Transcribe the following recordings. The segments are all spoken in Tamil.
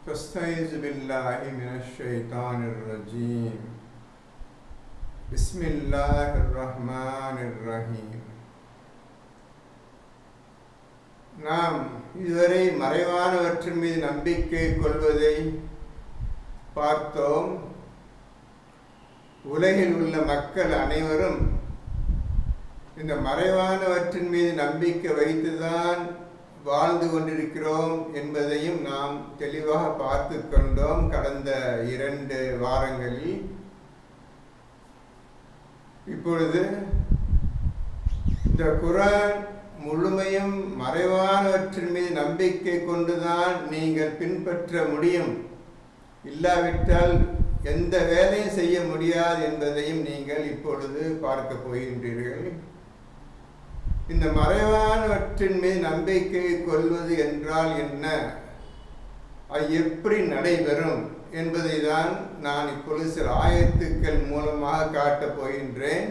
فاستعيذ بالله من الشيطان الرجيم بسم الله الرحمن الرحيم. நாம் இதுவரை மறைவானவற்றின் மீது நம்பிக்கை கொள்வதை பார்த்தோம். உலகில் உள்ள மக்கள் அனைவரும் இந்த மறைவானவற்றின் மீது நம்பிக்கை வைத்துதான் வாழ்ந்து கொண்டிருக்கிறோம் என்பதையும் நாம் தெளிவாக பார்த்து கொண்டோம் கடந்த 2 வாரங்களில். இப்பொழுது இந்த குர்ஆன் முழுமையும் மறைவானவற்றின் மீது நம்பிக்கை கொண்டுதான் நீங்கள் பின்பற்ற முடியும், இல்லாவிட்டால் எந்த வேலையும் செய்ய முடியாது என்பதையும் நீங்கள் இப்பொழுது பார்க்க போகின்றீர்கள். இந்த மறைவானவற்றின் மீது நம்பிக்கை கொள்வது என்றால் என்ன, அது எப்படி நடைபெறும் என்பதை தான் நான் இப்பொழுது சில ஆயத்துக்கள் மூலமாக காட்டப் போகின்றேன்.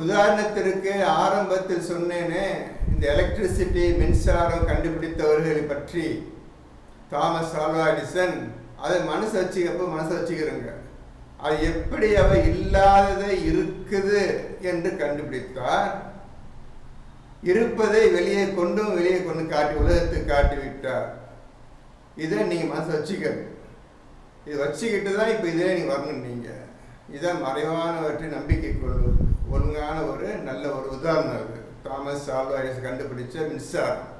உதாரணத்திற்கு ஆரம்பத்தில் சொன்னேனே, இந்த எலக்ட்ரிசிட்டி மின்சாரம் கண்டுபிடித்தவர்களை பற்றி, தாமஸ் ஆல்வா எடிசன். அதை மனசு வச்சுக்கிறங்க, அது எப்படி அவை இல்லாததை இருக்குது என்று கண்டுபிடித்தார். இருப்பதை வெளியே கொண்டு காட்டி உலகத்துக்கு காட்டிவிட்டார். இதை நீங்கள் மனசு வச்சுக்கணும். இது வச்சுக்கிட்டு தான் இப்போ இதில் நீங்கள் வரணும். நீங்கள் இதான் மறைவானவற்றை நம்பிக்கை கொள்வது. ஒழுங்கான ஒரு நல்ல ஒரு உதாரணம் அது. தாமஸ் ஆல்வா எடிசன் கண்டுபிடிச்ச மின்சாரம்.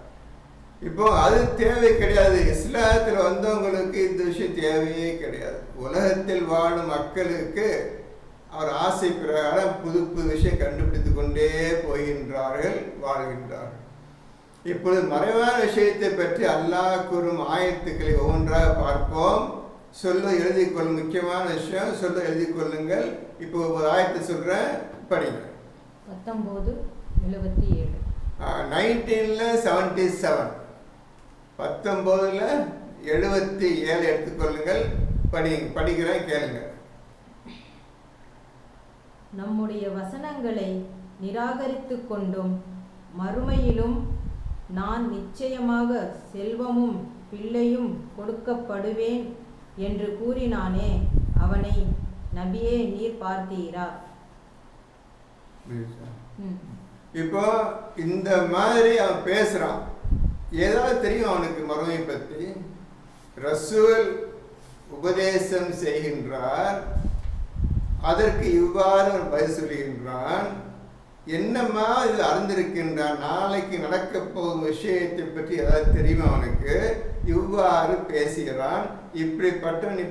இப்போ அது தேவை கிடையாது. இஸ்லாத்தில் வந்தவங்களுக்கு இந்த விஷயம் தேவையே கிடையாது. உலகத்தில் வாழும் மக்களுக்கு அவர் ஆசை பிரகாரம் புது விஷயம் கண்டுபிடித்து கொண்டே போகின்றார்கள், வாழ்கின்றார்கள். இப்பொழுது மறைவான விஷயத்தை பற்றி அல்லாஹ் கூறும் ஆயத்துக்களை ஒவ்வொன்றாக பார்ப்போம். எழுதி கொள்ளும் முக்கியமான விஷயம், எழுதி கொள்ளுங்கள். இப்போ ஒரு ஆயத்தை சொல்றேன், படிங்க. 1977 1977 1977 எடுத்துக்கொள்ளுங்கள். படிக்கிறேன், கேளுங்க. நம்முடைய வசனங்களை நிராகரித்து கொண்டும் மறுமையிலும் நான் நிச்சயமாக செல்வமும் பிள்ளையும் கொடுக்கப்படுவேன் என்று கூறினானே, அவனை நபியே நீர் பார்த்தீரா? இப்போ இந்த மாதிரி அவன் பேசுறான். ஏதாவது தெரியும் அவனுக்கு மறுமை பற்றி? ரசூல் உபதேசம் செய்கின்றார், அதற்கு இவ்வாறு பதில் சொல்கின்றான். என்னம்மா இது அறிந்திருக்கின்றான், நாளைக்கு நடக்க போகும் விஷயத்தை பற்றி ஏதாவது தெரியுமா அவனுக்கு? இவ்வாறு பேசுகிறான். இப்படிப்பட்ட நீ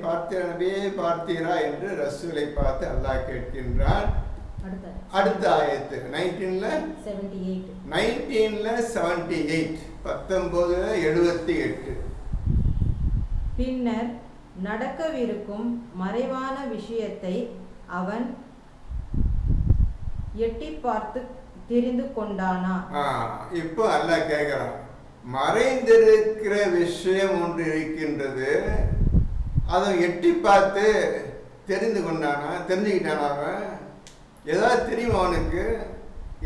பார்த்தீரா என்று ரசூலை பார்த்து அல்லாஹ் கேட்கின்றான். அடுத்த ஆயத்து 1978 பின்னர் நடக்கவிருக்கும் மறைவான விஷயத்தை அவன் எட்டி பார்த்து தெரிந்து கொண்டானா? இப்போ அல்லாஹ் கேட்கிறான், மறைந்திருக்கிற விஷயம் ஒன்று இருக்கின்றது, அதை எட்டி பார்த்து தெரிந்து கொண்டானா, தெரிஞ்சுக்கிட்டானா? அவன் ஏதாவது தெரியும் அவனுக்கு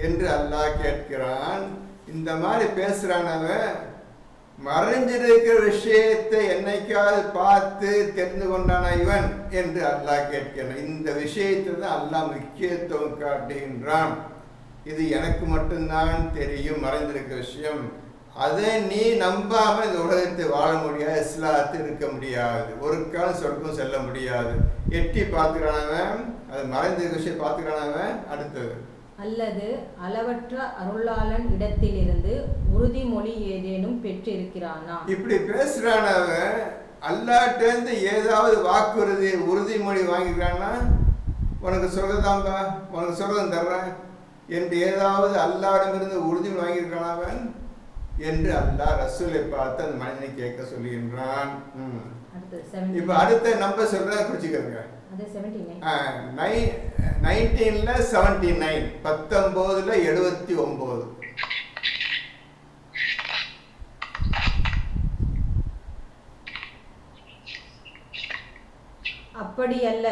என்று அல்லாஹ் கேட்கிறான். இந்த மாதிரி பேசுறான். அவன் மறைஞ்சிருக்கிற விஷயத்தை என்னைக்காவது பார்த்து தெரிந்து கொண்டானா இவன் என்று அல்லாஹ் கேட்கிறான். இந்த விஷயத்தில் தான் அல்லாஹ் முக்கியத்துவம் காட்டுகின்றான். இது எனக்கு மட்டும்தான் தெரியும், மறைந்திருக்கிற விஷயம். அதை நீ நம்பாம இந்த உலகத்தை வாழ முடியாது, இஸ்லாத்தில் இருக்க முடியாது, ஒரு காலம் சொர்க்கம் செல்ல முடியாது. எட்டி பார்த்துக்கிறானவன், அது மறைந்திருக்கிற விஷயம் பார்த்துக்கிறானவன். அடுத்தது, அல்லது அளவற்ற அருளாளன் இடத்திலிருந்து உறுதிமொழி ஏதேனும் பெற்றிருக்கிறானா? இப்படி பேசுறானவன் அல்லாஹ்ட்டேருந்து ஏதாவது வாக்குறுதி உறுதிமொழி வாங்கிக்கிறான்னா, உனக்கு சொர்க்கதாம்பா, உனக்கு சொர்க்கம் தர்றேன் என்று ஏதாவது அல்லாஹ்விடமிருந்து உறுதிமொழி வாங்கியிருக்கானவன் என்று அல்லாஹ் ரசூலை பார்த்து அந்த மனிதனை கேட்க சொல்லுகின்றான். இப்ப அடுத்த நம்பர் சொல்ற குறிச்சுக்கிறங்க. 1979 அப்படியல்ல,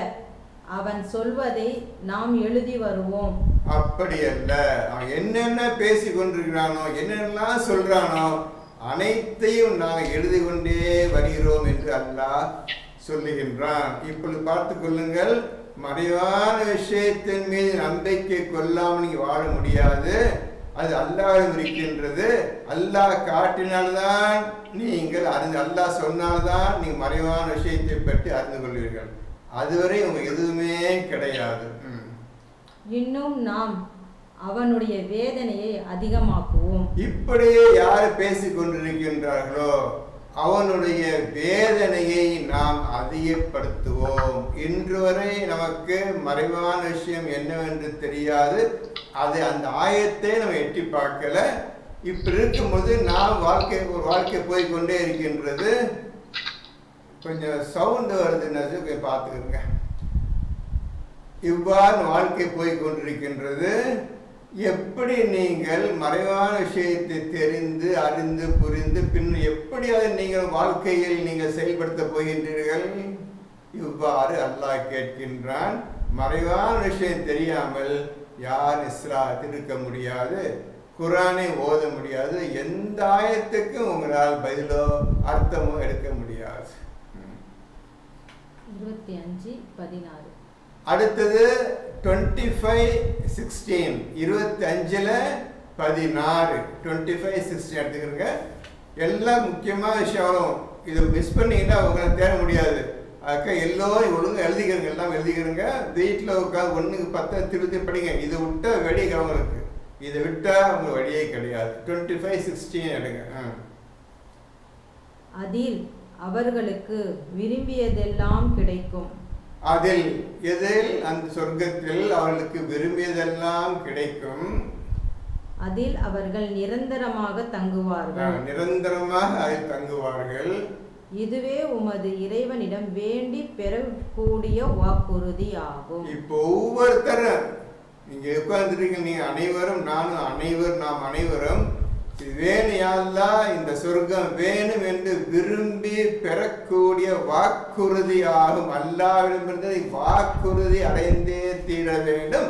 அவன் சொல்வதை நாம் எழுதி வருவோம். அப்படி அல்ல, அவன் என்னென்ன பேசி கொண்டிருக்கிறானோ, என்னென்னலாம் சொல்றானோ அனைத்தையும் நாங்கள் எழுதி கொண்டே வருகிறோம் என்று அல்லாஹ் சொல்லுகின்றான். இப்பொழுது பார்த்து கொள்ளுங்கள், மறைவான விஷயத்தின் மீது நம்பிக்கை கொள்ளாமல் நீங்க வாழ முடியாது. அது அல்லாஹ்விடம் இருக்கின்றது. அல்லாஹ் காட்டினால்தான் நீங்கள் அறிந்து, அல்லாஹ் சொன்னால்தான் நீங்க மறைவான விஷயத்தை பற்றி அறிந்து கொள்வீர்கள். அதுவரை உங்க எதுவுமே கிடையாது. இன்னும் நாம் அவனுடைய வேதனையை அதிகமாக்குவோம். இப்படியே யார் பேசிக் கொண்டிருக்கின்றார்களோ அவனுடைய வேதனையை நாம் அதிகப்படுத்துவோம். இன்று வரை நமக்கு மறைவான விஷயம் என்னவென்று தெரியாது. அது அந்த ஆயத்தை நம்ம எட்டி பார்க்கல. இப்படி இருக்கும்போது நாம் ஒரு வாழ்க்கை போய்கொண்டே இருக்கின்றது. கொஞ்சம் சவுண்டு வருதுன்னு கொஞ்சம் பார்த்துக்கிறங்க. இவ்வாறு வாழ்க்கை போய்கொண்டிருக்கின்றது. எப்படி நீங்கள் மறைவான விஷயத்தை தெரிந்து அறிந்து புரிந்து பின் எப்படி அதை நீங்கள் வாழ்க்கையில் நீங்கள் செயல்படுத்த போகின்றீர்கள்? இவ்வாறு அல்லாஹ் கேட்கின்றான். மறைவான விஷயம் தெரியாமல் யார் இஸ்லாத்தில் இருக்க முடியாது, குர்ஆனை ஓத முடியாது, எந்த ஆயத்துக்கும் உங்களால் பதிலோ அர்த்தமோ எடுக்க முடியாது. 25:16. அடுத்தது 25:16, 25:16, 25:16 எடுத்துக்கிறங்க. எல்லாம் முக்கியமான விஷயம் வரும். இதை மிஸ் பண்ணிங்கன்னா உங்களை தேட முடியாது. அதுக்கு எல்லோரும் ஒழுங்கு எழுதிக்கிறங்க, எல்லாம் எழுதிக்கிறங்க. வீட்டில் உட்காந்து 1க்கு 10 திருத்தி படிங்க. இதை விட்டா வெளியே கிளம்புறதுக்கு, இதை விட்டா உங்க வழியே கிடையாது. 25:16 எடுங்க. அதில் அவர்களுக்கு விரும்பியதெல்லாம் கிடைக்கும். அதில் எதில்? அந்த சொர்க்கத்தில் அவர்களுக்கு விரும்பியதெல்லாம் கிடைக்கும். அதில் அவர்கள் நிரந்தரமாக தங்குவார்கள். நிரந்தரமாக அதில் தங்குவார்கள். இதுவே உமது இறைவனிடம் வேண்டி பெறக்கூடிய வாக்குறுதி ஆகும். இப்போ ஒவ்வொருத்தரும் நீங்க உட்கார்ந்துருக்கீங்க, நீங்க அனைவரும், நானும் நாம் அனைவரும் வேணும், இந்த சொர்க்கம் வேணும் என்று விரும்பி பெறக்கூடிய வாக்குறுதி ஆகும். அல்லாஹ்விடமிருந்து வாக்குறுதி அடைந்தே தீர வேண்டும்.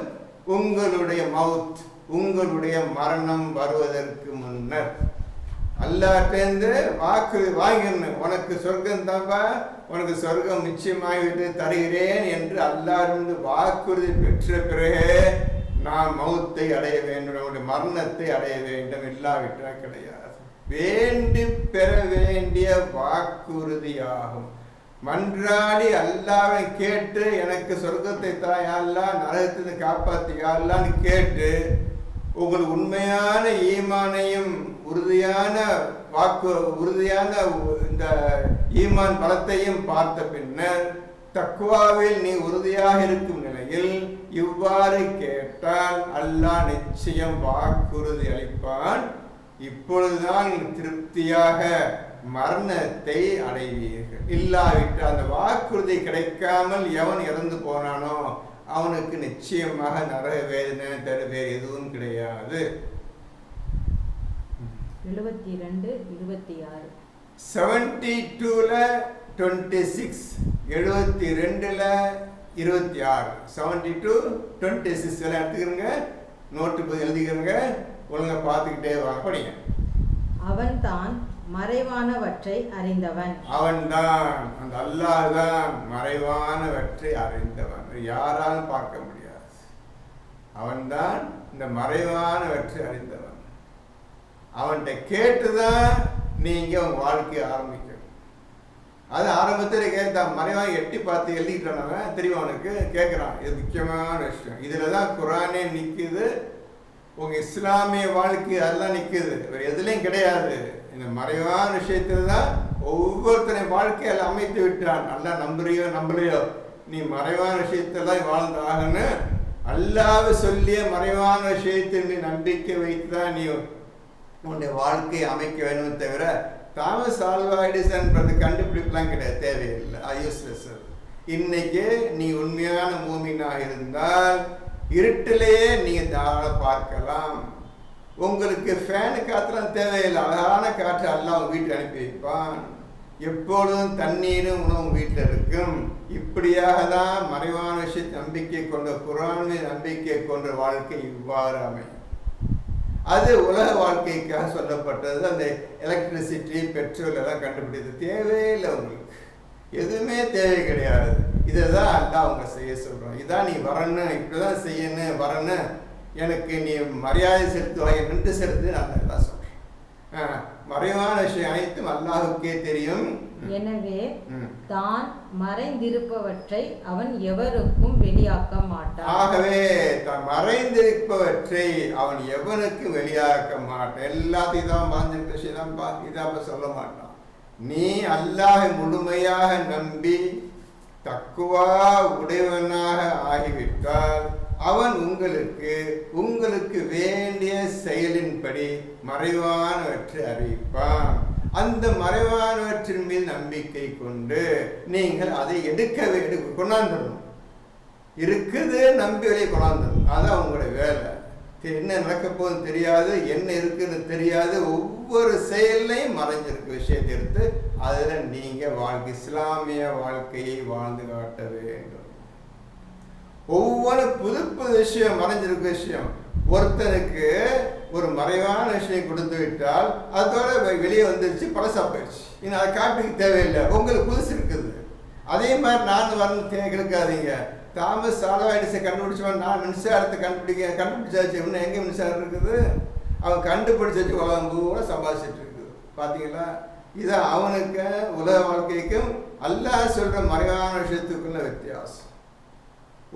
உங்களுடைய மவுத், உங்களுடைய மரணம் வருவதற்கு முன்னர் அல்லாஹ்ட்டேந்து வாக்குறுதி வாங்கிடணும். உனக்கு சொர்க்கம் தான்பா, உனக்கு சொர்க்கம் நிச்சயமாகிவிட்டு தருகிறேன் என்று அல்லாஹ்விடமிருந்து வாக்குறுதி பெற்ற பிறகு நாம் மௌத்தை அடைய வேண்டும், நம்முடைய மரணத்தை அடைய வேண்டும். இல்லாவிட்டால் கிடையாது. வேண்டி பெற வேண்டிய வாக்குறுதியாகும். மன்றாடி அல்லாஹ்வை கேட்டு எனக்கு சொர்க்கத்தை தாயா அல்லாஹ், நரகத்தை காப்பாத்தியா அல்லாஹ்னு கேட்டு உங்களுக்கு உண்மையான ஈமானையும் உறுதியான இந்த ஈமான் பலத்தையும் பார்த்த பின்னர் தக்வாவில் நீ உறுதியாக இருக்கும் நிலையில் இவ்வாறு கேட்டால் அல்லாஹ் நிச்சயம் வாக்குறுதி அளிப்பான். இப்பொழுதுதான் திருப்தியாக மரணத்தை அடைவீர்கள். இல்லாவிட்டால் அந்த வாக்குறுதி கிடைக்காமல் எவன் இறந்து போனானோ அவனுக்கு நிச்சயமாக நரக வேதனை தவிர வேறு எதுவும் கிடையாது. 72:26. 72:26, 72:26, 72:26 எல்லாம் எடுத்துக்கிறங்க. நோட்டு போய் எழுதிக்கிறங்க. ஒழுங்கா பார்த்துக்கிட்டே வாங்க, படிங்க. அவன் தான் மறைவானவற்றை அறிந்தவன். அவன் தான், அந்த அல்லாஹ் தான் மறைவானவற்றை அறிந்தவன். யாராலும் பார்க்க முடியாது. அவன் தான் இந்த மறைவானவற்றை அறிந்தவன். அவன்கிட்ட கேட்டுதான் நீங்க உங்க வாழ்க்கையை ஆரம்பிக்கணும். அது ஆரம்பத்தில் கேட்டான், மறைவாக எட்டி பார்த்து எழுதிக்கிட்டானவன் தெரியும் அவனுக்கு. கேட்குறான், இது முக்கியமான விஷயம். இதில் தான் குர்ஆனே நிற்குது. உங்க இஸ்லாமிய வாழ்க்கை அதெல்லாம் நிற்குது, வேறு எதுலையும் கிடையாது. இந்த மறைவான விஷயத்தில் தான் ஒவ்வொருத்தரையும் வாழ்க்கையில் அமைத்து விட்டான். நல்லா நம்புறியோ நம்பலையோ, நீ மறைவான விஷயத்தெல்லாம் வாழ்ந்தாகன்னு அல்லாஹ் சொல்லிய மறைவான விஷயத்தில் நீ நம்பிக்கை வைத்து தான் நீ உன்னுடைய வாழ்க்கையை அமைக்க வேணும். தவிர தாமஸ் ஆல்வா எடிசன் கண்டுபிடிப்புலாம் கிடையாது, தேவையில்லை. யூஸ்லெஸ். இன்னைக்கு நீ உண்மையான மூமினாக இருந்தால் இருட்டிலேயே நீங்க தாராள பார்க்கலாம். உங்களுக்கு ஃபேனு காற்றுலாம் தேவையில்லை. அழகான காற்று அல்லாஹ் உங்க வீட்டுக்கு அனுப்பி வைப்பான். எப்பொழுதும் தண்ணீரும் உணவும் வீட்டில் இருக்கும். இப்படியாக தான் மறைவான விஷயத்தை நம்பிக்கை கொண்ட குர்ஆன் நம்பிக்கை கொண்ட வாழ்க்கை இவ்வாறு அமையும். அது உலக வாழ்க்கைக்காக சொல்லப்பட்டது. அந்த எலக்ட்ரிசிட்டி, பெட்ரோல் எல்லாம் கண்டுபிடித்தது தேவையில்லை, உங்களுக்கு எதுவுமே தேவை கிடையாது. இதை தான் அல்லாஹ் அவங்க செய்ய சொல்கிறோம். இதான் நீ வரணும், இப்படி தான் செய்யணும், வரணும், எனக்கு நீ மரியாதை செலுத்துவாய், நின்று செலுத்து, நான் தான் சொல்கிறேன். மறைவான விஷயம் அனைத்தும் அல்லாஹுக்கே தெரியும். எனவே தான் மறைந்திருப்பவற்றை அவன் எவருக்கும் வெளியாக்க மாட்டான். ஆகவே தான் மறைந்திருப்பவற்றை அவன் எவனுக்கு வெளியாக்க மாட்டான். எல்லாத்தையும் தான் மறைஞ்சிருக்க விஷயம் தான் இதான் சொல்ல மாட்டான். நீ அல்லாஹை முழுமையாக நம்பி தக்குவா உடையவனாக ஆகிவிட்டால் அவன் உங்களுக்கு வேண்டிய செயலின்படி மறைவானவற்றை அறிவிப்பான். அந்த மறைவானவற்றின் மீது நம்பிக்கை கொண்டு நீங்கள் அதை கொண்டாந்துடணும். இருக்குது, நம்பி வெளியே கொண்டாந்துடணும். அதான் உங்களுடைய வேலை. என்ன நடக்க போகுதுன்னு தெரியாது, என்ன இருக்குன்னு தெரியாது. ஒவ்வொரு செயலையும் மறைஞ்சிருக்க விஷயத்தை எடுத்து அதில் நீங்கள் இஸ்லாமிய வாழ்க்கையை வாழ்ந்து காட்ட வேண்டும். ஒவ்வொரு புது புது விஷயம், மறைஞ்சிருக்க விஷயம். ஒருத்தனுக்கு ஒரு மறைவான விஷயம் கொடுத்து விட்டால் அதோட வெளியே வந்துருச்சு, பழசா போயிடுச்சு. இன்னும் அதை காப்பிக்கு தேவையில்லை, உங்களுக்கு புதுசு இருக்குது. அதே மாதிரி நான் வரணும் கேட்காதீங்க. தாமஸ் ஆல்வா எடிசன் கண்டுபிடிச்சவன் நான் மின்சாரத்தை கண்டுபிடிச்சாச்சு. இன்னும் எங்கே மின்சாரம் இருக்குது? அவன் கண்டுபிடிச்சி வச்சு உலகம் பூரா சம்பாதிச்சிட்டு இருக்குது. பார்த்தீங்களா? இதான் அவனுக்கு உலக வாழ்க்கைக்கும் அல்லாஹ் சொல்கிற மறைவான விஷயத்துக்குள்ள வித்தியாசம்.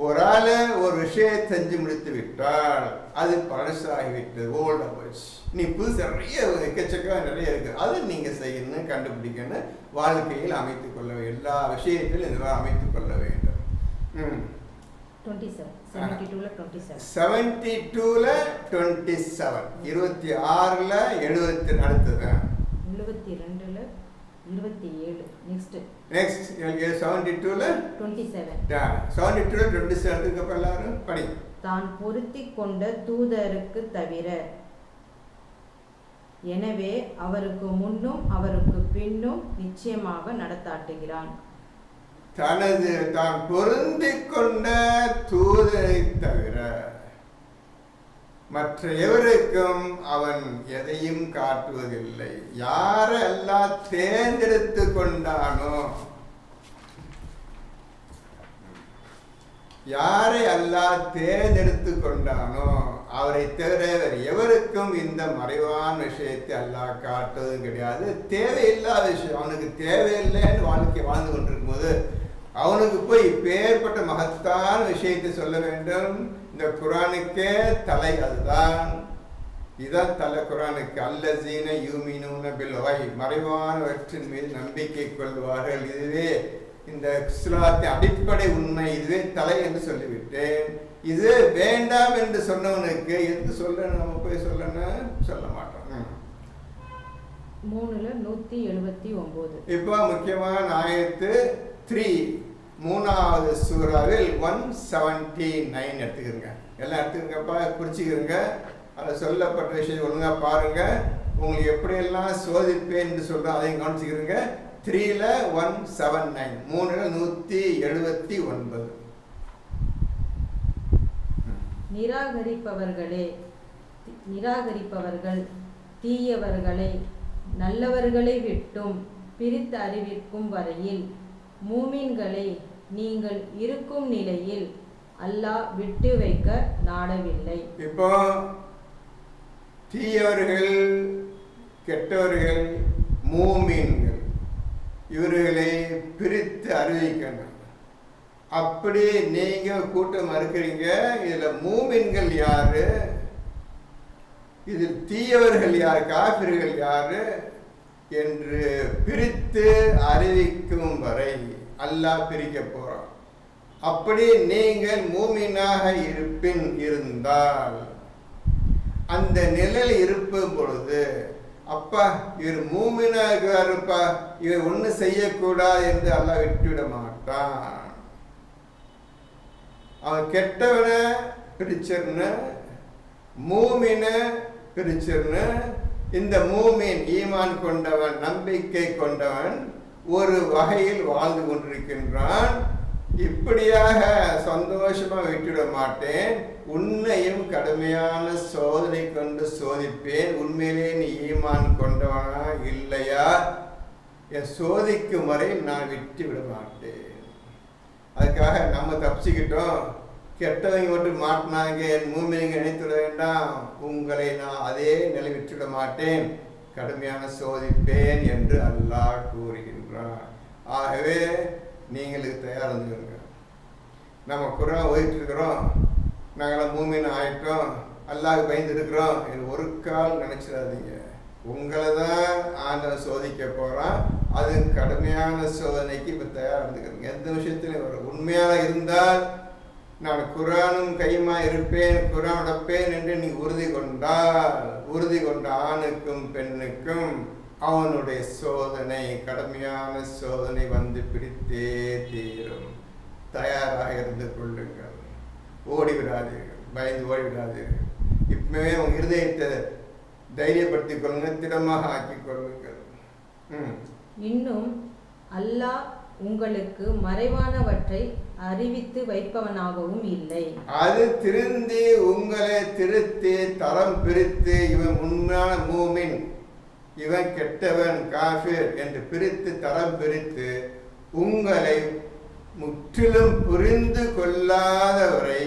ஒரு ஆள் ஒரு விஷயத்தை செஞ்சு முடித்து விட்டால் அது பழசாகிவிட்டது, ஓல்ட் போயிடுச்சு. நீ புதுசு நிறைய எக்கச்சக்கம் நிறைய இருக்குது, அது நீங்கள் செய்யணும், கண்டுபிடிக்கணும், வாழ்க்கையில் அமைத்துக் கொள்ள வேண்டும். எல்லா விஷயத்திலும் இதெல்லாம் அமைத்துக் கொள்ள வேண்டும். 27 72ல 27 26ல 70 அடுத்தது 72ல 27 நெக்ஸ்ட் 72ல 27 72ல 27 அப்புறம் எல்லாரும் படி. தான் பொருத்தி கொண்ட தூதருக்கு தவிர, எனவே அவருக்கு முன்னும் அவருக்கு பின்னும் நிச்சயமாக நடத்தாட்டுகிறான். தான் பொருந்தி கொண்ட தூதரை தவிர மற்ற எவருக்கும் அவன் எதையும் காட்டுவதில்லை. யாரெல்லாம் தேர்ந்தெடுத்து கொண்டானோ, யாரை அல்லாஹ் தேர்ந்தெடுத்து கொண்டானோ அவரை தவிர எவருக்கும் இந்த மறைவான விஷயத்தை அல்லாஹ் காட்டுவதும் கிடையாது. தேவையில்லாத விஷயம், அவனுக்கு தேவையில்லைன்னு வாழ்க்கை வாழ்ந்து கொண்டிருக்கும் போது அவனுக்கு போய் இப்பேற்பட்ட மகத்தான விஷயத்தை சொல்ல வேண்டும். இந்த குரானுக்கே தலை அதுதான். இதான் தலை குரானுக்கு. அல்லஸீன யூமினூன பில் கைப், மறைவானவற்றின் மீது நம்பிக்கை கொள்வார்கள். இதுவே இந்த இஸ்லாத்தின் அடிப்படை உண்மை, இதுவே தலை என்று சொல்லிவிட்டேன். இது வேண்டாம் என்று சொன்னவனுக்கு எதுக்கு சொல்லணும், நம்ம போய் சொல்லணும், சொல்ல மாட்டோம். 3:179 இப்போ முக்கியமான ஆயத்து 3 மூணாவது சூறாவில் 179 எடுத்துக்கிறங்க. எல்லாம் எடுத்துக்கிறங்கப்பா, குறிச்சிக்கிறங்க. அதில் சொல்லப்பட்ட விஷயம் ஒழுங்காக பாருங்க. உங்களுக்கு எப்படியெல்லாம் சோதிப்பேன் என்று சொல்கிறோம் அதையும் கவனிச்சுக்கிறங்க. 3ல 179, 3ல 179. நிராகரிப்பவர்கள் தீயவர்களை நல்லவர்களை விட்டும் பிரித்து அறிவிக்கும் வரையில் மூமின்களை நீங்கள் இருக்கும் நிலையில் அல்லாஹ் விட்டு வைக்க நாடவில்லை. இப்போ தீயவர்கள், கெட்டவர்கள், மூமின்கள் இவர்களை பிரித்து அறிவிக்கணும். அப்படி நீங்க கூட்டம் இருக்கிறீங்க. இதுல மூமின்கள் யாரு, இதில் தீயவர்கள் யார், காபிர்கள் யாரு என்று பிரித்து அறிவிக்கும் வரை அல்லாஹ் பிரிக்க போறான். அப்படி நீங்கள் மூமினாக இருந்தால் அந்த நிலையில் இருப்பும் பொழுது அப்பா இவர் மூமினாக இருப்பா, இவர் ஒன்றும் செய்யக்கூடாது என்று அல்லாஹ் விட்டுவிட மாட்டான். அவன் கெட்டவனை பிரிச்சிருன்னு, மூமினை பிரிச்சிருன்னு. இந்த மூமின் ஈமான் கொண்டவன், நம்பிக்கை கொண்டவன் ஒரு வகையில் வாழ்ந்து கொண்டிருக்கின்றான். இப்படியாக சந்தோஷமா விட்டுவிட மாட்டேன், உன்னையும் கடுமையான சோதனை கொண்டு சோதிப்பேன், உண்மையிலே நீ ஈமான் கொண்டவனா இல்லையா என் சோதிக்கும் வரை நான் விட்டு விட மாட்டேன். அதுக்காக நம்ம தப்பிச்சுக்கிட்டோம், கெட்டவங்க மட்டும் மாட்டினாங்க, என் மூமினிங்க நினைத்துவிட வேண்டாம், உங்களை நான் அதே நிலை விட்டுவிட மாட்டேன், கடுமையான சோதிப்பேன் என்று அல்லாஹ் கூறுகின்றான். ஆகவே நீங்களுக்கு தயார் இருந்துருங்க. நம்ம குரான் ஓதிட்டு இருக்கிறோம், நாங்களாம் மூமின் ஆயிட்டோம், அல்லாஹ் பயந்து இருக்கிறோம் என்று ஒரு கால் நினைச்சிடாதீங்க. உங்களை தான் ஆண்டவன் சோதிக்க போகிறான். அது கடுமையான சோதனைக்கு இப்போ தயார் இருந்துக்கிறீங்க. எந்த விஷயத்திலையும் வரும். உண்மையாக இருந்தால் நான் குரானும் கையுமா இருப்பேன், குரான் உடப்பேன் என்று நீ உறுதி கொண்ட ஆணுக்கும் பெண்ணுக்கும் அவனுடைய சோதனை, கடுமையான சோதனை வந்து பிடித்தே தீரும். தயாராக இருந்து கொள்ளுங்கள், ஓடிவிடாதீர்கள், பயந்து ஓடிவிடாதீர்கள். இப்பவே உங்க இருதயத்தை தைரியப்படுத்திக் கொள்ளுங்கள், திடமாக ஆக்கிக் கொள்ளுங்கள். இன்னும் அல்லாஹ் உங்களுக்கு மறைவானவற்றை அறிவித்து வைப்பவனாகவும் இல்லை. அது திருந்தி உங்களை திருத்தி தரம் பிரித்து இவன் உண்மையான மூமின், இவன் கெட்டவன் காஃபிர் என்று பிரித்து தரம் பிரித்து உங்களை முற்றிலும் புரிந்து கொள்ளாதவரை,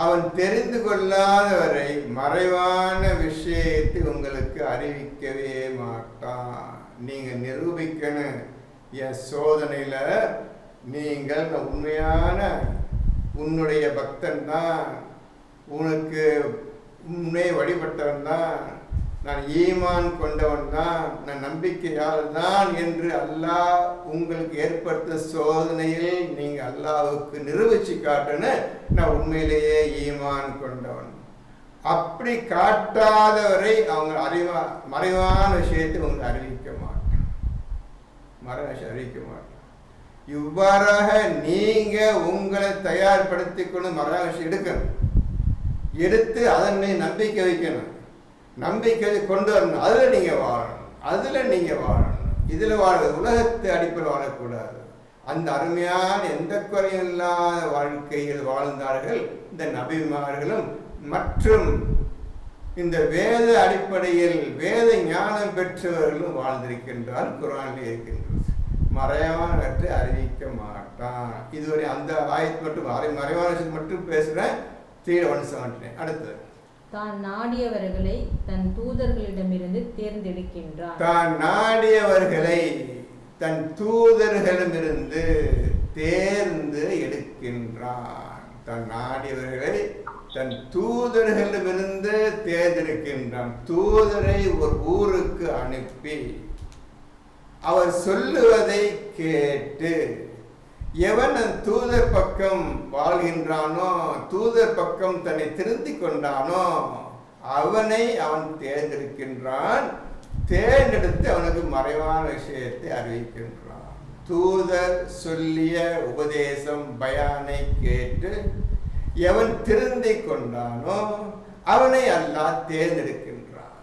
அவன் தெரிந்து கொள்ளாதவரை மறைவான விஷயத்தை உங்களுக்கு அறிவிக்கவே மாட்டான். நீங்க நிரூபிக்கணும், என் சோதனையில நீங்கள் உண்மையான உன்னுடைய பக்தன் தான், உனக்கு உண்மை வழிபட்டவன் தான், நான் ஈமான் கொண்டவன் தான், நான் நம்பிக்கையாளர் தான் என்று அல்லாஹ் உங்களுக்கு ஏற்படுத்த சோதனையில் நீங்க அல்லாஹ்வுக்கு நிரூபிச்சு காட்டணும், நான் உண்மையிலேயே ஈமான் கொண்டவன். அப்படி காட்டாதவரை அவங்க மறைவான விஷயத்தை உங்களுக்கு அறிவிக்க மாட்டேன், அறிவிக்க மாட்டேன். இவ்வாறாக நீங்க உங்களை தயார்படுத்திக் கொண்டு மறைவான விஷயம் எடுக்கணும், எடுத்து அதனை நம்பிக்கை வைக்கணும், நம்பிக்கை கொண்டு வரணும். அதில் நீங்கள் வாழணும், இதில் வாழ உலகத்தை அடிப்படையில் வாழக்கூடாது. அந்த அருமையான எந்த குறையும் இல்லாத வாழ்க்கையில் வாழ்ந்தார்கள் இந்த நபிமார்களும் மற்றும் இந்த வேத அடிப்படையில் வேத ஞானம் பெற்றவர்களும் வாழ்ந்திருக்கின்றார். குர்ஆனில் இருக்கின்றது, மறைவானவற்றை அறிவிக்க மாட்டான். இதுவரை அந்த ஆயத்து மட்டும் மறைவான மட்டும் பேசுகிறேன், 3:1 அடுத்தது. தான் நாடியவர்களை தன் தூதர்களிடமிருந்து தேர்ந்தெடுக்கின்றான். தான் நாடியவர்களை தன் தூதர்களிடமிருந்து தேர்ந்து எடுக்கின்றான். தன் நாடியவர்களை தன் தூதர்களிடமிருந்து தேர்ந்தெடுக்கின்றான். தூதரை ஒரு ஊருக்கு அனுப்பி அவர் சொல்லுவதை கேட்டு எவன் தூதர் பக்கம் வாழ்கின்றானோ, தூதர் பக்கம் தன்னை திருத்தி கொண்டானோ அவனை அவன் தேர்ந்தெடுக்கின்றான். தேர்ந்தெடுத்து அவனுக்கு மறைவான விஷயத்தை அறிவிக்கின்றான். தூதர் சொல்லிய உபதேசம் பயானை கேட்டு எவன் திருந்தி கொண்டானோ அவனை அல்லாஹ் தேர்ந்தெடுக்கின்றான்.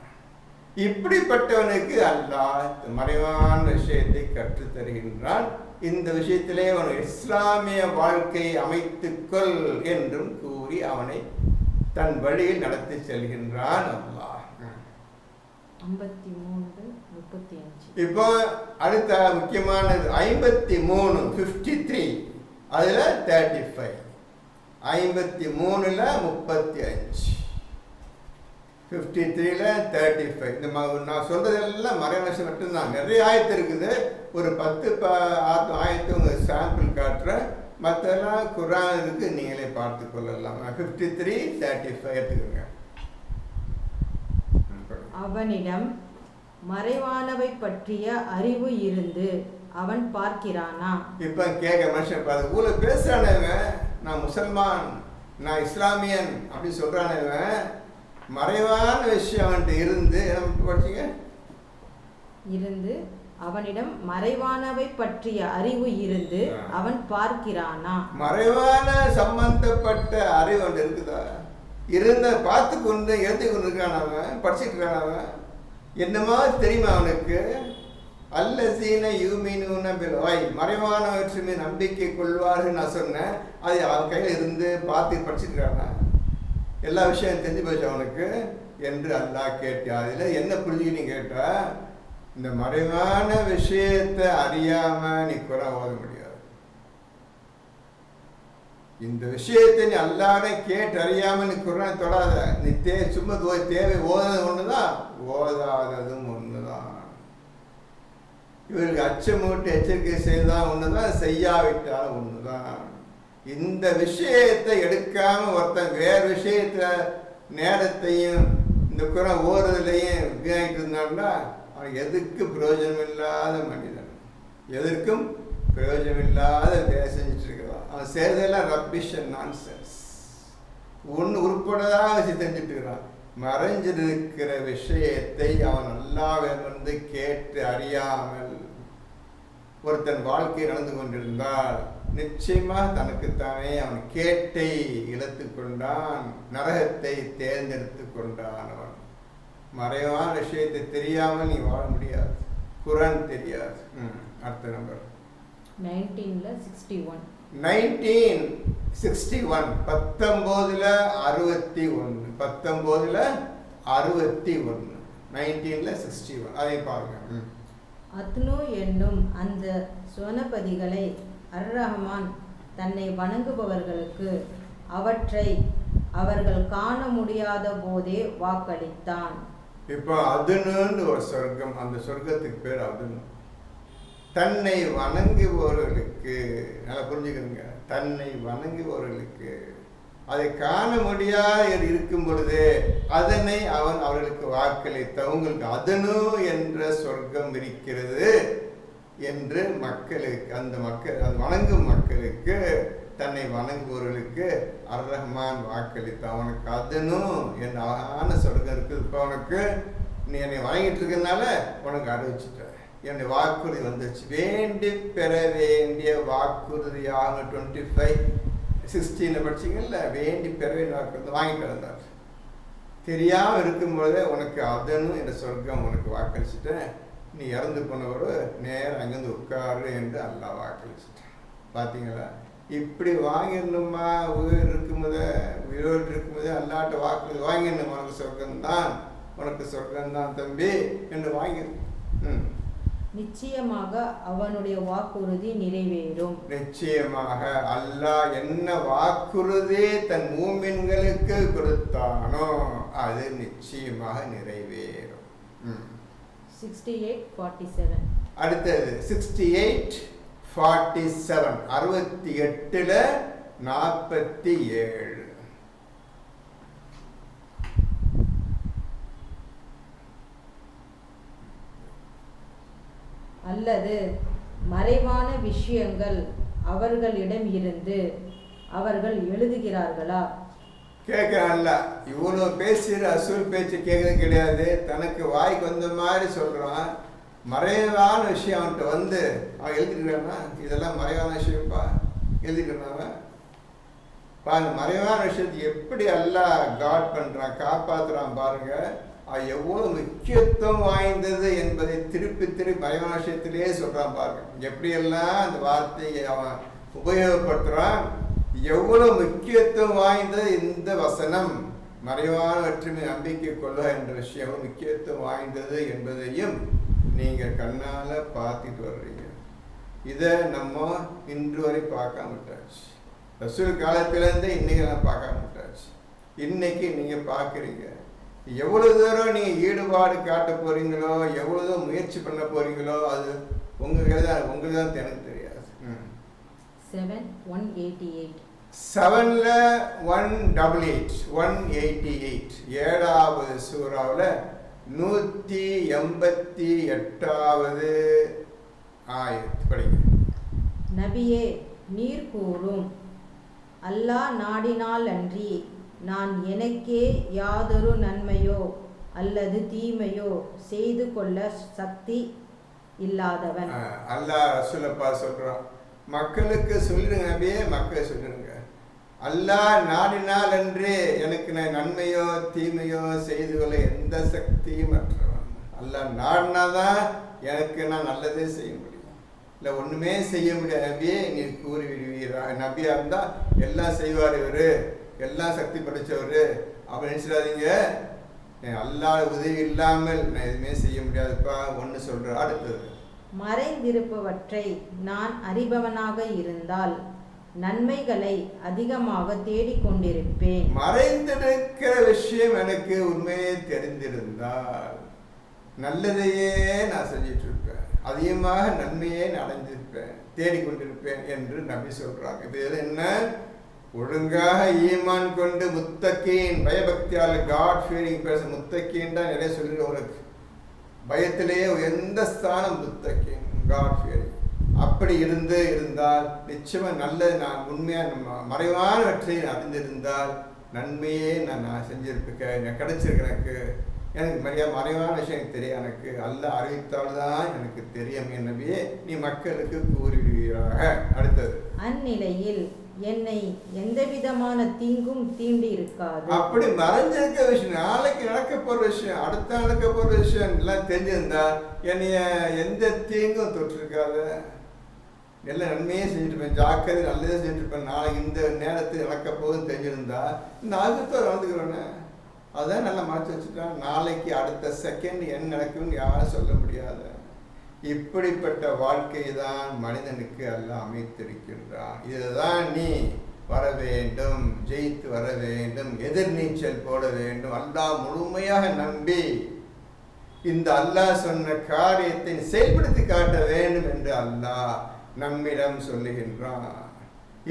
இப்படிப்பட்டவனுக்கு அல்லாஹ் மறைவான விஷயத்தை கற்றுத் தருகின்றான். இந்த விஷயத்திலே அவன் இஸ்லாமிய வாழ்க்கை அமைத்துக்கொள் என்றும் கூறி அவனை தன் வழியில் நடத்தி செல்கின்றான் அல்லாஹ். 53:35. இப்போ அடுத்த முக்கியமானது 53 53 அதுல 35 53ல 35 53ல 35. இந்த நான் சொல்றதெல்லாம் மறைவான மட்டும்தான். நிறைய ஆயத்து இருக்குது, ஒரு 10 ஆயத்து உங்களுக்கு சாம்பிள் காட்டுறேன், மற்றெல்லாம் குர்ஆன் இருக்கு, நீங்களே பார்த்து கொள்ளலாம். 53:35 எடுத்துக்கோங்க. அவனிடம் மறைவானவை பற்றிய அறிவு இருந்து அவன் பார்க்கிறானா? இப்ப கேட்க மனுஷன் பாரு, ஊர்ல பேசுறானவன் நான் முசல்மான், நான் இஸ்லாமியன் அப்படி சொல்றானவன், மறைவான விஷயம் அவன்கிட்ட இருந்து படிச்சீங்க இருந்து அவனிடம் மறைவானவை பற்றிய அறிவு இருந்து அவன் பார்க்கிறானா? மறைவான சம்பந்தப்பட்ட அறிவு அவன் இருக்குதா? இருந்த பார்த்து கொண்டு எழுதி கொண்டு இருக்கான், அவன் படிச்சுட்டு இருக்கான், அவன் என்னமா தெரியுமா அவனுக்கு? அல்லசீன யூமினூன பில் கைப், மறைவானவற்றின் மீது நம்பிக்கை கொள்வார்கள் நான் சொன்னேன். அது அவன் கையில் இருந்து பார்த்து படிச்சுக்கிறாங்க, எல்லா விஷயம் தெரிஞ்சு போச்சு அவனுக்கு என்று அல்லாஹ் கேட்டா. அதில் என்ன புரிஞ்சுக்கிட்டு கேட்டா, இந்த மறைவான விஷயத்தை அறியாம நீ குர்ஆன் ஓத முடியாது. இந்த விஷயத்தை நீ அல்லாஹ்வை கேட்டு அறியாம நீ குர்ஆன் தொடாத. நீ சும்மா தேவை ஓதுறது ஒண்ணுதான், ஓதாததும் ஒண்ணுதான். இவருக்கு அச்சமூட்டு எச்சரிக்கை செய்ததான் ஒண்ணுதான், செய்யாவிட்டாலும் ஒண்ணுதான். இந்த விஷயத்தை எடுக்காம ஒருத்தன் வேறு விஷயத்துல நேரத்தையும் இந்த குர்ஆன் ஓதுறதுலையும் வீணாகிட்டு இருந்தான்னா அவன் எதுக்கு பிரயோஜனம் இல்லாத மனிதன், எதற்கும் பிரயோஜனம் இல்லாத வேலை செஞ்சுட்டு இருக்கிறான். அவன் செய்யறதெல்லாம் ரப்பிஷ் அண்ட் நான்சென்ஸ். ஒன்று உருப்படதாக வச்சு தெரிஞ்சுட்டு இருக்கிறான். மறைஞ்சிருக்கிற விஷயத்தை அவன் அல்லாஹ்விடமிருந்து கேட்டு அறியாமல் ஒருத்தன் வாழ்க்கை நடந்து கொண்டிருந்தால் நிச்சயமாக தனக்குத்தானே அவன் கேட்டை இழத்து கொண்டான், நரகத்தை தேர்ந்தெடுத்து கொண்டான். அவன் மறைவான விஷயத்தை தெரியாமல் நீ வாழ முடியாது, குர்ஆன் தெரியாது. அடுத்த நம்பர் 1961. 1961 1961 அதை பாருங்க. அத்னு என்னும் அந்த சுவனபதிகளை அர்-ரஹ்மான் தன்னை வணங்குபவர்களுக்கு அவற்றை அவர்கள் காண முடியாத போதே வாக்களித்தான். இப்போ அதுன்னு ஒரு சொர்க்கம், அந்த சொர்க்கத்துக்கு பேர் அதுன்னு. தன்னை வணங்குபவர்களுக்கு, நல்லா புரிஞ்சுக்கிறீங்க, தன்னை வணங்குபவர்களுக்கு அதை காண முடியாது இருக்கும் பொழுது அதனை அவன் அவர்களுக்கு வாக்களித்த. உங்களுக்கு அதனு என்ற சொர்க்கம் இருக்கிறது என்று மக்களுக்கு, அந்த வணங்கும் மக்களுக்கு, தன்னை வணங்குபவர்களுக்கு அர்-ரஹ்மான் வாக்களித்த. அவனுக்கு அதனு என்ற அழகான சொர்க்கம் இருக்குது. இப்போ அவனுக்கு நீ என்னை வணங்கிட்டு இருக்கனால உனக்கு அறிவிச்சுட்ட, என்னுடைய வாக்குறுதி வந்துச்சு. வேண்டி பெற வேண்டிய வாக்குறுதியாக 25:16 படிச்சிங்கல்ல, வேண்டி பெற வேண்டிய வாக்குறுதி வாங்கிட்டு வந்தார். தெரியாமல் இருக்கும்போதே உனக்கு அதனு என்ற சொர்க்கம் உனக்கு வாக்களிச்சுட்டேன், நீ இறந்து போனவரு நேரம் அங்கேருந்து உட்காரு என்று அல்லாஹ் வாக்களிச்சுட்டேன். பார்த்தீங்களா, இப்படி வாங்கிடணுமா? உயிரோடு இருக்கும்போதே அல்லாட்ட வாக்குறுதி வாங்கிடணும், உனக்கு சொர்க்கம்தான், உனக்கு சொர்க்கம்தான் தம்பி என்று வாங்கிடணும். நிச்சயமாக அவனுடைய வாக்குறுதி நிறைவேறும். நிச்சயமாக அல்லாஹ் என்ன வாக்குறுதி தன் மூமின்களுக்கு கொடுத்தானோ அது நிச்சயமாக நிறைவேறும். 68:47. அடுத்தது 68:47 68:47. அல்லது மறைவான விஷயங்கள் அவர்களிடம் இருந்து அவர்கள் எழுதுகிறார்களா? கேட்கறான்ல, இவ்வளோ பேசுகிற அசூல் பேச்சு கேட்கறது கிடையாது, தனக்கு வாய்க்கு வந்த மாதிரி சொல்கிறான். மறைவான விஷயம் அவன்கிட்ட வந்து அவன் எழுதிக்கிறான்னா, இதெல்லாம் மறைவான விஷயம்ப்பா எழுதிக்கிறான். பாருங்க, மறைவான விஷயத்தை எப்படி எல்லாம் காட் பண்ணுறான், காப்பாற்றுறான் பாருங்க. அது எவ்வளோ முக்கியத்துவம் வாய்ந்தது என்பதை திருப்பி திருப்பி மறைவான விஷயத்திலேயே சொல்கிறான் பாருங்க. எப்படியெல்லாம் அந்த வார்த்தையை அவன் உபயோகப்படுத்துகிறான், எவ்வளோ முக்கியத்துவம் வாய்ந்தது இந்த வசனம். மறைவானவற்றின் நம்பிக்கை கொள்ள என்ற விஷயம் முக்கியத்துவம் வாய்ந்தது என்பதையும் நீங்கள் கண்ணால் பார்த்துட்டு வர்றீங்க. இதை நம்ம இன்று வரை பார்க்காம விட்டாச்சு. ரசூல் காலத்திலேருந்து இன்றைக்கி நான் பார்க்காம விட்டாச்சு. இன்னைக்கு நீங்கள் பார்க்குறீங்க. எவ்வளோ தூரம் நீங்கள் ஈடுபாடு காட்ட போகிறீங்களோ, எவ்வளோ தூரம் முயற்சி பண்ண போகிறீங்களோ, அது உங்களுக்கு தான் எனக்கு தெரியாது. 7:188. 188 7வது சூறாவில் 188வது ஆயத்து படிங்க. நபியே, நீர் கூறும், அல்லாஹ் நாடினால் அன்றி நான் எனக்கே யாதொரு நன்மையோ அல்லது தீமையோ செய்து கொள்ள சக்தி இல்லாதவன். அல்லாஹ் ரசூலப்பா சொல்றான், மக்களுக்கு சொல்லிடுங்க நபியே, மக்கள் சொல்லிடுங்க, அல்லாஹ் நாடினால் அன்று எனக்கு நான் நன்மையோ தீமையோ செய்து கொள்ள எந்த சக்தியும் அற்றவன். அல்லாஹ் நாடினாதான் எனக்கு நான் நல்லதே செய்ய முடியும், இல்லை ஒன்றுமே செய்ய முடியாது நபியே நீ கூறி விடுவீரா. நபியா இருந்தால் எல்லாம் செய்வார், இவர் எல்லாம் சக்தி படைச்சவர் அப்படி நினைச்சிடாதீங்க, அல்லாஹ் உதவி இல்லாமல் நான் எதுவுமே செய்ய முடியாதுப்பா ஒன்று சொல்கிறேன். அடுத்தது, மறைந்திருப்பவற்றை நான் அறிபவனாக இருந்தால் நன்மைகளை அதிகமாக தேடிக்கொண்டிருப்பேன். மறைந்திருக்கிற விஷயம் எனக்கு உண்மையே தெரிந்திருந்தால் நல்லதையே நான் செஞ்சிட்டு இருப்பேன், அதிகமாக நன்மையே நான் அடைஞ்சிருப்பேன், தேடிக்கொண்டிருப்பேன் என்று நபி சொல்றாங்க. இது என்ன, ஒழுங்காக ஈமான் கொண்டு முத்தக்கீன் பயபக்தியால் காட் ஃபீலிங் பேச முத்தக்கீன் தான் நிறைய சொல்லிடுவோம். உங்களுக்கு பயத்திலேயே எந்த ஸ்தானம் முத்தக்கீன் காட் ஃபீலிங் அப்படி இருந்தால் நிச்சயமாக நல்லது நான் உண்மையாக மறைவான வெற்றியை அறிந்திருந்தால் நன்மையே நான் செஞ்சிருப்பேன், கிடைச்சிருக்க எனக்கு மறைவான விஷயம் எனக்கு தெரியும், எனக்கு அல்ல அறிவித்தால்தான் எனக்கு தெரியும் என்னவே நீ மக்களுக்கு கூறிவிடுவீராக. அடுத்தது, அந்நிலையில் என்னை எந்த விதமான தீங்கும் தீண்டி இருக்காது. அப்படி மறைஞ்சிருக்க விஷயம், நாளைக்கு நடக்க போற விஷயம், அடுத்த நடக்க போற விஷயம் எல்லாம் தெரிஞ்சிருந்தா என்னைய எந்த தீங்கும் தொற்றிருக்காது, எல்லாம் நன்மையே செஞ்சுருப்பேன், ஜாக்கிரதை நல்லதே செஞ்சுருப்பேன். நாளைக்கு இந்த நேரத்துக்கு நடக்க போகுதுன்னு தெரிஞ்சிருந்தா இந்த ஆகுத்தோர் வந்துக்கிறோன்னு அதான் நல்லா மறைச்சு வச்சுட்டான். நாளைக்கு அடுத்த செகண்ட் என்ன நடக்கும்னு யாரும் சொல்ல முடியாது. இப்படிப்பட்ட வாழ்க்கை தான் மனிதனுக்கு எல்லாம் அமைத்திருக்கின்றான். இதுதான் நீ வர வேண்டும், ஜெயித்து வர வேண்டும், எதிர்நீச்சல் போட வேண்டும், அல்லாஹ் முழுமையாக நம்பி இந்த அல்லாஹ் சொன்ன காரியத்தை செயல்படுத்தி காட்ட வேண்டும் என்று அல்லாஹ் நம்மிடம் சொல்லுகின்றான்.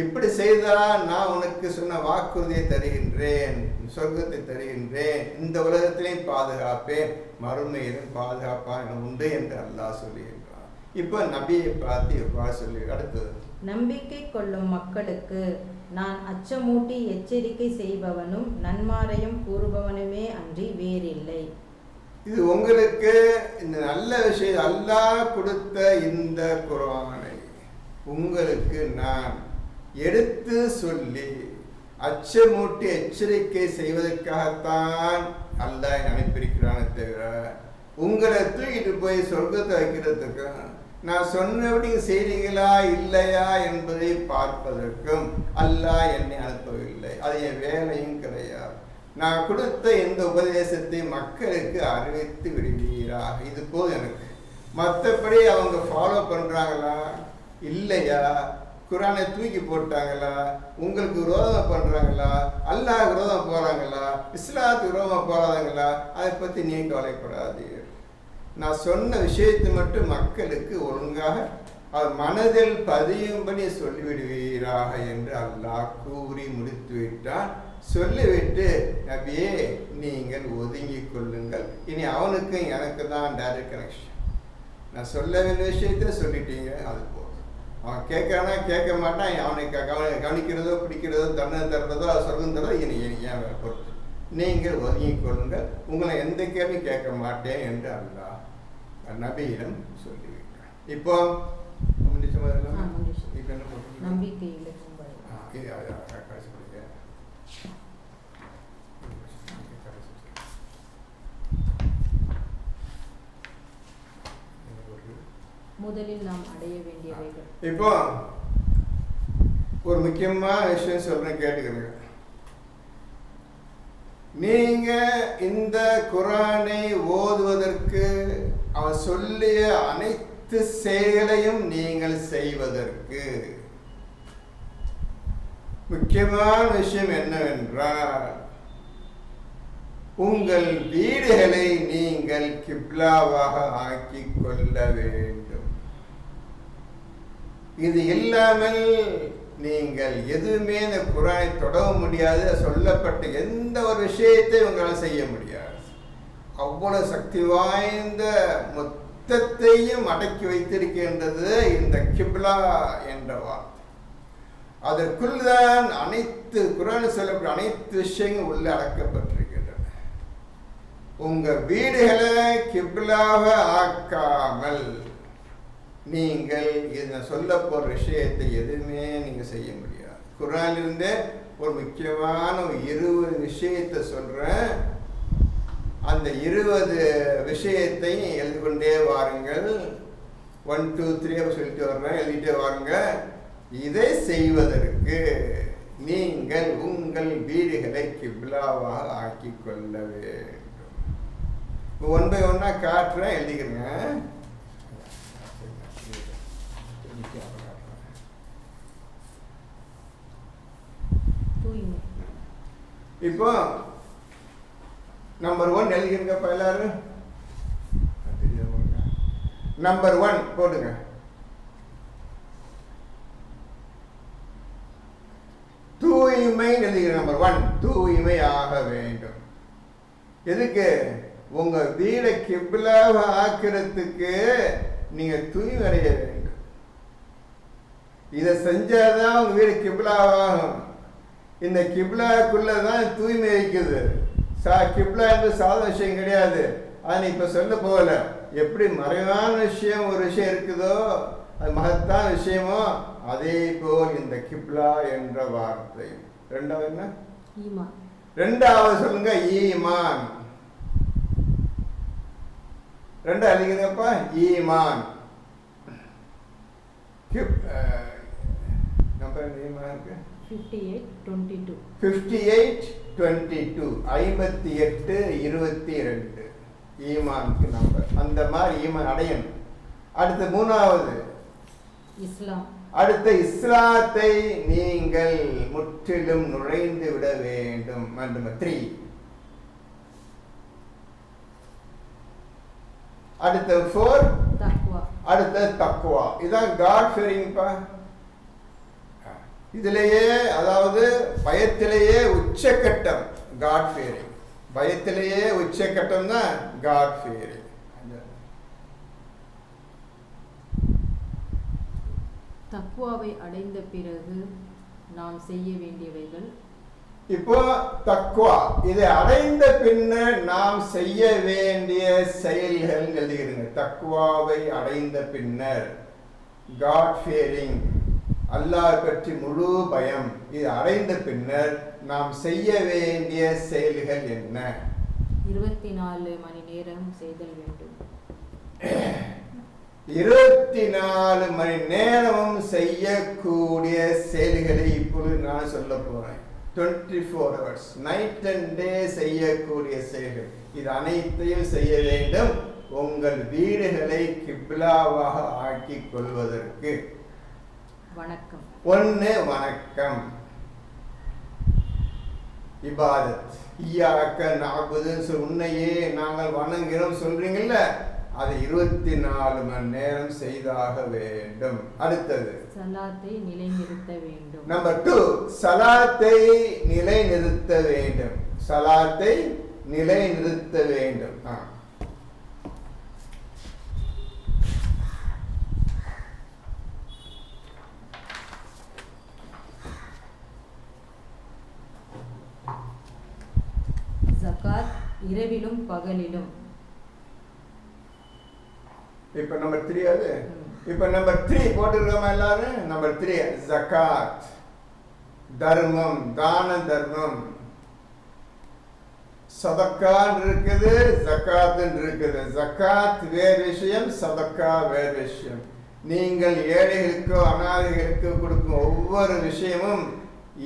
இப்படி செய்தால் நான் உனக்கு சொன்ன வாக்குறுதியை தருகின்றேன், சொர்க்கத்தை தருகின்றேன், இந்த உலகத்திலையும் பாதுகாப்பேன், மறுமையிலும் பாதுகாப்பான் உண்டு என்று அல்லாஹ் சொல்லுகின்றான். இப்போ நபியை பார்த்து எவ்வாறு சொல்லி. அடுத்தது, நம்பிக்கை கொள்ளும் மக்களுக்கு நான் அச்சமூட்டி எச்சரிக்கை செய்பவனும் நன்மாரையும் கூறுபவனுமே அன்றி வேறில்லை. இது உங்களுக்கு இந்த நல்ல விஷயம் அல்லாஹ் கொடுத்த இந்த குர்ஆனை உங்களுக்கு நான் எடுத்து சொல்லி அச்சமூட்டி எச்சரிக்கை செய்வதற்காகத்தான் அல்லாஹ் அனுப்பியிருக்கிறானே தவிர உங்களை தூக்கிட்டு போய் சொர்க்கத்தை வைக்கிறதுக்கு நான் சொன்னபடி செய்றீங்களா இல்லையா என்பதை பார்ப்பதற்கும் அல்லாஹ் என்னை அனுப்பவில்லை. அது என் வேலையும் கிடையாது. நான் கொடுத்த இந்த உபதேசத்தை மக்களுக்கு அறிவித்து விடுவீராக, இது போதும் எனக்கு. மற்றபடி அவங்க ஃபாலோ பண்ணுறாங்களா இல்லையா, குர்ஆனை தூக்கி போட்டாங்களா, உங்களுக்கு விரோதம் பண்ணுறாங்களா, அல்லாஹ் விரோதம் போகிறாங்களா, இஸ்லாத்துக்கு விரோதம் போகிறாங்களா, அதை பற்றி நீ கவலைப்படாதீர்கள். நான் சொன்ன விஷயத்தை மட்டும் மக்களுக்கு ஒழுங்காக அவர் மனதில் பதியும்படி சொல்லிவிடுவீராக என்று அல்லாஹ் கூறி முடித்து விட்டான். சொல்லிவிட்டு நபியே நீங்கள் ஒதுங்கிக் கொள்ளுங்கள், இனி அவனுக்கும் எனக்கு தான் டைரக்ட் கனெக்ஷன். நான் சொல்ல வேண்டிய விஷயத்த சொல்லிட்டீங்க, அது போதும். அவன் கேட்கறானா கேட்க மாட்டான், அவனை கவனிக்கிறதோ பிடிக்கிறதோ தண்டனை தர்றதோ சொர்க்கம் தர்றதோ இனி ஏன் பொறுத்து. நீங்கள் ஒதுங்கிக் கொள்ளுங்கள், உங்களை எந்த கேள்வியும் கேட்க மாட்டேன் என்று அல்லாஹ் நபியிடம் சொல்லிவிட்டான். இப்போ நம்பிக்கையில் முதலில் நாம் அடைய வேண்டியவைகள். இப்போ ஒரு முக்கியமான விஷயம் சொல்றேன், கேட்டுக்கிறேங்க. நீங்க இந்த குர்ஆனை ஓதுவதற்கு அவன் சொல்லிய அனைத்து செயலையும் நீங்கள் செய்வதற்கு முக்கியமான விஷயம் என்னவென்றால் உங்கள் வீடுகளை நீங்கள் கிப்லாவாக ஆக்கிக் கொள்ள வேண்டும். இது இல்லாமல் நீங்கள் எதுவுமே இந்த குர்ஆனை தொடர முடியாது. சொல்லப்பட்ட எந்த ஒரு விஷயத்தை உங்களால் செய்ய முடியாது. அவ்வளவு சக்தி வாய்ந்த மொத்தத்தையும் அடக்கி வைத்திருக்கின்றது இந்த கிப்லா என்ற வார்த்தை. அதற்குள்தான் அனைத்து குர்ஆனில் சொல்லப்பட்ட அனைத்து விஷயங்களும் உள்ள அடக்கப்பட்டிருக்கின்றன. உங்க வீடுகளை கிப்லாக ஆக்காமல் நீங்கள் இதை சொல்ல போற விஷயத்தை எதுவுமே நீங்க செய்ய முடியாது. குர்ஆனிலிருந்தே ஒரு முக்கியமான 20 விஷயத்தை சொல்றேன். அந்த 20 விஷயத்தை எழுதி கொண்டே வாருங்கள். 1 2 3 சொல்லிட்டு வர்றேன், எழுதிட்டே வாருங்க. இதை செய்வதற்கு நீங்கள் உங்கள் வீடுகளை கிப்லாவாக ஆக்கி கொள்ள வேண்டும். ஒன் பை ஒன்னா காட்டுறேன், எழுதிக்கிறேங்க. இப்போ நம்பர் 1 எழுதிக்கிறீங்கப்பா எல்லாரும். நம்பர் 1 போடுங்க. தூய்மை எழுதிக்கிறேன். நம்பர் 1 தூய்மை ஆக வேண்டும். எதுக்கு? உங்க வீடை கிப்லாவ ஆக்கிறதுக்கு நீங்க தூய்மை அடைய வேண்டும். இதை செஞ்சாதான் உங்க வீடு கிப்லாவாகும். இந்த கிப்லாக்குள்ளதான் தூய்மை வைக்குது. கிப்லா என்பது சாதாரண விஷயம் கிடையாது. அது இப்ப சொல்ல போகல. எப்படி மறைவான விஷயம் ஒரு விஷயம் இருக்குதோ, அது மகத்தான விஷயமோ, அதே போல் இந்த கிப்லா என்ற வார்த்தை. ரெண்டாவது என்ன? ஈமான். ரெண்டாவது சொல்லுங்க, ஈமான். ரெண்டு அழிங்கப்பா, ஈமான். நம்பர் ஈமான் இருக்கு 58:22. 58:22 58:22 ஈமானுக்கு நம்பர். அந்த மாதிரி ஈமான் அடையணும். அடுத்து மூணாவது இஸ்லாம். அடுத்த இஸ்லாத்தை நீங்கள் முற்றிலும் நுழைந்து விட வேண்டும். நம்பர் 3. அடுத்த 4 தக்வா. அடுத்த தக்வா. இதான் காட் ஃபியரிங்ப்பா. இதுலயே அதாவது பயத்திலேயே உச்சக்கட்டம் காட் ஃபியரிங். பயத்திலேயே உச்சக்கட்டம் தான் காட் ஃபியரிங். தக்வாவை அடைந்த பிறகு நாம் செய்ய வேண்டியவைகள். இப்போ தக்வா இதை அடைந்த பின்னர் நாம் செய்ய வேண்டிய செயல்கள் எழுதுகிறீங்க. தக்வாவை அடைந்த பின்னர் காட் ஃபியரிங், அல்லாஹ் பற்றி முழு பயம், இது அடைந்த பின்னர் நாம் செய்ய வேண்டிய செயல்கள் என்ன? 24 மணி நேரம் செய்தல் வேண்டும். 24 மணி நேரமும் செய்யக்கூடிய செயல்களை இப்பொழுது நான் சொல்ல போறேன். 24 hours நைட் அண்ட் டே செய்யக்கூடிய செயல்கள். இது அனைத்தையும் செய்ய வேண்டும் உங்கள் வீடுகளை கிப்லாவாக ஆக்கிக் கொள்வதற்கு. வணக்கம். 1 வணக்கம், இபாதத். இய்யாக்க நஅபுது, உன்னையே நாங்கள் வணங்குகிறோம் சொல்றீங்கல்ல, அதை 24 மணி நேரம் செய்தாக வேண்டும். அடுத்தது சலாத்தை நிலைநிறுத்த வேண்டும். நம்பர் 2 சலாத்தை நிலைநிறுத்த வேண்டும். சலாத்தை நிலைநிறுத்த வேண்டும். ஜகாத் இரவிலும் பகலிலும். இப்ப நம்பர் 3 அது. இப்ப நம்பர் 3 போட்டுருக்கோமா எல்லாரும்? நம்பர் 3 ஜகாத், தர்மம், தான தர்மம். சதக்கான் இருக்குது, ஜகாத் இருக்குது. ஜகாத் வேறு விஷயம், சதக்கா வேறு விஷயம். நீங்கள் ஏழைகளுக்கோ அனாதைகளுக்கோ கொடுக்கும் ஒவ்வொரு விஷயமும்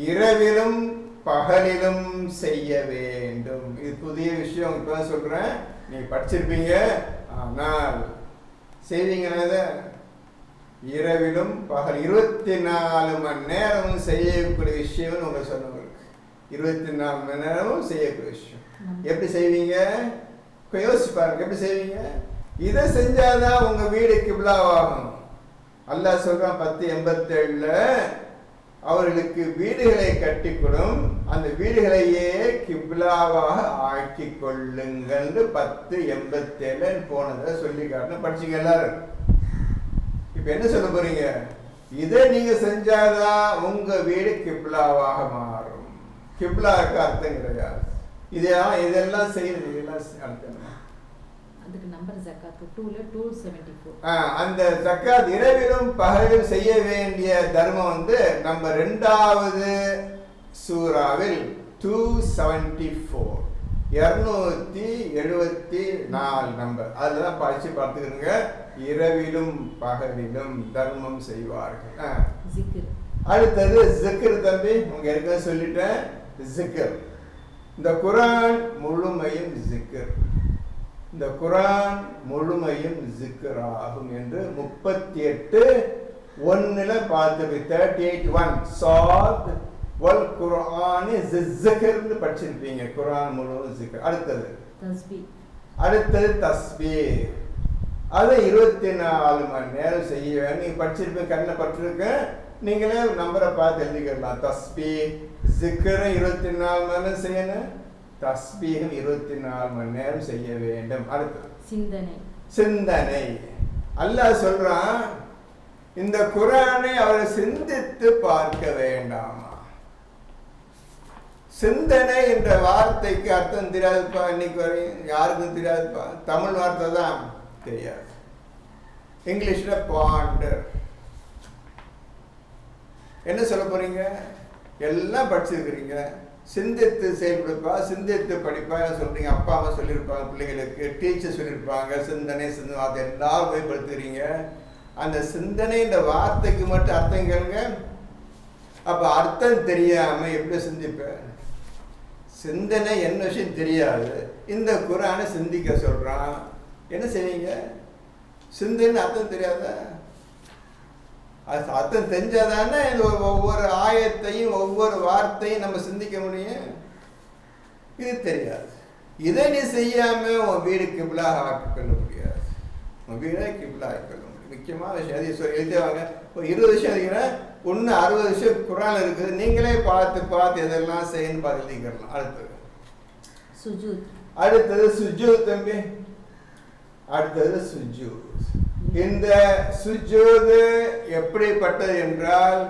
இரவிலும் பகலிலும் செய்ய வேண்டும். இது புதிய விஷயம் இப்ப சொல்றேன், நீங்க படிச்சிருப்பீங்க. ஆனால் செய்வீங்க. இரவிலும் பகல் 24 மணி நேரமும் செய்யக்கூடிய விஷயம் உங்க சொன்னவங்களுக்கு. 24 மணி நேரமும் செய்யக்கூடிய விஷயம். எப்படி செய்வீங்க? யோசிச்சு பாருங்க, எப்படி செய்வீங்க? இதை செஞ்சாதான் உங்க வீடு கிப்லாவாகும். அல்லாஹ் சொல்றான் 10:87 அவர்களுக்கு வீடுகளை கட்டிக்கொடும், அந்த வீடுகளையே கிப்லாவாக ஆக்கி கொள்ளுங்கள். 10:87 போனதை சொல்லி காட்டணும். படிச்சுங்க எல்லாரும். இப்ப என்ன சொல்ல போறீங்க? இதை நீங்க செஞ்சாதான் உங்க வீடு கிப்லாவாக மாறும். கிப்லாவுக்கு அர்த்தம் கிடையாது. இதெல்லாம் செய்யணும். இதெல்லாம் அர்த்தம். அதுக்கு நம்பர் ஜகாத் 274. அந்த ஜகாத் இரவிலும் பகலிலும் செய்ய வேண்டிய தர்மம் நம்ம 2வது சூராவில் 274 274 நம்பர். அதுதான் படிச்சு பார்த்துக்கிறங்க. இரவிலும் பகலிலும் தர்மம் செய்வார்கள். ஜிக்ர். அடுத்தது ஜிக்ர். தம்பி உங்க ஏற்கனவே சொல்லிட்டேன். ஜிக்ர், இந்த குர்ஆன் முழுமையும் ஜிக்ர். இந்த குர்ஆன் முழுமையும் ஜிக்ர் ஆகும் என்று 38:1 பார்த்து 38:1 சாத் வல் குர்ஆனி ஜிக்ர்னு படிச்சிருப்பீங்க. குர்ஆன் முழுவதும் ஜிக்ர். அடுத்தது தஸ்பீஹ். அதை 24 மணி நேரம் செய்ய வேண்டும். நீங்க படிச்சிருப்பீங்க, கண்ணில் பட்டிருக்க. நீங்களே நம்பரை பார்த்து எழுதிக்கலாம். தஸ்பீஹ் ஜிக்ர் 24 மணி நேரம் செய்யணும். தஸ்பீஹும் 24 மணி நேரம் செய்ய வேண்டும். அடுத்து சிந்தனை. அல்லாஹ் சொல்றான், இந்த குர்ஆனை அவர் சிந்தித்து பார்க்க வேண்டாமா? சிந்தனை என்ற வார்த்தைக்கு அர்த்தம் தெரியாதுப்பா. இன்னைக்கு வரையும் யாருக்கும் தெரியாதுப்பா. தமிழ் வார்த்தை தான் தெரியாது. இங்கிலீஷ்ல பாண்டர். என்ன சொல்ல போறீங்க? எல்லாம் படிச்சிருக்கிறீங்க. சிந்தித்து செயல்படுப்பா, சிந்தித்து படிப்பா சொல்றீங்க. அப்பா அம்மா சொல்லியிருப்பாங்க, பிள்ளைங்களுக்கு டீச்சர் சொல்லியிருப்பாங்க. சிந்தனை வார்த்தை எல்லாம் உபயோகப்படுத்துறீங்க. அந்த சிந்தனை இந்த வார்த்தைக்கு மட்டும் அர்த்தம் கேளுங்க. அப்ப அர்த்தம் தெரியாம எப்படி சிந்திப்ப? சிந்தனை என்ன விஷயம் தெரியாது. இந்த குர்ஆனை சிந்திக்க சொல்றான். என்ன செய்வீங்க? சிந்தனை அர்த்தம் தெரியாத? அது அர்த்தம் தெரிஞ்சாதானே ஒவ்வொரு ஆயத்தையும் ஒவ்வொரு வார்த்தையும் நம்ம சிந்திக்க முடியும். இது தெரியாது. இதை நீ செய்யாம உன் வீடு கிப்லா ஆக்கிக்கொள்ள முடியாது. உன் வீடை கிப்லா ஆக்கிக்கொள்ள முடியும். முக்கியமான விஷயம் அது எழுதிவாங்க. ஒரு 20 விஷயம் எழுதிக்கிறேன், ஒன்று 60 விஷயம் குர்ஆன்ல இருக்குது. நீங்களே பார்த்து எதெல்லாம் செய்யணும் பார்த்து எழுதிக்கலாம். அடுத்தது சுஜூத். தம்பி அடுத்தது சுஜூத். இந்த சுஜூத் எப்படிப்பட்டது என்றால்,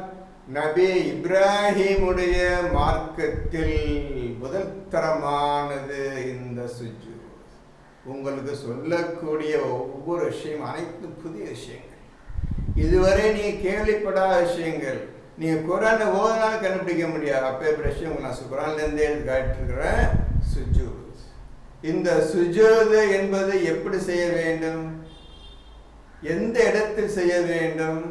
நபி இப்ராஹிமுடைய மார்க்கத்தில் முதல் தரமானது இந்த சுஜூத். உங்களுக்கு சொல்லக்கூடிய ஒவ்வொரு விஷயம் அனைத்தும் புதிய விஷயங்கள். இதுவரை நீ கேள்விப்படாத விஷயங்கள். நீங்க குர்ஆனை ஓதுனாலும் கண்டுபிடிக்க முடியாது. அப்பேற்பட்ட விஷயம் நான் குர்ஆன்ல இருந்தே எடுத்து காட்டிருக்கிறேன். சுஜூத். இந்த சுஜூத் என்பது எப்படி செய்ய வேண்டும், எந்த இடத்தில் செய்ய வேண்டும்,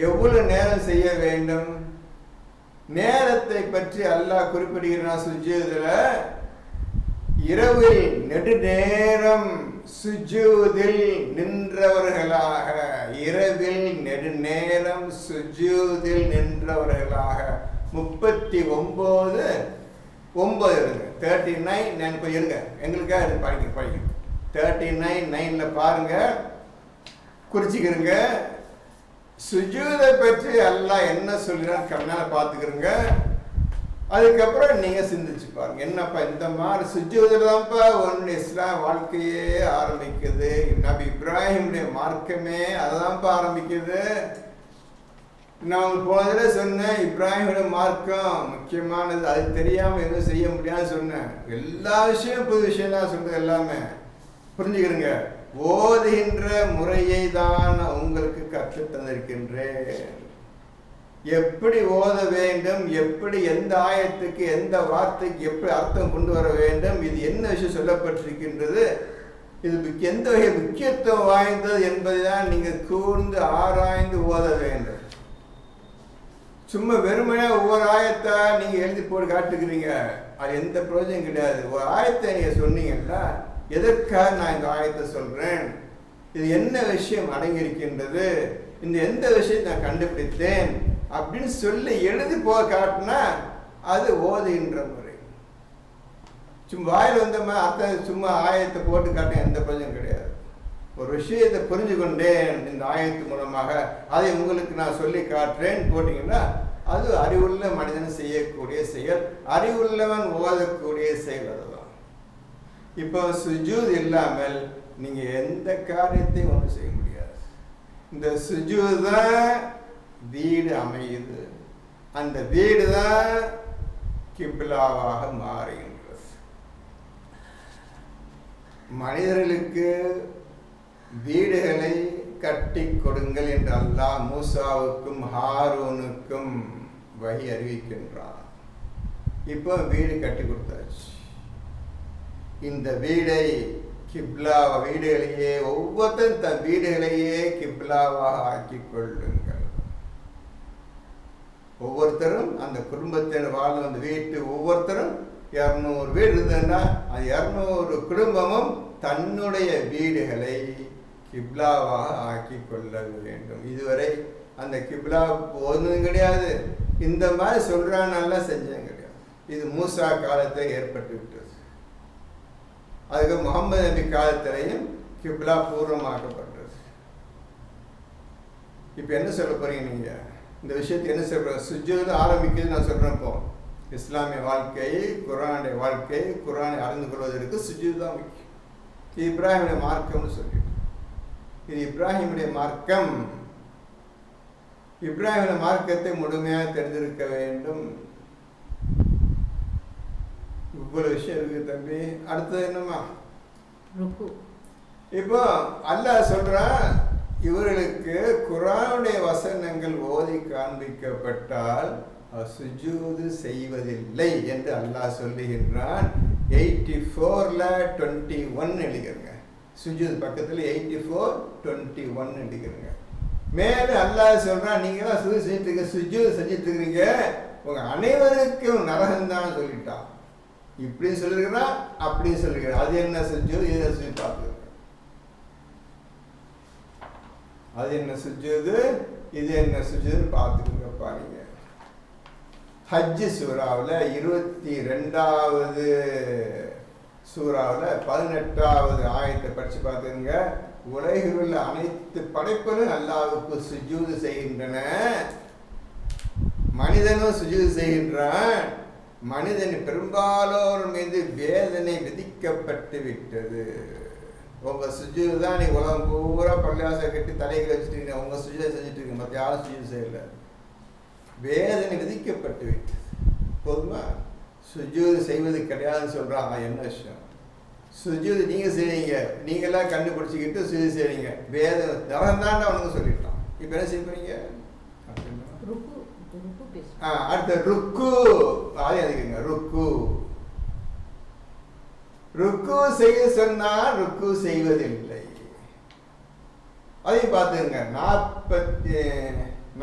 எவ்வளவு நேரம் செய்ய வேண்டும், நேரத்தை பற்றி அல்லாஹ் குறிப்பிடுகிறான். சுஜூதுல இரவில் நெடுநேரம் சுஜூதில் நின்றவர்களாக, இரவில் நெடுநேரம் சுஜூதில் நின்றவர்களாக 39 இருங்க. 39 போய் இருங்க. எங்களுக்காக படிக்க 39:9 பாருங்க, குறிச்சிக்கிறங்க. சுஜூதை பற்றி அல்லாஹ் என்ன சொல்கிறான் கண்ணால பார்த்துக்கிறங்க. அதுக்கப்புறம் நீங்க சிந்திச்சு பாருங்க. என்னப்பா இந்த மாதிரி சுஜூதுல தான்ப்பா ஒன்று இஸ்லாம் வாழ்க்கையே ஆரம்பிக்குது. நபி இப்ராஹிமுடைய மார்க்கமே அதுதான்ப்பா ஆரம்பிக்குது. நான் உங்களுக்கு போனதுல சொன்னேன், இப்ராஹிமுடைய மார்க்கம் முக்கியமானது. அது தெரியாம எதுவும் செய்ய முடியாதுன்னு சொன்னேன். எல்லா விஷயம் புது விஷயம் தான் சொல்றது. எல்லாமே புரிஞ்சுக்கிறங்க. ஓதுகின்ற முறையை தான் உங்களுக்கு கற்று தந்திருக்கின்றேன். எப்படி ஓத வேண்டும், எப்படி எந்த ஆயத்துக்கு எந்த வார்த்தைக்கு எப்படி அர்த்தம் கொண்டு வர வேண்டும், இது என்ன விஷயம் சொல்லப்பட்டிருக்கின்றது, இது எந்த வகை முக்கியத்துவம் வாய்ந்தது என்பதை தான் நீங்கள் கூர்ந்து ஆராய்ந்து ஓத வேண்டும். சும்மா வெறுமையா ஒவ்வொரு ஆயத்தை நீங்க எழுதி போட்டு காட்டுக்கிறீங்க, அது எந்த பிரயோஜனம் கிடையாது. ஒரு ஆயத்தை நீங்க சொன்னீங்கன்னா, எதற்காக நான் இந்த ஆயத்தை சொல்றேன், இது என்ன விஷயம் அடங்கியிருக்கின்றது, இந்த எந்த விஷயத்தை நான் கண்டுபிடித்தேன் அப்படின்னு சொல்லி எழுதி போக காட்டினா அது ஓதுகின்ற முறை. சும்மா வாயில் வந்த மாதிரி அர்த்தம் சும்மா ஆயத்தை போட்டு காட்ட எந்த பிரயோஜனம் கிடையாது. ஒரு விஷயத்தை புரிஞ்சு கொண்டேன் இந்த ஆயத்து மூலமாக, அதை உங்களுக்கு நான் சொல்லி காட்டுறேன் போட்டீங்கன்னா அது அறிவுள்ள மனிதன் செய்யக்கூடிய செயல், அறிவுள்ளவன் ஓதக்கூடிய செயல். அதுதான். இப்போ சுஜூத் இல்லாமல் நீங்க எந்த காரியத்தையும் ஒன்று செய்ய முடியாது. இந்த சுஜூத் தான் வீடு அமையுது, அந்த வீடு தான் கிப்லாவாக மாறுகின்றது. மனிதர்களுக்கு வீடுகளை கட்டி கொடுங்கள் என்று அல்லாஹ் மூசாவுக்கும் ஹாரூனுக்கும் வஹி அறிவிக்கின்றான். இப்போ வீடு கட்டி கொடுத்தாச்சு. இந்த வீடை கிப்லா வீடுகளையே ஒவ்வொருத்தரும் தன் வீடுகளையே கிப்லாவாக ஆக்கிக் கொள்ளுங்கள். ஒவ்வொருத்தரும் அந்த குடும்பத்தின் வாழ்ந்த அந்த வீட்டு ஒவ்வொருத்தரும் 200 வீடு இருந்ததுன்னா அந்த 200 குடும்பமும் தன்னுடைய வீடுகளை கிப்லாவாக ஆக்கி கொள்ள வேண்டும். இதுவரை அந்த கிப்லா போனதும் கிடையாது, இந்த மாதிரி சொல்றானால செஞ்சதும் கிடையாது. இது மூசா காலத்தில் ஏற்பட்டு விட்டது. அதுக்கு முகமது நபி காலத்திலையும் கிப்லா பூர்வமாக்கப்பட்டது. இப்போ என்ன சொல்ல போறீங்க நீங்க? இந்த விஷயத்தை என்ன சொல்ற? சுஜூது ஆரம்பிக்குது நான் சொல்றேன். இப்போ இஸ்லாமிய வாழ்க்கை, குர்ஆனுடைய வாழ்க்கை, குர்ஆனை அறிந்து கொள்வதற்கு சுஜூது தான் முக்கியம். இது இப்ராஹிமுடைய மார்க்கம்னு சொல்லிட்டு, இது இப்ராஹிமுடைய மார்க்கம். இப்ராஹிமுடைய மார்க்கத்தை முழுமையாக தெரிந்திருக்க வேண்டும். இவ்வளவு விஷயம் இருக்கு தம்பி. அடுத்தது என்னமா? இப்போ அல்லாஹ் சொல்றான், இவர்களுக்கு குர்ஆனுடைய வசனங்கள் ஓதி காண்பிக்கப்பட்டால் சுஜூது செய்வதில்லை என்று அல்லாஹ் சொல்லுகின்றான். 84ல 21 எழுதிக்கிறங்க. சுஜூத் பக்கத்தில் 84:21 எழுதிக்கிறங்க. மேலே அல்லாஹ் சொல்றான், நீங்க தான் சுஜூத் செஞ்சுட்டு இருக்கிறீங்க, உங்க அனைவருக்கும் நரகம்தான் சொல்லிட்டான். இப்படி சொல்லிருக்கிறான், அப்படி சொல்லிருக்கிறான். அது என்ன சுஜூத், இது சொல்லி பார்த்துருக்க. அது என்ன சுஜூது, இது என்ன சுஜூதுன்னு பார்த்துக்கோங்கப்பா. நீங்க ஹஜ் சூராவில் 22வது சூறாவில் 18வது ஆயத்தை படித்து பார்த்துங்க. உலகில் உள்ள அனைத்து படைப்புகளும் அல்லாஹ்வுக்கு சுஜூது செய்கின்றன. மனிதனும் சுஜூது செய்கின்றான். மனிதன் பெரும்பாலோர் மீது வேதனை விதிக்கப்பட்டு விட்டது. உங்க சுஜூது தான் நீ உலகம் பூரா பள்ளியாசை கட்டி தலைகளை வச்சுட்டு உங்க சுஜூதை செஞ்சுட்டு இருக்கீங்க, மற்ற யாரும் சுஜூது செய்யல. வேதனை விதிக்கப்பட்டு விட்டது. போதுமா? சுஜூது செய்வது கிடையாதுன்னு சொல்றாங்க. என்ன விஷயம்? சுஜூது நீங்க செய்வீங்க, நீங்களாம் கண்டுபிடிச்சிக்கிட்டு சுஜூது செய்வீங்க. வேதனை நரகம்தான் அவனுக்கு சொல்லிட்டான். இப்ப என்ன செய்ய போறீங்க? அடுத்த ருக்கு. அதுக்குங்க ருக்கு. ருக்கு செய்ய சொன்னா ருக்கு செய்வதில்லை. அதையும் பார்த்துங்க.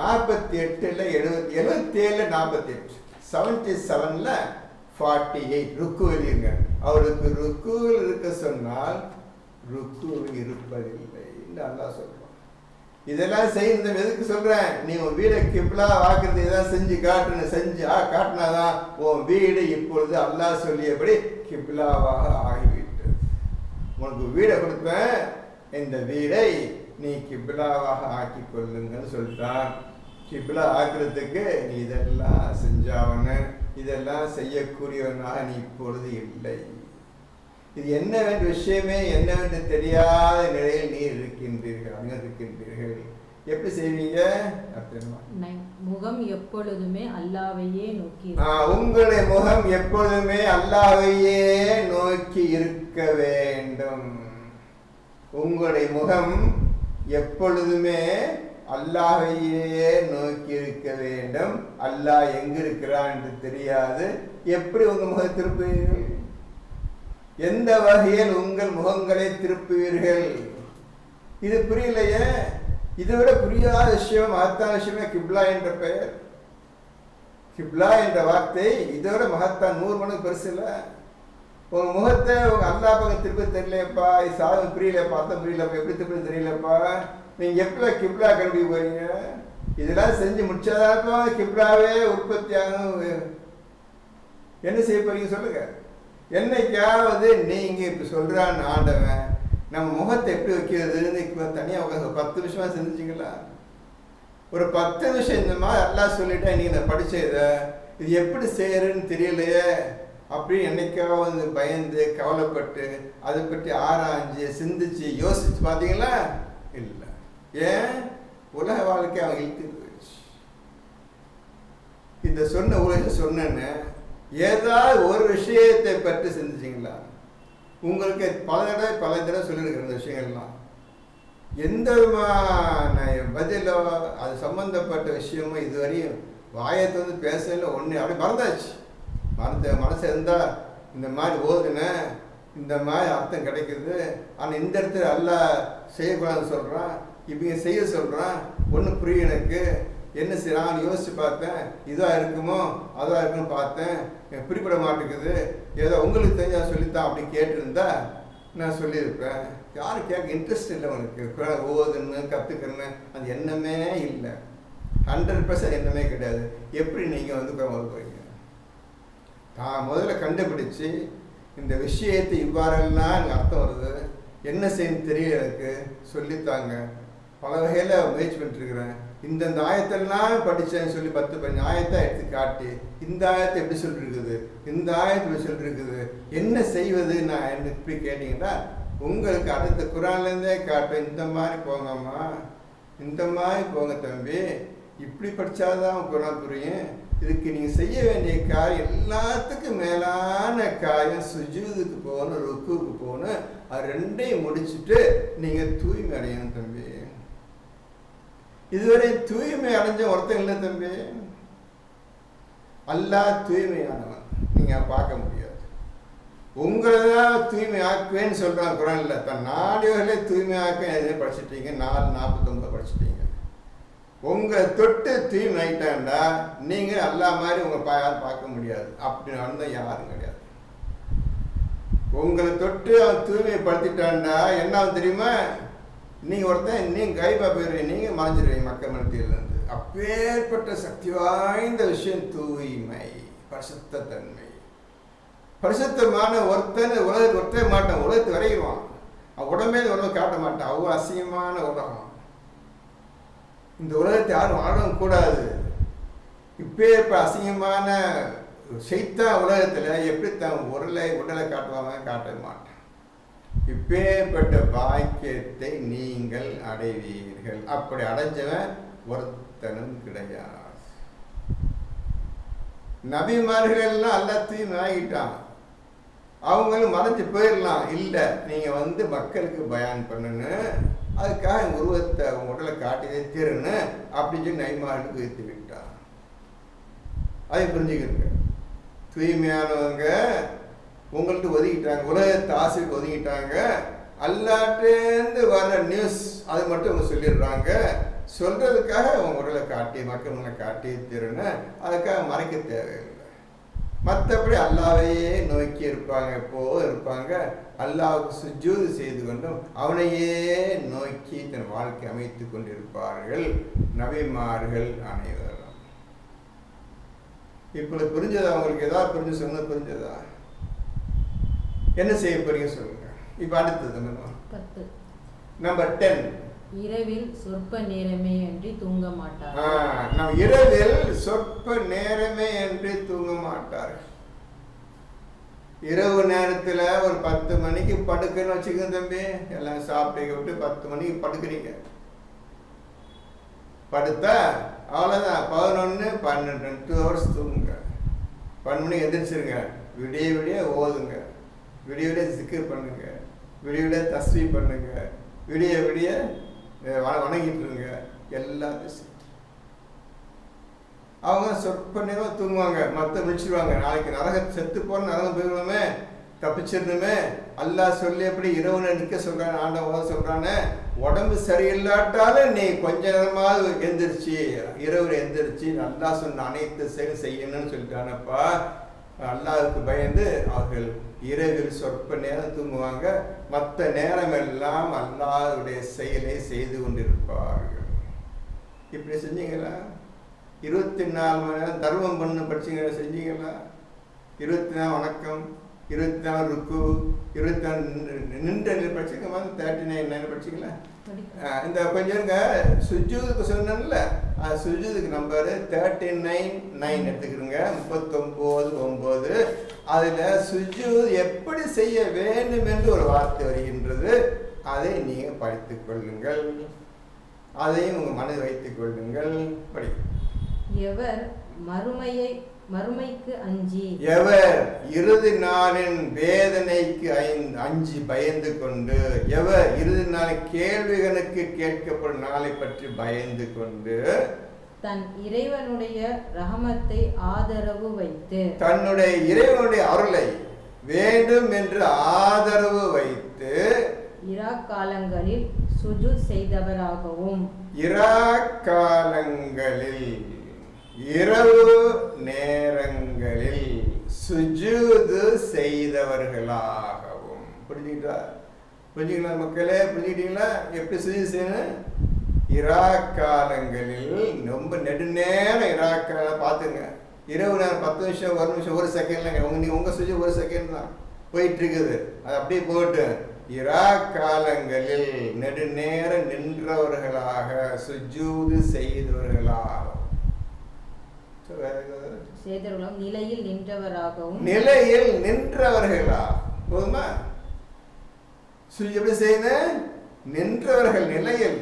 48ல 77ல 48 77ல 48 ருக்கு எழுதிருங்க. அவருக்கு ருக்குவில் இருக்க சொன்னால் ருக்குவில் இருப்பதில்லை என்று அல்லாஹ் சொல்றான். இதெல்லாம் செய்யணும். எதுக்கு சொல்றேன்? நீ உன் வீடை கிப்லா வாக்குறது இதான் செஞ்சு காட்டுன்னு செஞ்சு காட்டினாதான் உன் வீடு இப்பொழுது அல்லாஹ் சொல்லியபடி கிப்லாவாக ஆகிவிட்டது. உனக்கு வீடை கொடுப்பேன், இந்த வீடை நீ கிப்லாவாக ஆக்கி கொள்ளுங்கன்னு சொல்லிட்டான். கிப்லா ஆக்குறதுக்கு நீ இதெல்லாம் செஞ்சாவன, இதெல்லாம் செய்யக்கூடியவனாக நீ இப்பொழுது இல்லை. இது என்னவென்ற விஷயமே என்னவென்று தெரியாத நிலையில் நீ இருக்கின்றீர்கள். எப்படி செய்வீங்க? முகம் எப்பொழுதுமே அல்லாஹ்வையே நோக்கி, உங்களுடைய முகம் எப்பொழுதுமே அல்லாஹ்வையே நோக்கி இருக்க வேண்டும். உங்களுடைய முகம் எப்பொழுதுமே அல்லாஹ்வையே நோக்கி இருக்க வேண்டும். அல்லாஹ் எங்க இருக்கிறான் என்று தெரியாது. எப்படி உங்க முகம் திருப்புவீர்கள்? எந்த வகையில் உங்கள் முகங்களை திருப்புவீர்கள்? இது புரியலையே. இதை விட புரியாத விஷயம், மகத்தான விஷயமே கிப்லா என்ற பெயர். கிப்லா என்ற வார்த்தை இதை விட மகத்தா 100 மடங்கு பெருசு இல்லை. உங்க முகத்தை உங்க அல்லாஹ் பக்கம் திருப்பி தெரியலையப்பா, இது சாதம் புரியலப்பா, அர்த்தம் புரியலப்பா, எப்படி திருப்பி தெரியலப்பா, நீங்க எப்ப கிப்லா கண்டுபிடிக்க போறீங்க? இதெல்லாம் செஞ்சு முடிச்சாதான் கிப்லாவே உற்பத்தி ஆகும். என்ன செய்ய போறீங்க சொல்லுங்க. என்னைக்காவது நீங்க இப்ப சொல்றான் ஆண்டவன் நம்ம முகத்தை எப்படி வைக்கிறதுன்னு தனியா உட்காந்து 10 நிமிஷமா செஞ்சுங்களா? ஒரு 10 நிமிஷம் இந்த மாதிரி எல்லாம் சொல்லிட்டா நீங்க படிச்ச இது எப்படி செய்யறதுன்னு தெரியலையே அப்படின்னு என்னைக்காவது பயந்து கவலைப்பட்டு அதை பற்றி ஆராய்ஞ்சு சிந்திச்சு யோசிச்சு பார்த்தீங்களா? இல்லை. ஏன்? உலக வாழ்க்கை அவங்க இழுத்து போயிடுச்சு. இந்த சொன்ன உலகம் சொன்னேன்னு ஏதாவது ஒரு விஷயத்தை பற்றி சிந்திச்சிங்களா? உங்களுக்கு பல தடவை சொல்லியிருக்கிற இந்த விஷயங்கள்லாம் எந்த விதமான பதிலோ அது சம்பந்தப்பட்ட விஷயமோ இதுவரையும் வாயத்தை வந்து பேசல. ஒன்று அப்படி மறந்தாச்சு. மனசு இருந்தால் இந்த மாதிரி ஓதுன இந்த மாதிரி அர்த்தம் கிடைக்குது. ஆனால் இந்த இடத்துல அல்லாஹ் செய்யக்கூடாதுன்னு சொல்கிறான், இவங்க செய்ய சொல்கிறான். ஒன்றும் புரியும் எனக்கு. என்ன செய்யறான் யோசிச்சு பார்த்தேன், இதாக இருக்குமோ அதாக இருக்குன்னு பார்த்தேன், எனக்கு பிடிபட மாட்டேங்குது. ஏதோ உங்களுக்கு தெரிஞ்சா சொல்லித்தான் அப்படி கேட்டிருந்தா நான் சொல்லியிருப்பேன். யாரும் கேட்க இன்ட்ரெஸ்ட் இல்லை. உனக்கு ஓதுன்னு கற்றுக்கணுன்னு அந்த எண்ணமே இல்லை. 100% எண்ணமே கிடையாது. எப்படி நீங்கள் வந்து போகிறீங்க? தான் முதல்ல கண்டுபிடிச்சி இந்த விஷயத்தை இவ்வாறெல்லாம் எனக்கு அர்த்தம் வருது, என்ன செய்யணும் தெரியல, எனக்கு சொல்லித்தாங்க. பல வகையில் முயற்சி பண்ணிட்டுருக்கிறேன். இந்த ஆயத்தெல்லாம் படித்தேன்னு சொல்லி 10 ஆயத்தை எடுத்து காட்டி, இந்த ஆயத்தை எப்படி சொல்லிருக்குது, இந்த ஆயத்தை எப்படி சொல்லிருக்குது, என்ன செய்வது நான் என்ன இப்படி கேட்டிங்கன்னா, உங்களுக்கு அடுத்த குரான்லேருந்தே காட்டுவேன். இந்த மாதிரி போங்கம்மா, இந்த மாதிரி போங்க தம்பி, இப்படி படித்தாதான் குரான் புரியும். இதுக்கு நீங்கள் செய்ய வேண்டிய காரியம், எல்லாத்துக்கும் மேலான காரியம் சுஜூதுக்கு போகணும், ருக்குவுக்கு போகணும். அது ரெண்டையும் முடிச்சுட்டு நீங்கள் தூய்மை அடையணும் தம்பி. இதுவரை தூய்மை அடைஞ்ச ஒருத்தன் இல்லை தம்பி. அல்லாஹ் தூய்மையானவன், நீங்கள் பார்க்க முடியாது. உங்களை தான் தூய்மை ஆக்குவேன்னு சொல்கிறான் குரான்ல. தன் 4 வகையிலே தூய்மை ஆக்க எதுவும் படிச்சுட்டீங்க, 4:49 படிச்சுட்டீங்க. உங்களை தொட்டு தூய்மை ஆகிட்டாண்டா நீங்கள் அல்லாஹ் மாதிரி உங்களை யாரும் பார்க்க முடியாது. அப்படி நடந்தால் யாரும் கிடையாது. உங்களை தொட்டு அவன் தூய்மைப்படுத்திட்டான்டா என்ன ஆகும் தெரியுமா? நீங்கள் ஒருத்தன் நீங்கள் கைபா போயிடுவீங்க, நீங்கள் மறைஞ்சிடுவீங்க மக்கள் மனத்திலிருந்து. அப்பேற்பட்ட சக்தி வாய்ந்த விஷயம் தூய்மை, பரிசுத்த தன்மை. பரிசுத்தமான ஒருத்தன் உலகத்துக்கு ஒருத்தே மாட்டான், உலகத்து வரைவான். அவன் உடம்பே உலகம் காட்ட மாட்டான். அவ்வளோ அசிங்கமான உலகம். இந்த உலகத்தை யாரும் வாழவும் கூடாது. இப்பேற்ப அசிங்கமான சைத்தா உலகத்தில் எப்படி தான் உடலை காட்டுவாங்க? காட்ட மாட்டான். இப்பேற்பட்ட பாக்கியத்தை நீங்கள் அடைவீர்கள். அப்படி அடைஞ்சவன் ஒருத்தனும் கிடையாது. நபிமார்கள் எல்லாம் எல்லாத்தையும் ஆகிட்டான். அவங்களும் மறைஞ்சு போயிடலாம். இல்லை, நீங்கள் வந்து மக்களுக்கு பயான் பண்ணணும், அதுக்காக உருவத்தை உடலை காட்டியே தீரன்னு அப்படின்னு சொல்லி நபிமார்களுக்கு வைத்து விட்டான். அதை புரிஞ்சுக்கிறங்க. தூய்மையானவங்க உங்கள்கிட்ட ஒதுக்கிட்டாங்க, உலகத்தை ஆசைக்கு ஒதுக்கிட்டாங்க. அல்லாட்டேந்து வர நியூஸ் அது மட்டும் அவங்க சொல்லிடுறாங்க. சொல்கிறதுக்காக அவங்க உடலை காட்டி மக்கள் முன்ன காட்டி தீரன்னு அதுக்காக மறைக்க தேவையில்லை. மற்றபடி அல்லாவையே நோக்கி இருப்பாங்க, எப்போதும் இருப்பாங்க. அல்லாவுக்கு சுஜூது செய்து கொண்டும் அவனையே நோக்கி தன் வாழ்க்கை அமைத்து கொண்டிருப்பார்கள் நபிமார்கள் அனைவரும். இப்பொழுது புரிஞ்சதா? அவங்களுக்கு ஏதாவது புரிஞ்சு சொன்னது புரிஞ்சதா? என்ன செய்ய போறீங்க சொல்லுங்க. இப்போ அடுத்தது நம்பர் 10. இரவில் சொற்ப நேரமே அன்றி தூங்க மாட்டார். நம்ம இரவில் சொற்ப நேரமே அன்றி தூங்க மாட்டார். இரவு நேரத்தில் ஒரு 10 மணிக்கு படுக்கன்னு வச்சுக்கோங்க தம்பி. எல்லாம் சாப்பிட்டு விட்டு 10 மணிக்கு படுக்கிறீங்க. படுத்தா அவ்வளோதான், 11, 12, 2 hours தூங்குங்க. 12 மணிக்கு எந்திரிச்சிருங்க. விடிய விடிய ஓதுங்க, விடிய விடிய சிக்கர் பண்ணுங்க, விடிய விடிய தஸ்வீ பண்ணுங்க, விடிய விடிய வணங்கிட்டு இருங்க. எல்லாத்தையும் அவங்க சொற்ப நேரம் தூங்குவாங்க, மற்ற முடிச்சிருவாங்க. நாளைக்கு நரகம் செத்து போன நரகம் போயிடுவோமே, தப்பிச்சிருந்தோமே. அல்லாஹ் சொல்லி எப்படி இரவுல நிற்க சொல்றான், ஆண்டவன் சொல்றானே. உடம்பு சரியில்லாட்டாலும் நீ கொஞ்ச நேரமாவது எந்திரிச்சு இரவுல எந்திரிச்சு அல்லாஹ் சொன்ன அனைத்து செயல் செய்யணும்னு சொல்லிட்டானப்பா. அல்லாஹ்வுக்கு பயந்து அவர்கள் இரவில் சொற்ப நேரம் தூங்குவாங்க. மற்ற நேரம் எல்லாம் அல்லாஹ்வுடைய செயலை செய்து கொண்டிருப்பார்கள். இப்படி செஞ்சீங்களா? 24 மணி நேரம் தர்மம் பண்ணு படிச்சீங்களா? செஞ்சீங்களா? 24 வணக்கம், 24 ருக்கு, 24 நின்று படிச்சுங்க. 39 படிச்சிங்களா? இந்த கொஞ்சம் சுஜூதுக்கு சொன்னேன்ல, சுஜூதுக்கு நம்பர் 39 எடுத்துக்கிறோங்க. 39:9. அதில் சுஜூத் எப்படி செய்ய வேண்டும் என்று ஒரு வார்த்தை வருகின்றது. அதை நீங்கள் படித்துக் கொள்ளுங்கள், அதையும் உங்கள் மனதில் வைத்துக் கொள்ளுங்கள். படி. எவர் மறுமைக்கு அஞ்சி, எவர் இறுதி நாளின் வேதனைக்கு அஞ்சி பயந்து கொண்டு, எவர் இறுதி நாள் கேள்விகளுக்கு கேட்கப்படும் நாளை பற்றி பயந்து கொண்டு, தன் இறைவனுடைய ரஹமத்தை ஆதரவு வைத்து, தன்னுடைய இறைவனுடைய அருளை வேண்டும் என்று ஆதரவு வைத்து இரா காலங்களில் சுஜூத் செய்தவராகவும் காலங்களில் இரவு நேரங்களில் சுஜூது செய்தவர்களாகவும். புரிஞ்சுங்களா மக்களே? புரிஞ்சுக்கிட்டீங்களா எப்படி சுஜூது செய்யணும்? காலங்களில் ரொம்ப நெடுநேரம் காலம் பார்த்துங்க. இரவு நேரம் 10 நிமிஷம் 1 நிமிஷம் 1 செகண்ட்லங்க உங்க சுஜூது 1 செகண்ட் தான் போயிட்டு இருக்குது. அது அப்படியே போட்டு காலங்களில் நெடுநேரம் நின்றவர்களாக சுஜூது செய்தவர்களாக நிலையில் நின்றவராகவும் போதுமா? எப்படி செய்யணும்? நின்றவர்கள் நிலையில்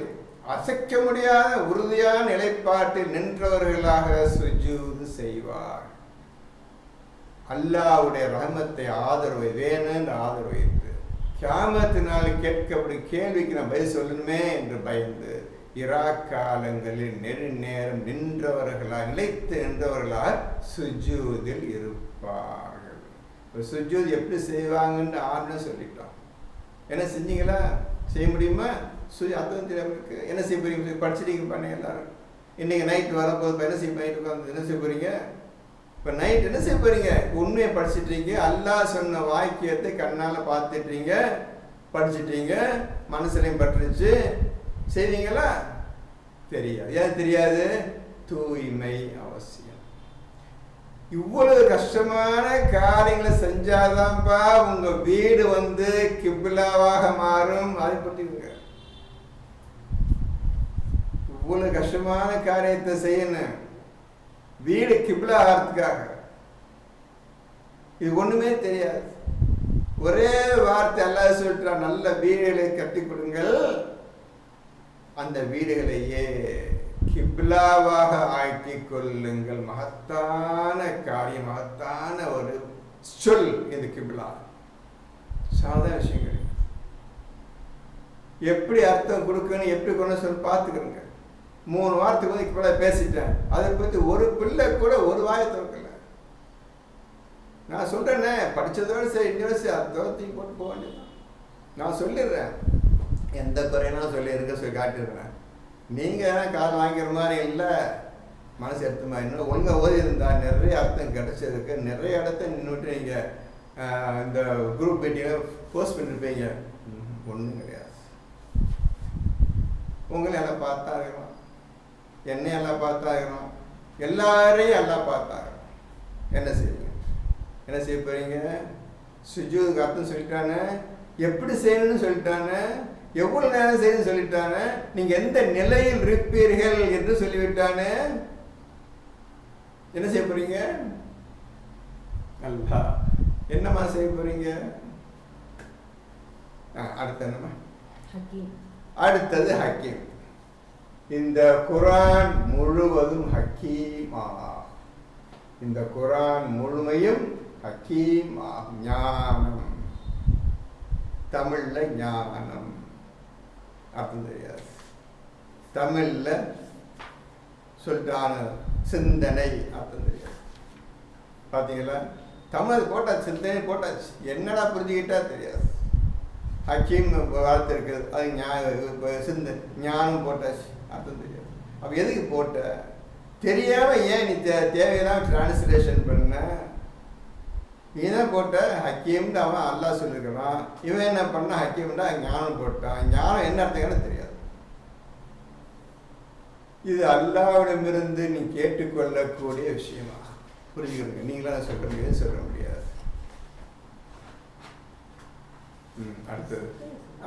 அசைக்க முடியாத உறுதியான நிலைப்பாட்டில் நின்றவர்களாக சுஜூது செய்வார். அல்லாஹ்வுடைய ரஹமத்தை ஆதரவை வேணும் ஆதரவு வைத்து கியாமத்தினால் கேட்கப்படும் கேள்விக்கு நான் பதில் சொல்லணுமே என்று பயந்து காலங்களில் நெடுநேரம் நின்றவர்களால் நிலைத்து நின்றவர்களால் சுஜூதில் இருப்பார்கள். சுஜூத் எப்படி செய்வாங்கன்னு ஆர்னு சொல்லிட்டோம். என்ன செஞ்சீங்களா? செய்ய முடியுமா? அர்த்தம் தெரியாமல் இருக்கு. என்ன செய்ய போறீங்க? படிச்சுட்டீங்க பண்ண எல்லாரும். இன்னைக்கு நைட் வரும்போது என்ன செய்ய போறீங்க? என்ன செய்ய போறீங்க? இப்போ நைட் என்ன செய்ய போறீங்க? உண்மையை படிச்சுட்டீங்க. அல்லாஹ் சொன்ன வாக்கியத்தை கண்ணால பார்த்துட்டீங்க, படிச்சுட்டீங்க, மனசுலையும் பட்டுருச்சு. செய்வீங்களா? தெரியாது. ஏன் தெரியாது? தூய்மை அவசியம். இவ்வளவு கஷ்டமான காரியங்களை செஞ்சாதான்ப்பா உங்க வீடு கிபிலாவாக மாறும். அதை பற்றிங்க. இவ்வளவு கஷ்டமான காரியத்தை செய்யணும் வீடு கிபிலா ஆகிறதுக்காக. இது ஒண்ணுமே தெரியாது. ஒரே வார்த்தை அல்லாஹ் சொல்றான், நல்ல வீடுகளை கட்டி கொடுங்கள், அந்த வீடுகளையே கிப்லாவாக ஆக்கிக் கொள்ளுங்கள். மகத்தான காரியம், மகத்தான ஒரு சொல் இந்த கிப்லா. சாதாரண விஷயம் கிடையாது. எப்படி அர்த்தம் கொடுக்கணும், எப்படி கொண்டு சொல்லி பார்த்துக்கிறோங்க. 3 வாரத்துக்கு கிப்லா பேசிட்டேன். அதை பற்றி ஒரு பிள்ளை கூட ஒரு வாயை திறக்கல. நான் சொல்றேனே, படிச்சதோட சரி, யூனிவர்சிட்டி அதோட தூக்கி போட்டு போக வேண்டியதான். நான் சொல்லிடுறேன், எந்த குறையெல்லாம் சொல்லி காட்டிடுறேன். நீங்கள் கால் வாங்கிக்கிற மாதிரி இல்லை, மனசு எடுத்த மாதிரி இன்னும் ஒழுங்காக ஓதி இருந்தால் நிறைய அர்த்தம் கிடைச்சதுக்கு. நிறைய இடத்த நின்றுட்டு நீங்கள் இந்த குரூப் மீட்டிங்கில் போஸ்ட் பண்ணியிருப்பீங்க. ஒன்றும் கிடையாது. உங்களை எல்லாம் பார்த்தாகணும், என்னையும் எல்லாம் பார்த்தாகணும், எல்லாரையும் எல்லாம் பார்த்தாகணும். என்ன செய்வீங்க? என்ன செய்ய போகிறீங்க? சுஜூதுக்கு அர்த்தம் சொல்லிட்டானே, எப்படி செய்யணும்னு சொல்லிட்டானே, எவ்வளவு நேரம் செய்யணும்னு சொல்லிட்டானே, நீங்க எந்த நிலையில் இருப்பீர்கள் என்று சொல்லிவிட்டானே. என்ன செய்ய போறீங்க? அல்லாஹ் என்னமா செய்ய போறீங்க? அடுத்து என்னமா? அடுத்தது ஹக்கீம். இந்த குர்ஆன் முழுவதும் ஹக்கீமா. இந்த குர்ஆன் முழுமையும் ஹக்கீமா, ஞானம். தமிழ்ல ஞானம் அர்த்தம் தெரியாது. தமிழ்ல சொல்றான சிந்தனை அர்த்தம் தெரியாது. பார்த்தீங்களா? தமிழ் போட்டாச்சு, சிந்தனை போட்டாச்சு, என்னடா புரிஞ்சுக்கிட்டா தெரியாது. ஹக்கீம் வார்த்தை இருக்குது, அது ஞானம் போட்டாச்சு, அர்த்தம் தெரியாது. அப்போ எதுக்கு போட்ட? தெரியாம ஏன் நீ தேவையெல்லாம் டிரான்ஸ்லேஷன் பண்ண? நீ தான் போட்ட ஹக்கீம்னு அவன் அல்லாஹ் சொல்லியிருக்கிறான். இவன் என்ன பண்ண? ஹக்கீம்னா ஞானம் போட்டான். ஞானம் என்ன அர்த்தம் தெரியாது. இது அல்லாஹ்விடமிருந்து நீ கேட்டுக்கொள்ளக்கூடிய விஷயமா புரிஞ்சுக்கிறீங்க. நீங்களாம் சொல்ல முடியாது, சொல்ல முடியாது.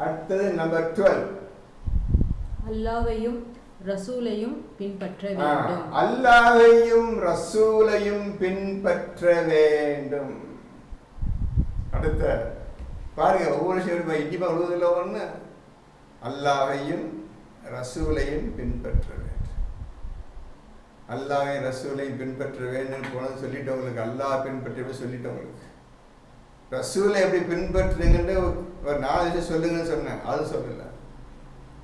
அடுத்தது நம்பர் 12. அல்லாஹ்வையும் ரசூலையும் பின்பற்ற வேண்டும். அல்லாஹ்வையும் ரசூலையும் பின்பற்ற வேண்டும். அடுத்த பாருங்க, ஒவ்வொரு விஷயம் இண்டிமா உழுவதில்லை. ஒன்று, அல்லாஹ்வையும் ரசூலையும் பின்பற்ற வேண்டும். அல்லாஹ்வையும் ரசூலையும் பின்பற்ற வேண்டும் போனது சொல்லிட்டவங்களுக்கு, அல்லாஹ் பின்பற்ற சொல்லிட்டவங்களுக்கு, ரசூலை எப்படி பின்பற்றுங்கன்னு ஒரு 4 விஷயம் சொல்லுங்கன்னு சொன்னேன், அது சொல்லல.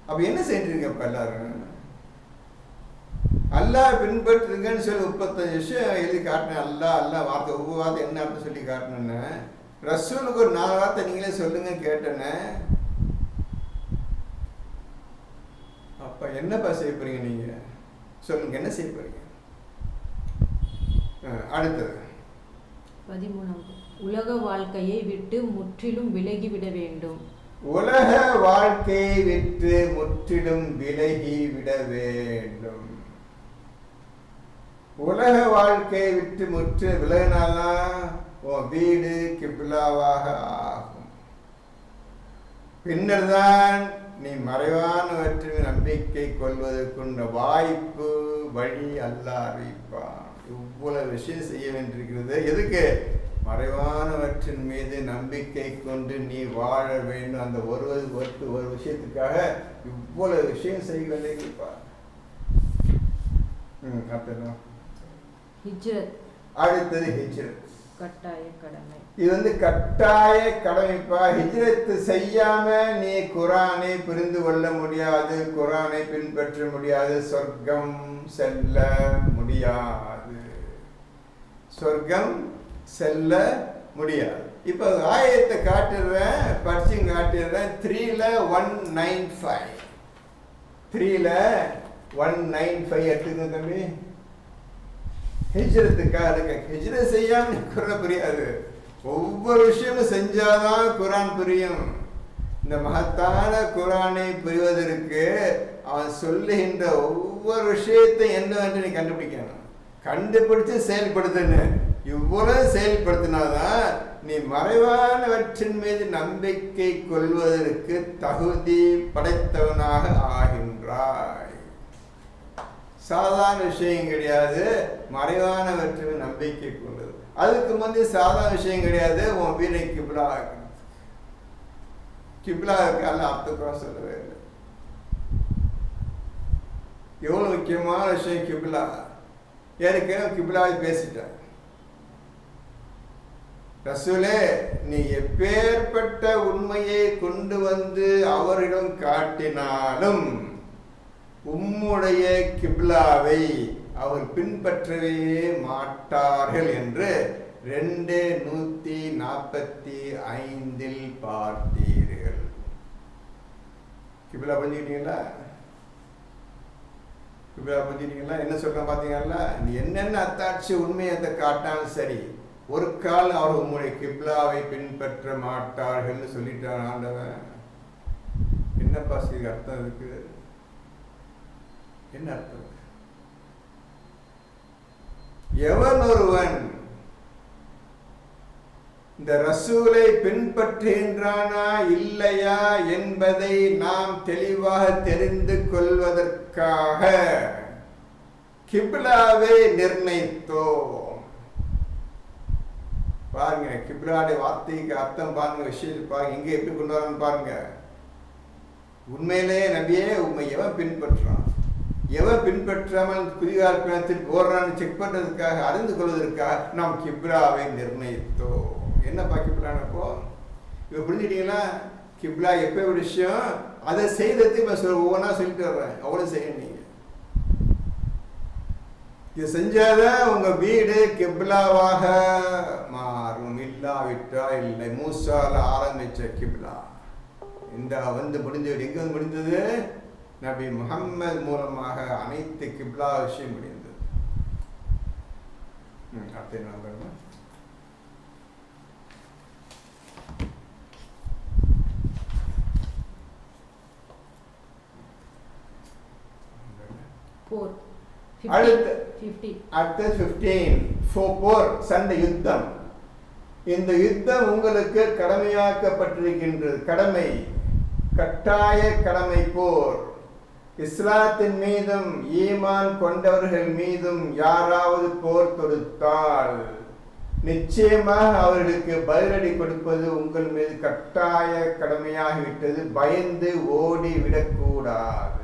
அப்ப என்ன செஞ்சிருங்க? இப்ப எல்லாரும் அல்லாஹ் பின்பற்றுங்கன்னு சொல்லி 35 விஷயம் எழுதி காட்டினேன். அல்லாஹ் வார்த்தை ஒவ்வொரு வார்த்தை என்ன அர்த்தம் சொல்லி காட்டினேன்னு ரசூலுக்கு ஒரு 4 வார்த்தை நீங்களே சொல்லுங்க கேட்டேனே. அப்ப என்னப்பா செய்ய போறீங்க நீங்க? சொல்லுங்க, என்ன செய்ய போறீங்க? அடுத்தது 13. உலக வாழ்க்கையை விட்டு முற்றிலும் விலகிவிட வேண்டும். உலக வாழ்க்கையை விட்டு முற்றிலும் விலகிவிட வேண்டும். உலக வாழ்க்கையை விட்டு முற்றிலும் விலகினால்தான் உன் வீடு கிப்லாவாக ஆகும். பின்னர் தான் நீ மறைவானவற்றின் நம்பிக்கை கொள்வதற்குள்ள வாய்ப்பு வழி அல்லாஹ் அறிவிப்பான். இவ்வளவு விஷயம் செய்ய வேண்டியிருக்கிறது. எதுக்கு? மறைவானவற்றின் மீது நம்பிக்கை கொண்டு நீ வாழ வேண்டும். அந்த ஒரு விஷயத்துக்காக இவ்வளவு விஷயம் செய்ய வேண்டியிருப்பார். ஹிஜ்ரத். அடுத்தது ஹிஜ்ரத், கட்டாய கடமை. இது கட்டாய கடமைப்பா. ஹிஜ்ரத் செய்யாம நீ குரானை புரிந்து கொள்ள முடியாது, குரானை பின்பற்ற முடியாது, சொர்க்கம் செல்ல முடியாது, சொர்க்கம் செல்ல முடியாது. இப்போ ஆயத்தை காட்டுறேன், படிச்சு காட்டுறேன். 3:195 3:195 எடுத்துங்க தம்பி. ஹிஜ்ரத்துக்காக ஹிஜ்ரத் செய்யாம குரான் புரியாது. ஒவ்வொரு விஷயமும் செஞ்சாதான் குரான் புரியும். இந்த மகத்தான குரானை புரிவதற்கு அவன் சொல்லுகின்ற ஒவ்வொரு விஷயத்தை என்னவென்று நீ கண்டுபிடிக்கணும். கண்டுபிடிச்சு செயல்படுத்தணும். இவ்வளவு செயல்படுத்தினாதான் நீ மறைவானவற்றின் மீது நம்பிக்கை கொள்வதற்கு தகுதி படைத்தவனாக ஆகின்றாய். சாதாரண விஷயம் கிடையாது மறைவானவற்றின் நம்பிக்கை கொள்வது. அதுக்கு முந்தைய சாதாரண விஷயம் கிடையாது உன் வீரை கிப்லா கிப்லாவுக்கு அல்ல அர்த்தம் சொல்லவே இல்லை. எவ்வளவு முக்கியமான விஷயம் கிப்லா. ஏற்கனவே கிப்லாவை பேசிட்டார். ரசூலே, நீ எப்பேற்பட்ட உண்மையை கொண்டு வந்து அவரிடம் காட்டினாலும் உம்முடைய கிப்லாவை அவர் பின்பற்றவே மாட்டார்கள் என்று 2:145 பார்த்தீர்கள். கிப்லா புரிஞ்சுக்கிட்டீங்களா? கிப்லா புரிஞ்சுக்கிட்டீங்களா? என்ன சொல்ற பாத்தீங்களா? நீ என்னென்ன அத்தாட்சி உண்மையை காட்டாலும் சரி, ஒரு கால் அவர் உம்முடைய கிப்லாவை பின்பற்ற மாட்டார்கள் சொல்லிட்டார் ஆண்டவன். என்னப்பா சரி அர்த்தம் இருக்கு? என்ன அர்த்தம்? எவன் ஒருவன் இந்த ரசூலை பின்பற்றுகின்றானா இல்லையா என்பதை நாம் தெளிவாக தெரிந்து கொள்வதற்காக கிப்லாவை நிர்ணயித்தோம். பாருங்க, கிப்லாவுடைய வார்த்தைக்கு அர்த்தம் பாருங்க, விஷயத்தை பாருங்க, எங்க எப்படி கொண்டு வரான்னு பாருங்க. உண்மையிலே நபியே உண்மை எவன் பின்பற்றான், எவன் பின்பற்றாமல் குதிகால் பிணத்தில் ஓடுறான்னு செக் பண்றதுக்காக, அறிந்து கொள்வதற்காக நாம் கிப்லாவை நிர்ணயித்தோம். என்னப்பா கிப்லானப்போ இப்போ புரிஞ்சுட்டீங்களா? கிப்லா எப்போ ஒரு விஷயம் அதை செய்தது இப்போ ஒவ்வொன்றா சொல்லிட்டு வர்றேன். அவ்வளோ செய்யணும். நீங்க இது செஞ்சாதான் உங்க வீடு கிப்லாவாக மாறும். இல்லாவிட்டா இல்லை. மூசால ஆரம்பிச்ச கிப்லா இந்த முடிஞ்சது. எங்க வந்து முடிந்தது? நபி முஹம்மது மூலமாக அனைத்து கிப்லா விஷயம் முடிந்தது. அடுத்த நம்பர் அடுத்த 15 சண்டை யுத்தம். இந்த யுத்தம் உங்களுக்கு கடமையாக்கப்பட்டிருக்கின்றது. கடமை, கட்டாய கடமை போர். இஸ்லாத்தின் மீதும் ஈமான் கொண்டவர்கள் மீதும் யாராவது போர் தொடுத்தால் நிச்சயமாக அவர்களுக்கு பதிலடி கொடுப்பது உங்கள் மீது கட்டாய கடமையாகிவிட்டது. பயந்து ஓடி விடக்கூடாது.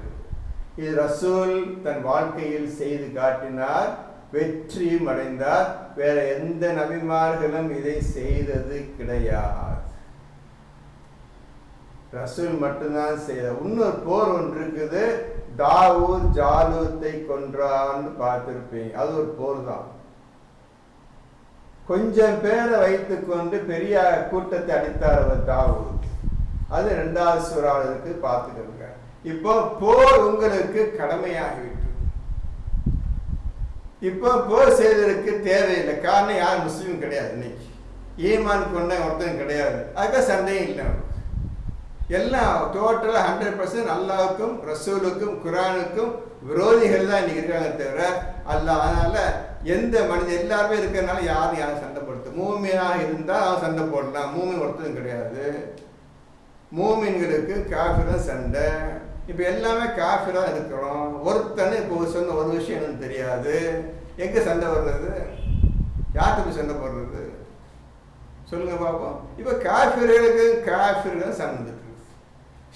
இது ரசூல் தன் வாழ்க்கையில் செய்து காட்டினார், வெற்றியும் அடைந்தார். வேற எந்த நபிமார்களும் இதை செய்தது கிடையாது. ரசூல் மட்டும்தான் செய்த. இன்னொரு போர் ஒன்று இருக்குது, தாவூத் ஜாலூத்தை கொன்றான்னு பார்த்திருப்பீங்க. அது ஒரு போர் தான். கொஞ்சம் பேரை வைத்துக்கொண்டு பெரிய கூட்டத்தை அடித்தார் அவர் தாவூத். அது 2வது சூறாவில் இருக்கு, பார்த்துக்கோங்க. இப்போ போர் உங்களுக்கு கடமையாகிவிட்டு, இப்போ போர் செய்வதற்கு தேவையில்லை. காரணம் யார் முஸ்லீம் கிடையாது, இன்னைக்கு ஈமான் கொண்ட ஒருத்தன் கிடையாது, அதுக்காக சண்டையும் இல்லை. எல்லாம் டோட்டலாக 100% அல்லாஹ்வுக்கும் ரசூலுக்கும் குரானுக்கும் விரோதிகள் தான் இன்னைக்கு இருக்காங்க தவிர அல்லாஹ். அதனால எந்த மனிதன் எல்லாருமே இருக்கிறதுனால யாரும் சண்டை போடுறது. மூமினாக இருந்தால் அவன் சண்டை போடலாம், மூமின் ஒருத்தரும் கிடையாது. மூமின்களுக்கு காஃபிரும் சண்டை. இப்போ எல்லாமே காஃபிராக இருக்கிறோம். ஒருத்தனை இப்போ சொன்ன ஒரு விஷயம் எனக்கு தெரியாது, எங்கே சண்டை வர்றது, யார்கிட்ட சண்டை போடுறது சொல்லுங்க பார்ப்போம். இப்போ காஃபிர்கள் சண்டை.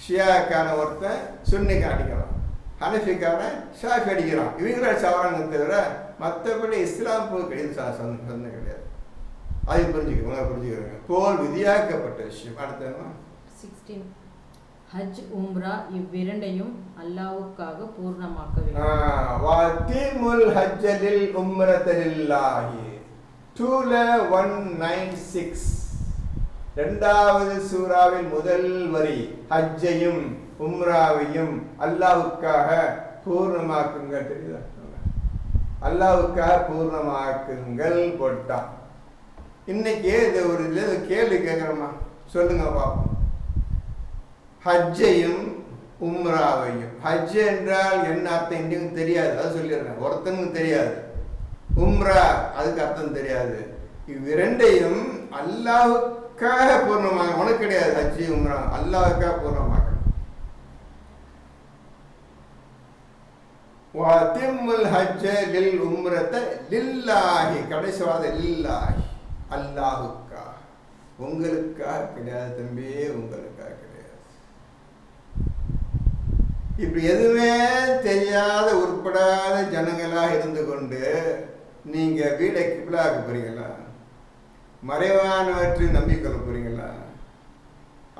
ஷியாக்கான ஒருத்தன் சுன்னிக்கு அடிக்கிறான், ஹனஃபிக்காரன் ஷாஃபி அடிக்கிறான். இவங்கள சவராங்க தவிர மற்றபடி இஸ்லாம் போல் கிடையாது, சண்டை கிடையாது. அதை புரிஞ்சுக்கிறேங்க. போல் விதியாக்கப்பட்ட விஷயம். அடுத்த 16 ஹஜ் உம்ரா இவ்விரண்டையும் அல்லாஹ்வுக்காக பூர்ணமாக்க வேண்டும். வதிமுல் ஹஜ்ஜலில் உம்ரத்தலில்லாஹி 196 2வது சூறாவின் முதல் வரி. ஹஜ்ஜையும் உம்ராவையும் அல்லாஹ்வுக்காக பூர்ணமாக்குங்கள். தெரியுதா? அல்லாஹ்வுக்காக பூர்ணமாக்குங்கள் போட்டான். இன்னைக்கு இது ஒரு கேள்வி கேட்குறோமா, சொல்லுங்க பார்ப்போம். ஹஜ்ஜையும் உம்ராவையும், ஹஜ் என்றால் என்ன அர்த்தம் இன்னும் தெரியாது, அது சொல்லிடுறேன். ஒருத்தனுக்கு தெரியாது. உம்ரா அதுக்கு அர்த்தம் தெரியாது. இவ்விரண்டையும் அல்லாஹ்வுக்காக பூர்ணமாக, உனக்கு கிடையாது. ஹஜ்ஜி உம்ரா அல்லாஹ்வுக்காக பூர்ணமாக. வதிமுல் ஹஜ்ஜ லில் உம்ரத லில்லாஹி, கடைசி வார்த்தை லில்லாஹி, அல்லாஹ்வுக்காக. உங்களுக்காக கிடையாது தம்பி, உங்களுக்காக கிடையாது. இப்படி எதுவுமே தெரியாத உருப்படாத ஜனங்களாக இருந்து கொண்டு நீங்க வீடை கிபிலாக்க போறீங்களா? மறைவானவற்றை நம்பிக்கொள்ள போறீங்களா?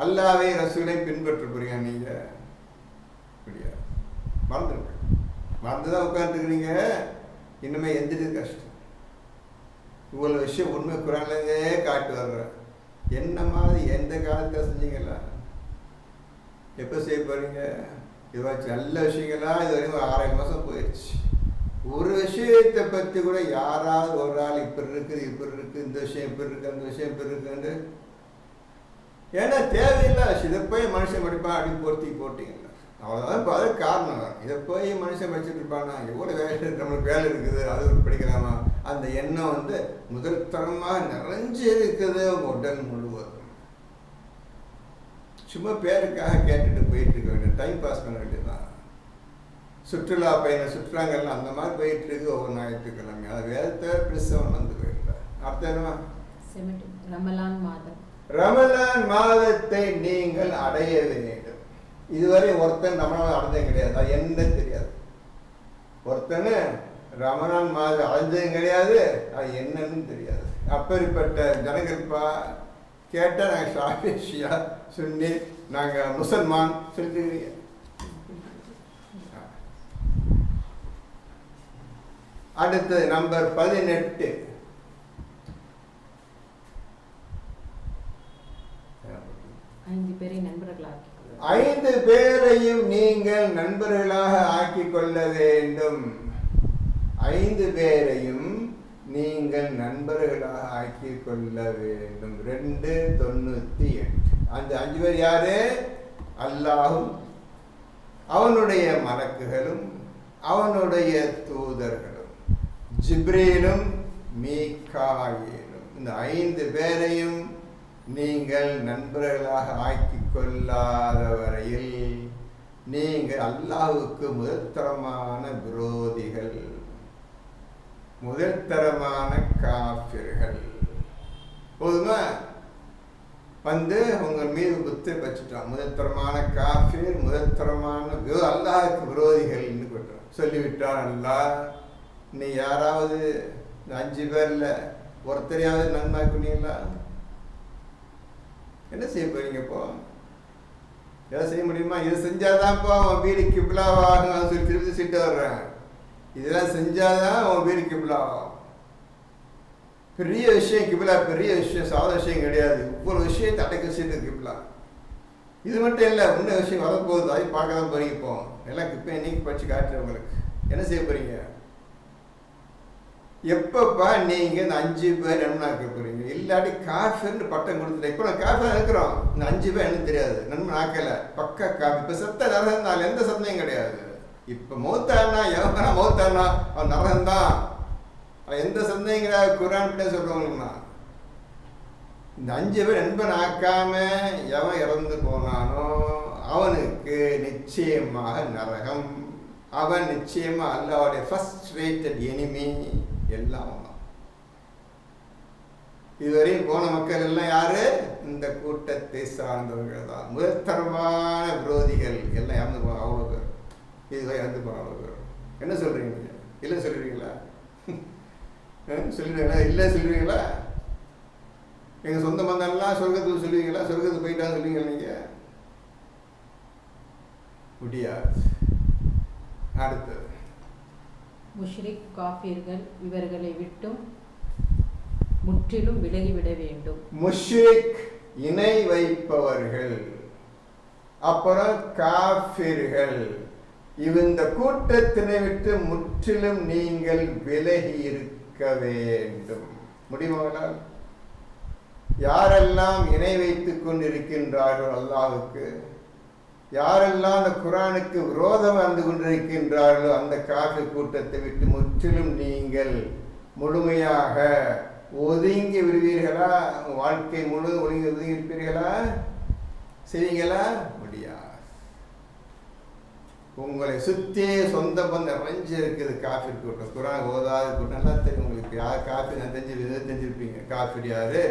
அல்லாஹ்வை ரசூலை பின்பற்ற போறீங்க? நீங்க முடியாது. மறந்துருங்க. மறந்துதான் உட்காந்துருக்கிறீங்க. இனிமே எந்திரிது கஷ்டம். இவ்வளோ விஷயம் உண்மை குரான்லயே காட்டு வர்ற என்ன மாதிரி எந்த காலத்தில் செஞ்சீங்களா? எப்போ செய்ய போறீங்க? இதுவாச்சு நல்ல விஷயங்களா? இது வரைக்கும் 6 மாதம் போயிடுச்சு. ஒரு விஷயத்தை பற்றி கூட யாராவது ஒரு ஆள் இப்படி இருக்குது, இப்படி இருக்குது, இந்த விஷயம் இப்படி இருக்கு, அந்த விஷயம் இப்படி இருக்குன்னு, ஏன்னா தேவையில்லை விஷயம். இதை போய் மனுஷன் படிப்பான் அப்படின்னு போட்டிங்களா? அவ்வளோதான். இப்போ அது காரணம். இதை போய் மனுஷன் படிச்சுட்டு இருப்பானா? எவ்வளோ வேலை நம்மளுக்கு வேலை இருக்குது, அது ஒரு படிக்கலாமா? அந்த எண்ணம் முதல் தரமாக நிறைஞ்சு இருக்குது உடல் முழுவதும். சும்மா பேருக்காக கேட்டுட்டு போயிட்டு இருக்க வேண்டிய, டைம் பாஸ் பண்ண வேண்டியதுதான். சுற்றுலா பயணம் சுற்றுலாங்கள்லாம் அந்த மாதிரி போயிட்டு இருக்கு ஒவ்வொரு ஞாயிற்றுக்கிழமை. அது வேதத்தை பெருசவன் வந்து போயிடல. அடுத்த என்னவா? ரமலான் மாதம். ரமலான் மாதத்தை நீங்கள் அடைய வேண்டும். இதுவரை ஒருத்தன் ரமலான் அடைஞ்சதும் கிடையாது, அது என்ன தெரியாது. ஒருத்தனு ரமலான் மாதம் அடைஞ்சதும் கிடையாது, அது என்னன்னு தெரியாது. அப்படிப்பட்ட ஜனங்கள்ப்பா கேட்டால் நாங்கள் ஷாஃபியா சுன்னி, நாங்கள் முசல்மான் சொல்லிட்டு. அடுத்தது நம்பர் 18. ஐந்து பேரையும் நீங்கள் நண்பர்களாக ஆக்கிக் கொள்ள வேண்டும். 5 பேரையும் நீங்கள் நண்பர்களாக ஆக்கிக் கொள்ள வேண்டும். 298. அந்த 5 பேர் யாரு? அல்லாஹும் அவனுடைய மலக்குகளும் அவனுடைய தூதர்களும் ஜிப்ரீலும் மீகாயிலும். இந்த 5 பேரையும் நீங்கள் நண்பர்களாக ஆக்கிக் கொள்ளாத வரையில் நீங்கள் அல்லாஹ்வுக்கு முதற்தரமான விரோதிகள், முதற்தரமான காஃபிர்கள். போதுமா? உங்கள் மீது புத்தி வச்சுட்டான். முதற்தரமான காஃபிர், முதற்தரமான அல்லாஹ்வுக்கு விரோதிகள் சொல்லிவிட்டான் அல்லாஹ். நீ யாராவது இந்த 5 பேர்ல ஒருத்தரையாவது நன்மாக்குனீங்களா? என்ன செய்ய போறீங்க? இப்போ எதை செய்ய முடியுமா? இது செஞ்சாதான் உன் வீடு கிப்லாவாகும் சொல்லி திருப்பி சிட்டு வர்றேன். இதெல்லாம் செஞ்சாதான் உன் வீடு கிப்லாவாகும். பெரிய விஷயம் கிபிலா, பெரிய விஷயம், சாதாரண விஷயம் கிடையாது. இவ்வளவு விஷயம் தடைக்கு வச்சுட்டு கிபிலா. இது மட்டும் இல்லை, இன்னும் விஷயம் வரப்போகுது, அதை பார்க்க தான் போறீங்க. இப்போ எல்லாம் இப்போ இன்னைக்கு படிச்சு காட்டுறேன் உங்களுக்கு. என்ன செய்ய போறீங்க? எப்பப்பா நீங்க இந்த 5 பேர் நண்பனாக்க போறீங்க? இல்லாட்டி காஃபின்னு பட்டம் கொடுத்துட்டேன். இப்போ நான் காஃபி இருக்கிறோம், இந்த 5 பேர் எனக்கு தெரியாது, நண்பன் ஆக்கல, பக்கா காஃபி. இப்போ செத்த நரகந்தால் எந்த சந்தேகம் கிடையாது. இப்போ மௌத்தானா எவனா மௌத்தானா அவன் நரகந்தான், எந்த சந்தேகம் கிடையாது. குரான் சொல்றவங்கன்னா இந்த 5 பேர் நண்பன் ஆக்காம எவன் இறந்து போனானோ அவனுக்கு நிச்சயமாக நரகம். அவன் நிச்சயமா அல்லாஹ்வுடைய ஃபர்ஸ்ட் ரேட்டட் எனிமி. எல்லாம் தான் இதுவரையும் போன மக்கள் எல்லாம் யாரு? இந்த கூட்டத்தை சார்ந்தவர்கள் தான். முதற்தரமான விரோதிகள் எல்லாம் இறந்து போன அவ்வளோ பேர். இதுவரை இறந்து போன அவ்வளோ பேர். என்ன சொல்றீங்க? இல்லை சொல்றீங்களா? சொல்லுவீங்களா? இல்லை சொல்லுவீங்களா? எங்க சொந்த பந்தம்லாம் சொர்க்கத்துக்கு சொல்லுவீங்களா? சொர்க்கத்துக்கு போயிட்டான்னு சொல்லுவீங்க நீங்க? முடியாது. அடுத்தது முஷ்ரிக் காஃபிர்கள் இவர்களை விட்டும் முற்றிலும் விலகிவிட வேண்டும். முஷ்ரிக் இணை வைப்பவர்கள், அப்புறம் காஃபிர்கள், இந்த கூட்டத்தினை விட்டு முற்றிலும் நீங்கள் விலகி இருக்க வேண்டும். முடியுமானால் யாரெல்லாம் இணை வைத்துக் கொண்டிருக்கின்றார்கள் அல்லாஹ்வுக்கு, யாரெல்லாம் அந்த குரானுக்கு விரோதம் வந்து கொண்டிருக்கின்றார்களோ அந்த காஃபிர் கூட்டத்தை விட்டு முற்றிலும் நீங்கள் முழுமையாக ஒதுங்கி விடுவீர்களா? வாழ்க்கை முழு ஒதுங்கி இருப்பீர்களா? செய்வீங்களா? முடியாது. உங்களை சுற்றி சொந்த பந்தம் நிறைஞ்சு இருக்குது காஃபிர் கூட்டம். குரான் ஓதாத கூட்டம் நல்லா தெரியும் உங்களுக்கு. யார் காஃபி நான் தெரிஞ்சிருப்பீங்க. காஃபிர் யாரு,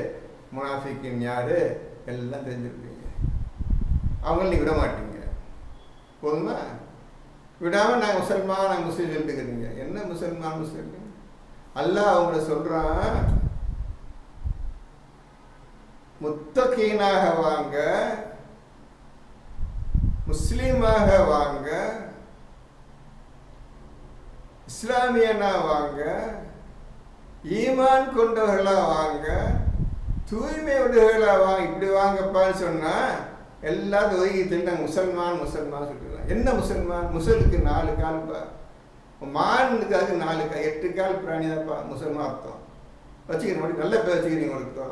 முனாஃபிக்கின் யாரு எல்லாம் தெரிஞ்சிருப்பீங்க. அவங்கள நீ விட மாட்டீங்க. போதுமா? விடாமல் நாங்கள் முசல்மான், நாங்கள் முஸ்லீம் சொல்லிட்டுக்கிறீங்க. என்ன முசல்மான் முஸ்லீம்? அல்லாஹ் அவங்கள சொல்றான், முத்தகீனாக வாங்க, முஸ்லீமாக வாங்க, இஸ்லாமியனா வாங்க, ஈமான் கொண்டவர்களா வாங்க, தூய்மை உடையவர்களா வாங்க, இப்படி வாங்கப்பான்னு சொன்னா எல்லாரும் ஒதுக்கிட்டு நாங்கள் முசல்மான் முசல்மான் சொல்லிடுறாங்க. என்ன முசல்மான்? முசலுக்கு 4 கால்ப்பா, மானுக்கு அதுக்கு 4 கால், 8 கால் பிராணி தான்ப்பா முசல்மான் அர்த்தம். வச்சுக்கிறேன் மட்டும் நல்ல பேர் வச்சுக்கிறீங்க உங்களுக்கு.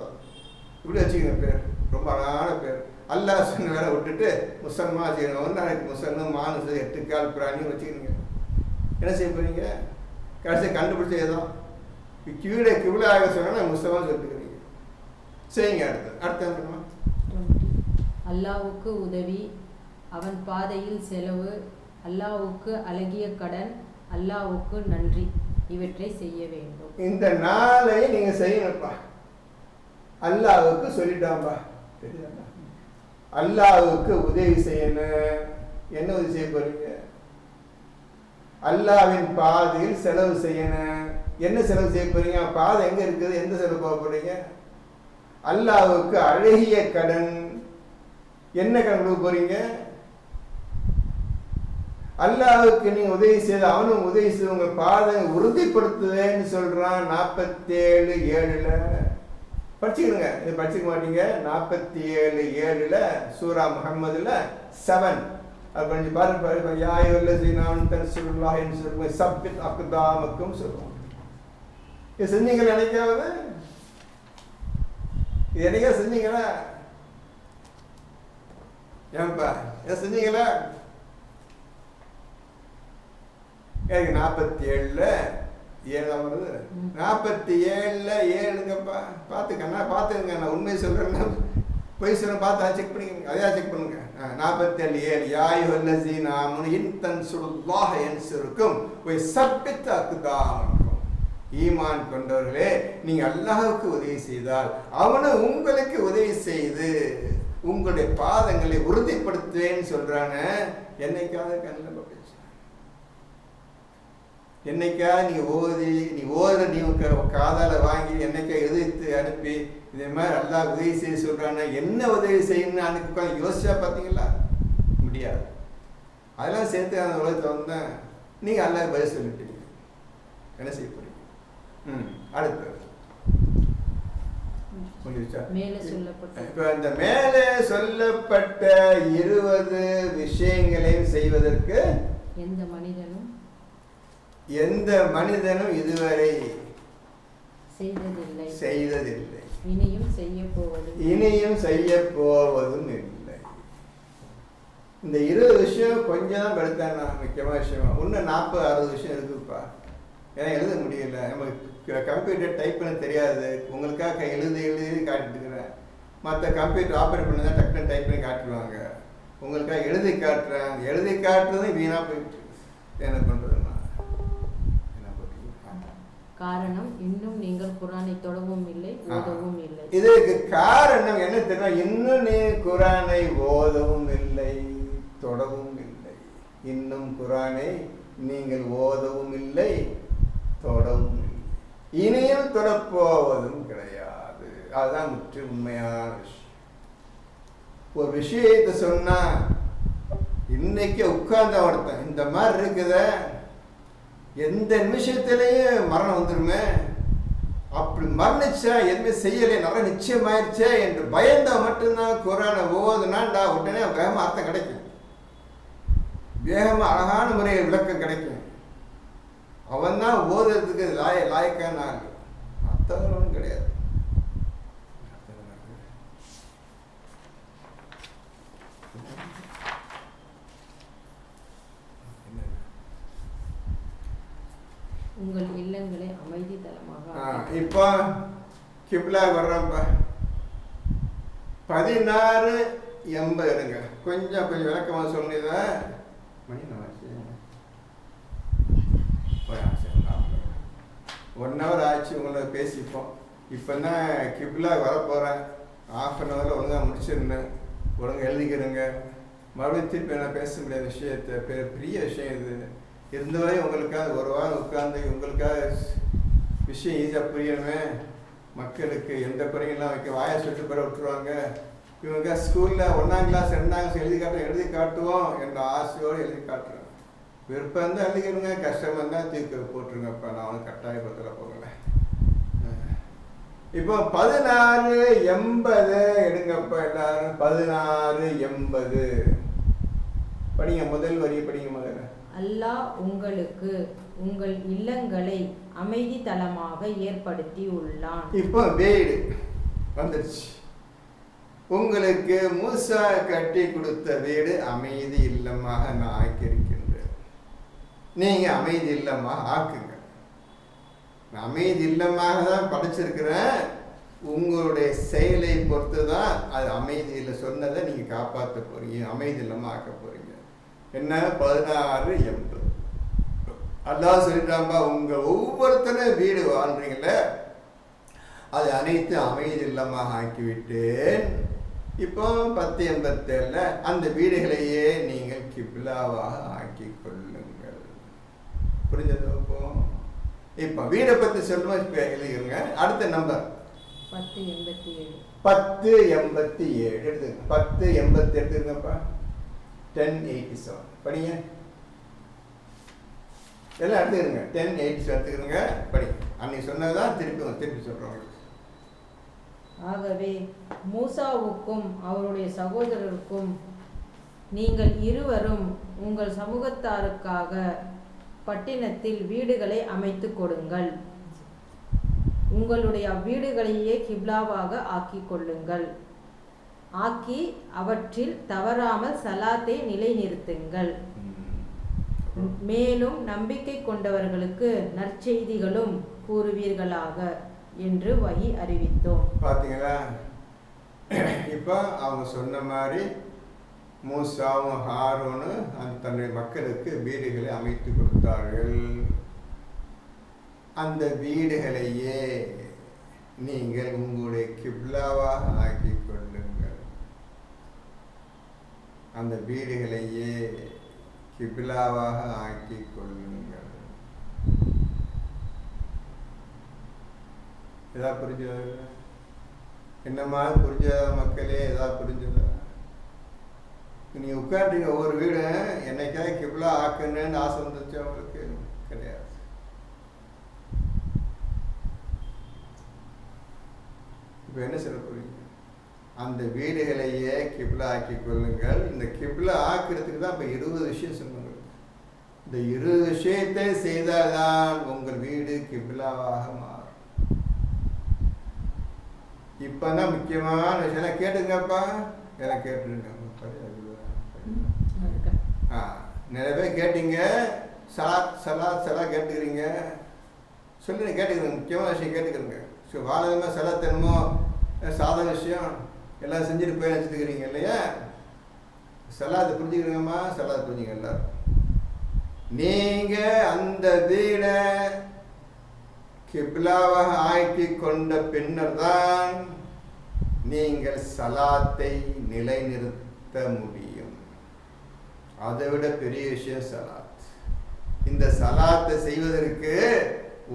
இப்படி வச்சுக்கிறேன் பேர், ரொம்ப அழகான பேர். அல்லாஹ் சொன்ன வேலை விட்டுட்டு முசல்மான் வச்சுக்கிறேன். ஒரு நாளைக்கு முசல்மான் மானு 8 கால் பிராணியும் வச்சுக்கிறீங்க. என்ன செய்ய போறீங்க? கடைசியை கண்டுபிடிச்ச ஏதோ கீழே கிவிலாக சொன்னா முசல்மான் சொல்லிட்டுக்கிறீங்க. செய்யுங்க. அடுத்த அல்லாஹ்வுக்கு உதவி, அவன் பாதையில் செலவு, அல்லாஹ்வுக்கு அழகிய கடன், அல்லாஹ்வுக்கு நன்றி, இவற்றை செய்ய வேண்டும். இந்த 4 நீங்க செய்யணும்ப்பா. அல்லாஹ்வுக்கு சொல்லிட்டாம்பா, தெரியுதா? அல்லாஹ்வுக்கு உதவி செய்யணும். என்ன உதவி செய்ய போறீங்க? அல்லாஹ்வின் பாதையில் செலவு செய்யணும். என்ன செலவு செய்ய போறீங்க? பாதை எங்க இருக்குது? எந்த செலவு போக போறீங்க? அல்லாஹ்வுக்கு அழகிய கடன். என்ன கடன் கொடுக்க போறீங்க? அல்லாஹ்வுக்கு நீங்க உதவி செய்து அவனும் உதவி செய்து உங்க பாதை உறுதிப்படுத்துவேன்னு சொல்றான். 47:7 படிச்சுக்கணுங்க. இது படிச்சுக்க மாட்டீங்க. 47:7 சூரா முஹம்மதுல 7 அது கொஞ்சம் பாருங்க. யாயுல்லஸீனான் தன்சுருல்லாஹின் சொல்லுங்க, சப்பித் அக்தாமக்கும் சொல்லுவோம். இது செஞ்சீங்களா? நினைக்காவது இது என்னைக்கா செஞ்சீங்களா? ஏன்பா இதை செஞ்சீங்களா? எனக்கு 47:7 வருது. 47:7ங்கப்பா. பார்த்துக்கண்ணா, பார்த்துக்கங்க. நான் உண்மையை சொல்கிறேன்னா பொய் சொல்ல பார்த்து செக் பண்ணிக்கோங்க. அதையா செக் பண்ணுங்க. 47:7 யாயுல்லஸீனா ஆமனு இன் தன்சுருல்லாஹ யன்சுருக்கும் வ யஸப்பித் அக்தாமக்கும். ஈமான் கொண்டவர்களே, நீங்க அல்லாஹ்வுக்கு உதவி செய்தால் அவனும் உங்களுக்கு உதவி செய்து உங்களுடைய பாதங்களை உறுதிப்படுத்துவேன்னு சொல்றான. என்னைக்காவது கண்ணில் பட்டுச்சு? என்னைக்காவது நீ ஓதுற நீ காதால வாங்கி என்னைக்கா எதிர்த்து அனுப்பி இதே மாதிரி அல்லாஹ் உதவி செய்ய சொல்றான, என்ன உதவி செய்யணும்னு அன்னைக்கு உட்காந்து யோசிச்சா பார்த்தீங்களா? முடியாது. அதெல்லாம் சேர்த்து அந்த உலகத்தில் வந்தேன். நீங்க அல்லாஹ் பதில் சொல்லிட்டீங்க. என்ன செய்ய போறீங்க? அடுத்தது முடிஞ்சிச்சா? மேலே சொல்லப்பட்ட இப்போ இந்த மேலே சொல்லப்பட்ட 20 விஷயங்களையும் செய்வதற்கு எந்த மனிதனும் இதுவரை செய்ததில்லை, இனியும் செய்ய போவதும் இல்லை. இந்த 20 விஷயம் கொஞ்சம் தான் படுத்தானா முக்கியமான விஷயம். இன்னும் 40-60 விஷயம் இருக்குப்பா. ஏன்னா எழுத முடியல, நமக்கு கம்ப்யூட்டர் டைப் பண்ண தெரியாது. உங்களுக்காக எழுதி காட்டிட்டுக்கிறேன். மற்ற கம்ப்யூட்டர் ஆப்ரேட் பண்ணி தான் டக்குன்னு டைப் பண்ணி காட்டுவாங்க. உங்களுக்காக எழுதி காட்டுறேன். எழுதி காட்டுறதும் வீணாக போயிட்டு என்ன பண்ணுறதுன்னா காரணம் இன்னும் நீங்கள் குரானை தொடவும் இல்லை, ஓதவும் இல்லை. இதுக்கு காரணம் என்ன தெரியுமா? இன்னும் நீ குரானை ஓதவும் இல்லை, தொடவும் இல்லை. இன்னும் குரானை நீங்கள் ஓதவும் இல்லை, தொடவும் இல்லை, இனியும் தொடப்போவதும் கிடையாது. அதுதான் முற்று உண்மையான விஷயம். ஒரு விஷயத்தை சொன்னா இன்னைக்கு உட்கார்ந்த ஒருத்தன் இந்த மாதிரி இருக்குத, எந்த நிமிஷத்திலேயும் மரணம் வந்துருமே, அப்படி மரணிச்சா எதுவுமே செய்யலை, நல்லா நிச்சயமாயிருச்சே என்று பயந்தா மட்டும்தான் குரானை ஓதுனாண்டா உடனே வேகமாக அர்த்தம் கிடைக்கும், வேகமாக அழகான முறையில் விளக்கம் கிடைக்கும். அவன் தான் ஓதுறதுக்கு லாயக்கான ஆள், மற்றவங்களும் கிடையாது. உங்கள் இல்லங்களை அமைதி தலமாக. இப்போ கிப்லா வர்றப்ப 16:80 இருங்க. கொஞ்சம் விளக்கமாக சொல்லுங்க. மணி 1 hour ஆச்சு உங்களை பேசிப்போம். இப்போ தான் கிப்லா வரப்போகிறேன். 1/2 hour ஒழுங்காக முடிச்சிருந்தேன். ஒழுங்காக எழுதிக்கிறேங்க. மறுபடியும் திருப்பி என்ன பேச முடியாத விஷயத்தை, பெரிய விஷயம் இது. இருந்தவரை உங்களுக்காக ஒரு வாரம் உட்கார்ந்து உங்களுக்காக விஷயம் ஈஸியாக புரியணுமே. மக்களுக்கு எந்த குறைகள்லாம் வைக்க வாயை சுட்டு பெற விட்டுருவாங்க. இவங்க ஸ்கூலில் 1ஆம் கிளாஸ் 2ஆம் கிளாஸ் எழுதி காட்டுவோம் என்ற ஆசையோடு எழுதி காட்டுறேன். விருப்பம் இருந்தால் எழுதிக்கிறோங்க, கஷ்டம் இருந்தால் தீர்க்க போட்டுருங்கப்பா. நான் அவனுக்கு கட்டாயப்பத்தில் போகல. இப்போ 16:80 எடுங்கப்பா எல்லாரும். 16:80 படிங்க. முதல் வரி படிங்க முதல்ல. அல்லாஹ் உங்களுக்கு உங்கள் இல்லங்களை அமைதி தலமாக ஏற்படுத்தி உள்ளான். இப்போ வீடு வந்துருச்சு. உங்களுக்கு மூசா கட்டி கொடுத்த வீடு அமைதி இல்லமாக நான் ஆக்கியிருக்கின்றேன். நீங்க அமைதி இல்லமாக ஆக்குங்க. நான் அமைதி இல்லமாக தான் படைச்சிருக்கிறேன். உங்களுடைய செயலை பொறுத்து தான் அது அமைதியில் சொன்னதை நீங்க காப்பாற்ற போறீங்க, அமைதி இல்லாமல் ஆக்க போறீங்க. என்ன 16:80 அல்லாஹ் சொல்லிட்டாம்பா, உங்க ஒவ்வொருத்தரும் வீடு வாழ்றீங்களே அது அனைத்து அமைதி இல்லமாக ஆக்கிவிட்டேன். இப்போ 10:87 அந்த வீடுகளையே நீங்கள் கிப்லாவாக ஆக்கி கொள்ளுங்கள். புரிஞ்சது? இப்போ வீடை பற்றி சொல்லுவோம். இப்போ எழுதிருங்க. அடுத்த நம்பர் 10:87 எடுத்துங்க. 10:80 எடுத்துருங்கப்பா. 10:87 படிங்க. எல்லாம் எடுத்துக்கிறங்க. 10:87 எடுத்துக்கிறங்க, படிங்க. அன்னைக்கு சொன்னதான் திருப்பி சொல்றோம். ஆகவே மூசாவுக்கும் அவருடைய சகோதரருக்கும் நீங்கள் இருவரும் உங்கள் சமூகத்தாருக்காக பட்டினத்தில் வீடுகளை அமைத்து கொடுங்கள். உங்களுடைய வீடுகளையே கிப்லாவாக ஆக்கி கொள்ளுங்கள். ஆக்கி அவற்றில் தவறாமல் சலாத்தை நிலைநிறுத்துங்கள். மேலும் நம்பிக்கை கொண்டவர்களுக்கு நற்செய்திகளும் கூறுவீர்களாக என்று வஹி அறிவித்தோம். பார்த்தீங்களா? இப்போ அவங்க சொன்ன மாதிரி மூசாவும் ஹாரூனும் தன்னுடைய மக்களுக்கு வீடுகளை அமைத்து கொடுத்தார்கள். அந்த வீடுகளையே நீங்கள் உங்களுடைய கிப்லாவாக ஆக்கி கொள்ளுங்கள். அந்த வீடுகளையே கிப்லாவாக ஆக்கி கொள்ளுங்கள். எதா புரிஞ்சதா? என்னமா புரிஞ்சதா மக்களே? எதா புரிஞ்சதா? நீ உட்காந்துங்க. ஒவ்வொரு வீடு என்னைக்காவது கிப்லா ஆக்கணுன்னு ஆசை வந்துச்சு அவங்களுக்கு? கிடையாது. இப்போ என்ன சொல்ல போறீங்க? அந்த வீடுகளையே கிப்லா ஆக்கி கொள்ளுங்கள். இந்த கிப்லா ஆக்கிறதுக்கு தான் இப்போ 20 விஷயம் சொன்னாங்க. இந்த 20 விஷயத்தை செய்தால்தான் உங்கள் வீடு கிப்லாவாக மாறும். இப்பதான் முக்கியமான விஷயம் கேட்டுங்கப்பா, எல்லாம் கேட்டுருங்க. நிறைய பேர் கேட்டீங்க, சலாத் கேட்டுக்கிறீங்க, சொல்லுங்க, கேட்டுக்கிறீங்க. முக்கியமான விஷயம் கேட்டுக்கிறீங்க. ஸோ வாழமா சலாத்தனமோ சாதாரண விஷயம் எல்லாம் செஞ்சுட்டு போய் நினச்சிட்டுக்கிறீங்க இல்லையா? சலாத்தை புரிஞ்சுக்கிறீங்கம்மா, சலாத்தை புரிஞ்சுங்க எல்லாரும். நீங்க அந்த வீடை கிப்லாவாக ஆக்கி கொண்ட பின்னர் தான் நீங்கள் சலாத்தை நிலைநிறுத்த முடியும். அதை விட பெரிய விஷயம் சலாத். இந்த சலாத்தை செய்வதற்கு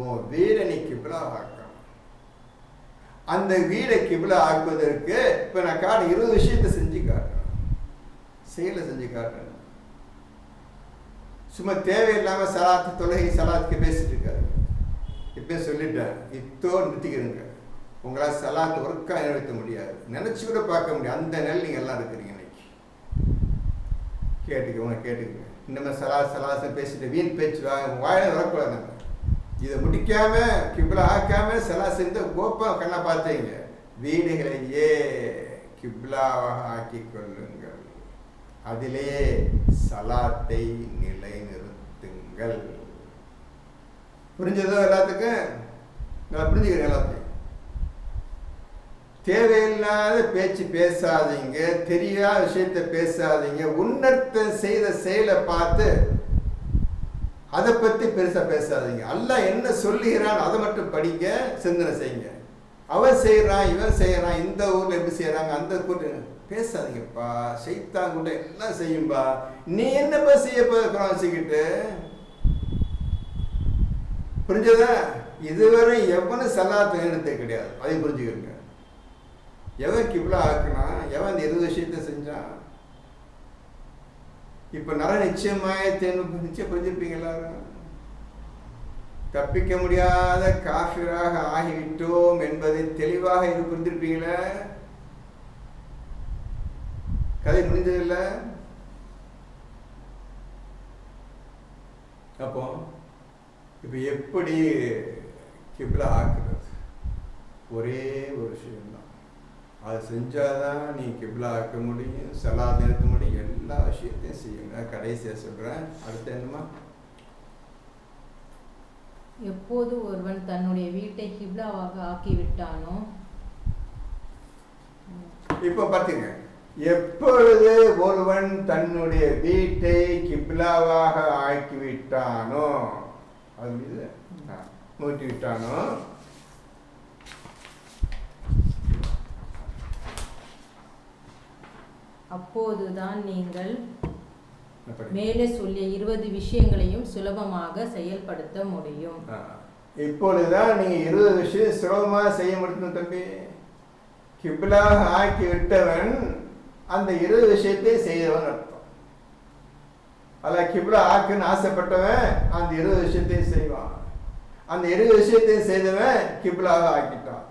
உன் வீடை நீ கிப்லா ஆக்கணும். அந்த வீடை கிப்லா ஆக்குவதற்கு இப்ப நான் 20 விஷயத்தை செஞ்சு காட்டுறேன், செயலை செஞ்சு காட்டுறேன். சும்மா தேவையில்லாம சலாத்து தொழுகை சலாத்துக்கு பேசிட்டு இருக்காரு. இப்ப சொல்லிட்டேன், இத்தோடு நிறுத்திக்கிறீங்க. உங்களால் சலாத்து ஒர்க்கா நிறைவேற்ற முடியாது, நினைச்சு கூட பார்க்க முடியாது. அந்த நிலை நீங்க எல்லாம் இருக்கிறீங்க. இன்னைக்கு கேட்டுக்கோங்க. இந்த மாதிரி சலாச பேசிட்டு வீண் பேச்சு வாயில வரக்கூடாது. இதை முடிக்காம கிப்லா ஆக்காம சலா செஞ்ச கோப்பம் கண்ணா பார்த்தீங்க. வீடுகளையே கிப்லாவாக ஆக்கி கொள்ளுங்கள், அதிலே சலாத்தை நிலைநிறுத்துங்கள். புரிஞ்சதோ எல்லாத்துக்கும்? நல்லா புரிஞ்சுக்கிறேன். எல்லாத்தையும் தேவையில்லாத பேச்சு பேசாதீங்க, தெரியாத விஷயத்த பேசாதீங்க. உன்னர்த்தம் செய்த செயலை பார்த்து அதை பத்தி பெருசா பேசாதீங்க. அல்லாஹ் என்ன சொல்லுகிறான் அதை மட்டும் படிக்க, சிந்தனை செய்யுங்க. அவன் செய்யறான், இவன் செய்யறான், இந்த ஊர்ல எப்படி செய்யறாங்க, அந்த கூட்டு பேசாதீங்கப்பா. சைத்தான் கூட எல்லாம் செய்யும்பா. நீ என்னப்பா செய்ய வச்சுக்கிட்டு? புரிஞ்சதா? இதுவரை எவனும் சலாத்தை நிறுத்த கிடையாது. அதையும் புரிஞ்சுக்கிறீங்க. எவன் கிப்லா ஆக்குனா, எவன் இந்த 20 விஷயத்தை செஞ்சான்? இப்ப நிச்சயம் புரிஞ்சிருப்பீங்க எல்லாரும். தப்பிக்க முடியாத காஃபிராக ஆகிவிட்டோம் என்பதை தெளிவாக இது புரிஞ்சிருப்பீங்களே. கதை முடிஞ்சதில்லை. அப்போ இப்ப எப்படி கிப்லா ஆக்குறது? ஒரே ஒரு விஷயம் தான். அதை செஞ்சாதான் நீ கிப்லா ஆக்க முடியும், சலாத் நிறுத்த முடியும், எல்லா விஷயத்தையும் செய்யுங்க. கடைசியா சொல்றேன். அடுத்து என்னமா? எப்போது ஒருவன் தன்னுடைய வீட்டை கிப்லாவாக ஆக்கிவிட்டானோ, இப்ப பாத்தீங்க, எப்பொழுது ஒருவன் தன்னுடைய வீட்டை கிப்லாவாக ஆக்கிவிட்டானோ, அது மூட்டி விட்டானோ, அப்போதுதான் நீங்கள் மேலே சொல்லிய 20 விஷயங்களையும் சுலபமாக செயல்படுத்த முடியும். இப்பொழுதுதான் நீங்க 20 விஷயம் சுலபமாக செய்ய முடியும் தம்பி. கிப்லாக ஆக்கி விட்டவன் அந்த 20 விஷயத்தை செய்தவன் அர்த்தம். அல்ல, கிப்லா ஆக்குன்னு ஆசைப்பட்டவன் அந்த 20 விஷயத்தையும் செய்வான். அந்த 20 விஷயத்தையும் செய்தவன் கிப்லாக ஆக்கிட்டான்.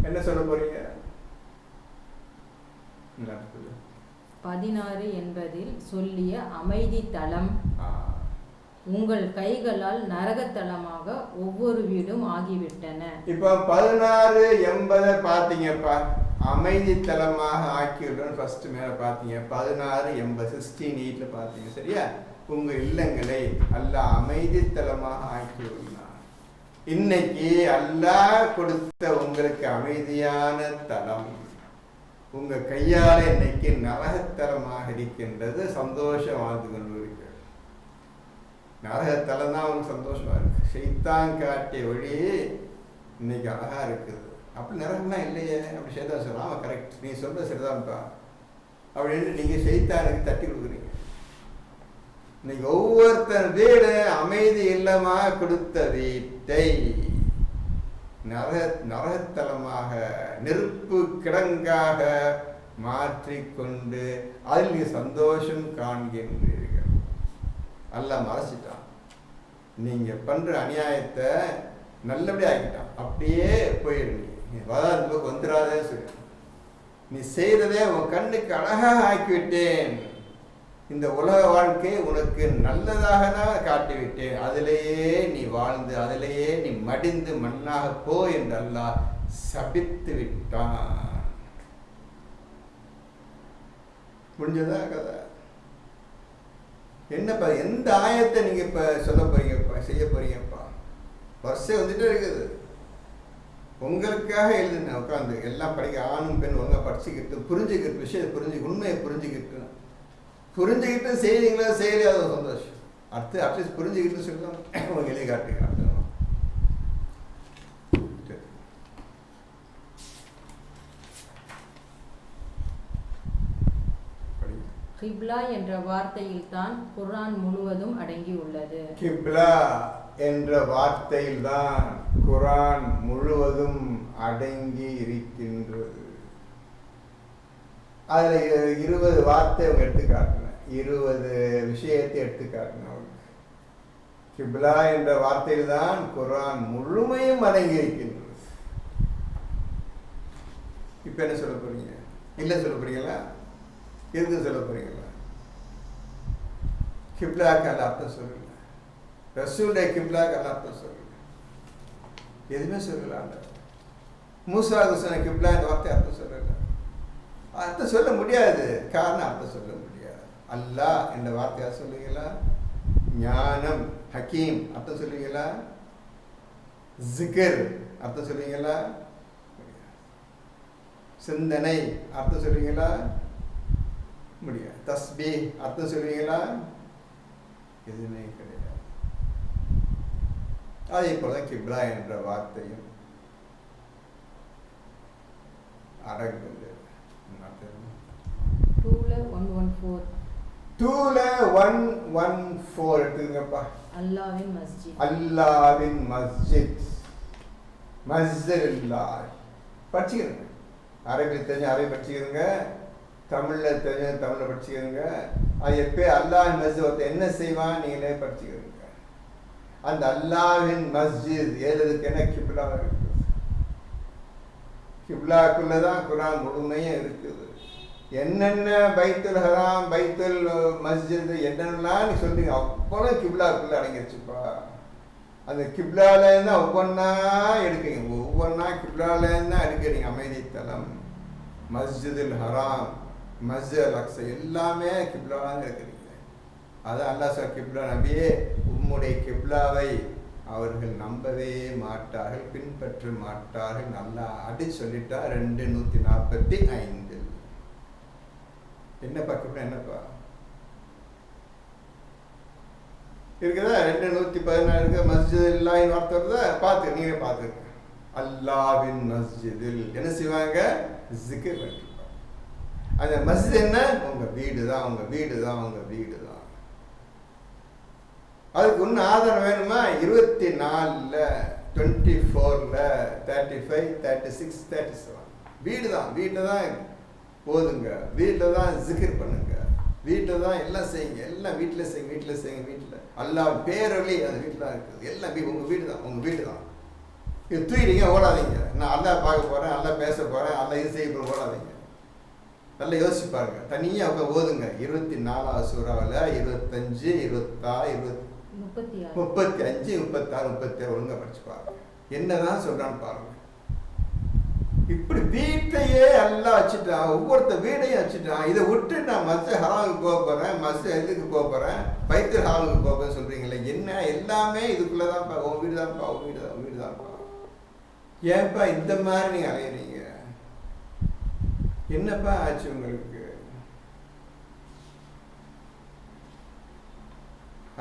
என்ன சொல்ல போறீங்க? 16 என்பதில் சொல்லிய அமைதி தலம் உங்கள் கைகளால் நரகத்தலமாக ஒவ்வொரு வீடும் ஆகிவிட்டன. இப்ப 16 என்பதை பாத்தீங்கப்பா, அமைதி தலமாக ஆக்கிவிடும். ஃபர்ஸ்ட் மேல பாத்தீங்க 16 80 16:8 பாத்தீங்க. சரியா? உங்க இல்லங்களை அல்லாஹ் அமைதி தலமாக ஆக்கிவிடும். இன்னைக்கு அல்லாஹ் கொடுத்த உங்களுக்கு அமைதியான தலம் உங்க கையால இன்னைக்கு நரகத்தலமாக இருக்கின்றது. சந்தோஷம் வாழ்ந்து கொண்டு இருக்கு. நரகத்தலம் தான் அவனுக்கு சந்தோஷமா இருக்கு. சைத்தான் காட்டிய வழி இன்னைக்கு அழகா இருக்குது. அப்படி நரகம்னா இல்லையே அப்படி செய்தா சொல்ல. ஆமா, கரெக்ட், நீ சொல்ற சரிதான்ப்பா அப்படின்னு நீங்க சைத்தானுக்கு தட்டி கொடுக்குறீங்க. இன்னைக்கு ஒவ்வொருத்தர் வீடு அமைதி இல்லமா கொடுத்த வீட்டை நரகத்தலமாக நெருப்பு கிடங்காக மாற்றிக்கொண்டு அதில் நீ சந்தோஷம் காண்கின்றீர்கள். அல்லாஹ் மறைச்சிட்டான். நீங்க பண்ற அநியாயத்தை நல்லபடியாக ஆக்கிட்டான். அப்படியே போயிடு, நீ வராது வந்துடாதே சொல்லி, நீ செய்ததே உன் கண்ணுக்கு அழகாக ஆக்கிவிட்டேன், இந்த உலக வாழ்க்கை உனக்கு நல்லதாக நான் காட்டிவிட்டேன், அதிலேயே நீ வாழ்ந்து அதிலேயே நீ மடிந்து மண்ணாக போ என்று அல்லாஹ் சபித்து விட்டான். முடிஞ்சதா கதை? என்னப்பா எந்த ஆயத்தை நீங்க இப்ப சொல்ல போறீங்கப்பா, செய்ய போறீங்கப்பா? வருஷம் வந்துட்டே இருக்குது. உங்களுக்காக எழுதுன உட்காந்து எல்லாம் படிக்க, ஆணும் பெண் ஒழுங்கா படிச்சுக்கிட்டு புரிஞ்சுக்கிட்டு விஷயத்தை உண்மையை புரிஞ்சுக்கிட்டு செய்தீங்களா செய்யலையா, அது சந்தோஷம். அட்லீஸ்ட் புரிஞ்சுக்கிட்டு சொல்லலாம், உங்களுக்கு எழுதி காட்டுங்க. கிப்லா என்ற வார்த்தையில் தான் குர்ஆன் முழுவதும் அடங்கியுள்ளது. கிப்லா என்ற வார்த்தையில் தான் குர்ஆன் முழுவதும் அடங்கி இருக்கின்றது. அதுல 20 வார்த்தை அவங்க எடுத்துக்காட்டின, 20 விஷயத்தை எடுத்துக்காட்டின. கிப்லா என்ற வார்த்தையில் தான் குர்ஆன் முழுமையும் அடங்கி இருக்கின்றது. இப்ப என்ன சொல்ல போறீங்க? இல்ல சொல்ல போறீங்களா? எதுக்கு சொல்ல போறீங்களா? கிப்லாக்கு அல்ல அர்த்தம் சொல்லல, ரசூலுடைய கிப்லாக்கு அல்ல அர்த்தம் சொல்லல, எதுவுமே சொல்லல. மூசாவுக்கு சொன்ன கிப்லா இந்த வார்த்தை அர்த்தம் சொல்லல, அர்த்தம் சொல்ல முடியாது. காரணம் அர்த்தம் சொல்ல முடியாது. அல்லாஹ் என்ற வார்த்தையா சொல்லுவீங்களா? ஞானம் ஹக்கீம் அர்த்தம் சொல்லுவீங்களா? ஜிகர் அர்த்தம் சொல்லுவீங்களா? சிந்தனை அர்த்தம் சொல்லுவீங்களா? முடியாது. தஸ்பீ அர்த்தம் சொல்லுவீங்களா? எதுவுமே கிடையாது. அதே போலதான் கிப்லா என்ற வார்த்தையும் அடங்குது. 114 எடுத்துங்கப்பா. அல்லாஹ்வின் மஸ்ஜித், அல்லாஹ்வின் மஸ்ஜித், மஸ்ஜிதுல்லாஹ் படிச்சுக்கிறங்க. அரபியில் தெரிஞ்ச அரபி படிச்சுக்கிறங்க, தமிழ்ல தெரிஞ்ச தமிழ்ல படிச்சுக்கிறங்க. அது எப்போ அல்லாஹ்வின் மஸ்ஜித் என்ன செய்வான் நீங்களே படிச்சுக்கிறங்க. அந்த அல்லாஹ்வின் மஸ்ஜித் ஏழுதுக்கு என்ன கிப்லா இருக்குது. கிப்லாக்குள்ளதான் குர்ஆன் முழுமையும் இருக்குது. என்னென்ன பைத்துல் ஹராம் பைத்துல் மஸ்ஜித் என்னென்னலாம் நீ சொல்றீங்க அவ்வளோ கிப்லாக்குள்ள அடங்கிருச்சுப்பா. அந்த கிப்லாலேருந்து ஒவ்வொன்றா எடுக்கிறீங்க, ஒவ்வொன்றா கிப்லாலேருந்து எடுக்கிறீங்க. அமைதித்தலம், மஸ்ஜிதுல் ஹராம், மஸ்ஜித் அக்ஸா எல்லாமே கிப்லாலாம் இருக்கிறீங்க. அதான் அல்லாஹ் சொல்ற கிப்லா நபியே உம்முடைய கிப்லாவை அவர்கள் நம்பவே மாட்டார்கள், பின்பற்ற மாட்டார்கள். நல்லா அடி சொல்லிட்டா 2:145. என்னப்பா கிப்லா என்னப்பா இருக்குதா? 2:114 மஸ்ஜித் அல்லாஹ்வின் வார்த்தை வருதா? பார்த்து நீங்க பார்த்துருங்க. அல்லாஹ்வின் மஸ்ஜிதில் என்ன செய்வாங்க? ஜிக்ர் பண்ணிருப்பாங்க. அந்த மஸ்ஜித் என்ன? உங்க வீடு தான், உங்க வீடு தான், உங்க வீடு தான். அதுக்கு ஒன்றும் ஆதாரம் வேணுமா? 24, 24, 35, 36, 37 வீடு தான். வீட்டில் தான் போதுங்க, வீட்டில் தான் ஜிக்ர் பண்ணுங்க, வீட்டில் தான் எல்லாம் செய்யுங்க, எல்லாம் வீட்டில் செய்யுங்க, வீட்டில் செய்யுங்க. வீட்டில் அல்லாஹ் பேரொலி அந்த வீட்டில் தான் இருக்குது. எல்லாம் உங்கள் வீடு தான், உங்கள் வீடு தான். இது தூக்கிட்டீங்க ஓடாதீங்க. நான் அல்லாஹ் பார்க்க போகிறேன், அல்லாஹ் பேச போகிறேன், அல்லாஹ் இது செய்ய போகிறேன், ஓடாதீங்க. நல்லா யோசிப்பாருங்க. தனியாக அவங்க ஓதுங்க. 24 சூறாவில் 25, 26, 35, 36, 37 ஒழுங்கா படிச்சு பாருங்க. என்னதான் சொல்றான்னு பாருங்க. இப்படி வீட்டையே எல்லாம் வச்சுட்டான், ஒவ்வொருத்த வீடையும் வச்சுட்டான். இதை விட்டு நான் மஸ்ஜித் ஹராமுக்கு போக போறேன், மஸ்ஜித் எதுக்கு போக போறேன், பைத்துல் ஹராமுக்கு போக போறேன்னு சொல்றீங்களே, என்ன எல்லாமே இதுக்குள்ளதான்ப்பா. உன் வீடு தான்ப்பா, உன் வீடு தான், உன் வீடு தான்ப்பா. ஏன்ப்பா இந்த மாதிரி நீங்க அலையிறீங்க? என்னப்பா ஆச்சு உங்களுக்கு?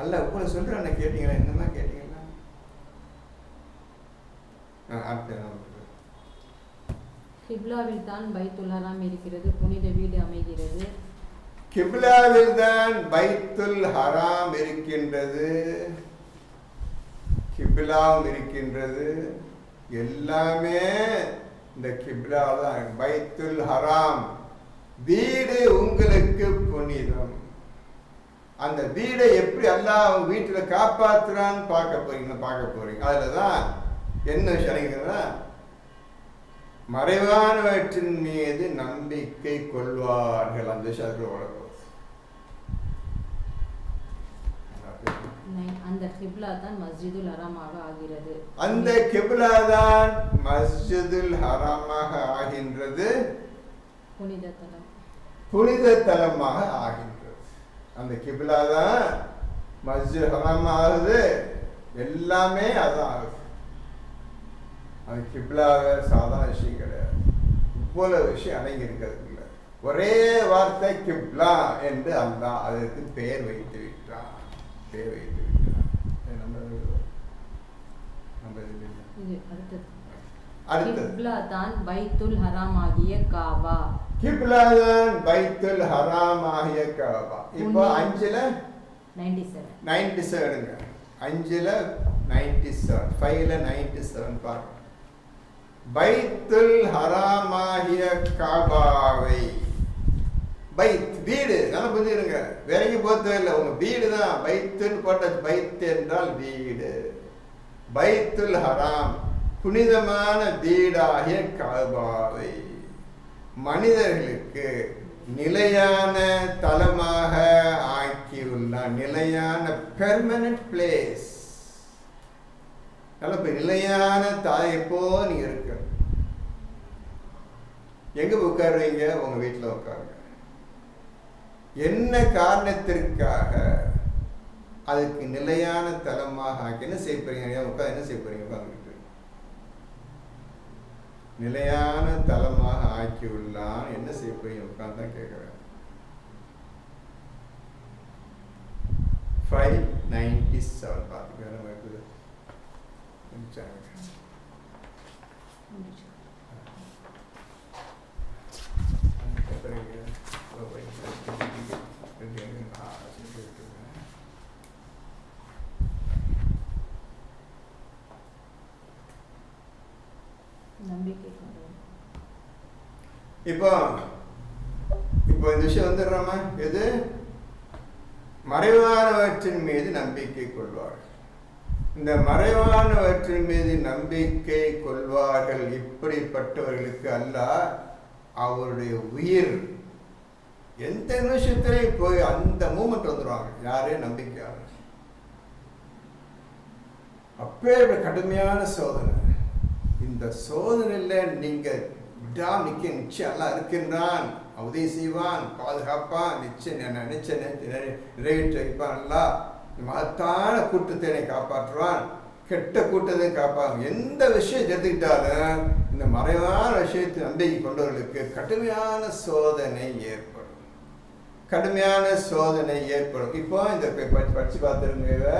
அல்ல உங்களை சொல்றேன், கேட்டீங்களா? என்னமா கேட்டீங்களா? கிப்லாவில் தான் பைத்துல் ஹராம் இருக்கிறது, புனித வீடு அமைகிறது. கிப்லாவில் தான் பைத்துல் ஹராம் இருக்கின்றது, கிப்லாவும் இருக்கின்றது. எல்லாமே இந்த கிப்லா தான். பைத்துல் ஹராம் வீடு உங்களுக்கு புனிதம். அந்த வீடை எப்படி அல்லாஹ் வீட்டில் காப்பாற்றுறான்னு பார்க்க போறீங்க. அதுலதான் என்ன விஷயம்? மறைவானவற்றின் மீது நம்பிக்கை கொள்வார்கள். அந்த விஷயத்துக்கு வளர்ப்போம். அந்த கிப்லா தான் மஸ்ஜிதுல் ஹராமாக ஆகிறது. அந்த கிப்லா தான் மஸ்ஜிதுல் ஹராமாக ஆகின்றது, புனித தலமாக ஆகின்றது. அந்த கிப்லா தான் மஸ்ஜித் ஹராம் ஆகுது, எல்லாமே அதான் ஆகுது. அது கிப்லாவை சாதாரண விஷயம் கிடையாது, இவ்வளவு விஷயம் அடங்கி இருக்கிறது இல்லை. ஒரே வார்த்தை கிப்லா என்று அல்லாஹ் அதற்கு பெயர் வைத்து விட்டான். கிப்லா தான் பைத்துல் ஹராம் ஆகிய காபா. கிப்லா தான் பைத்துல் ஹராம் ஆகிய காபா. இப்போ 5ல 97ங்க. 5ல 97, 5ல 97 பாருங்க. பைத்துல் ஹராம் ஆகிய காபாவை, பைத் வீடு, நல்லா புரிஞ்சுருங்க, வேற எங்கேயும் போத்தவே இல்லை, உங்க வீடு தான் பைத்துன்னு போட்ட. பைத் என்றால் வீடு. பைத்துல் ஹராம் புனிதமான வீடாகிய காபாவை மனிதர்களுக்கு நிலையான தலமாக ஆக்கியுள்ளார். நிலையான பெர்மனன்ட் பிளேஸ். நல்ல நிலையான எப்போ நீங்க இருக்க, எங்க உட்காருவீங்க? உங்க வீட்டில் உட்காருங்க. என்ன காரணத்திற்காக? அதுக்கு நிலையான தலமாக ஆக்கி என்ன செய்ய போறீங்க? உட்காந்து என்ன செய்ய போறீங்க? உட்காந்துக்கிட்டு நிலையான தலமாக ஆக்கியுள்ளான். என்ன செய்ய போறீங்க? உட்காந்து தான் கேட்கிறேன். 597 பார்த்து வேற இருக்குது. இப்போ இந்த விஷயம் வந்துடுறோமா? எது? மறைவானவற்றின் மீது நம்பிக்கை கொள்வார்கள். இந்த மறைவானவற்றின் மீது நம்பிக்கை கொள்வார்கள். இப்படிப்பட்டவர்களுக்கு அல்லாஹ் அவருடைய உயிர் எந்த நிமிஷத்திலையும் போய் அந்த மூமெண்ட் வந்துடுவாங்க. யாரே நம்பிக்கையாளர். அப்பேற்பட்ட கடுமையான சோதனை. இந்த சோதனையில் நீங்க விடாம நிச்சயம் எல்லாம் இருக்கின்றான், உதவி செய்வான், பாதுகாப்பான், நிச்சயம் நிறைவேற்றி வைப்பான். எல்லாம் மகத்தான கூட்டத்தை காப்பாற்றுவான், கெட்ட கூட்டத்தை காப்பான். எந்த விஷயம் எடுத்துக்கிட்டாலும் இந்த மறைவான விஷயத்தை நம்பிக்கை கொண்டவர்களுக்கு கடுமையான சோதனை ஏற்படும். கடுமையான சோதனை ஏற்படும். இப்போ இந்த படிச்சு பார்த்துருங்க.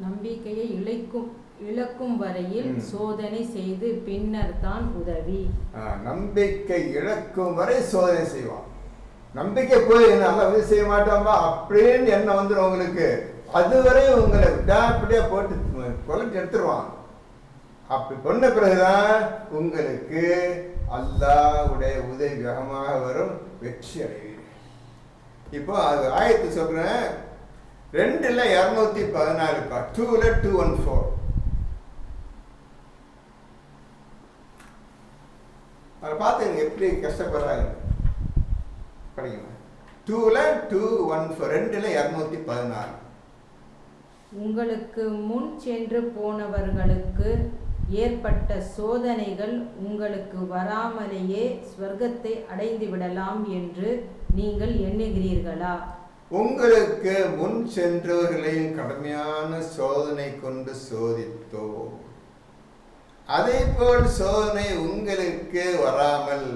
நம்பிக்கையை இழக்கும் வரையில் சோதனை செய்து பின்னர் தான் உதவி. நம்பிக்கை இழக்கும் வரை சோதனை செய்வான். நம்பிக்கை போய் நல்லா உதவி செய்ய மாட்டாமா அப்படின்னு என்ன வந்துடும் உங்களுக்கு. அதுவரை உங்களை விடாப்படியா போட்டு கொலைக்கு எடுத்துருவான். அப்படி கொண்ட பிறகுதான் உங்களுக்கு அல்லாஹ்வுடைய உதவி வேகமாக வரும், வெற்றி அடைவீர்கள். இப்போ அது ஆயத்து சொல்றேன். 2ல 214, 2ல 214. அதை பார்த்துங்க எப்படி கஷ்டப்படுறாங்க. படிக்கணும். 2ல 214, 2ல 214. உங்களுக்கு முன் சென்று போனவர்களுக்கு ஏற்பட்ட சோதனைகள் உங்களுக்கு வராமலேயே ஸ்வர்க்கத்தை அடைந்து விடலாம் என்று நீங்கள் எண்ணுகிறீர்களா? உங்களுக்கு முன் சென்றவர்களையும் கடுமையான சோதனை கொண்டு சோதித்தோம். அதே போல் சோதனை உங்களுக்கு வராமல்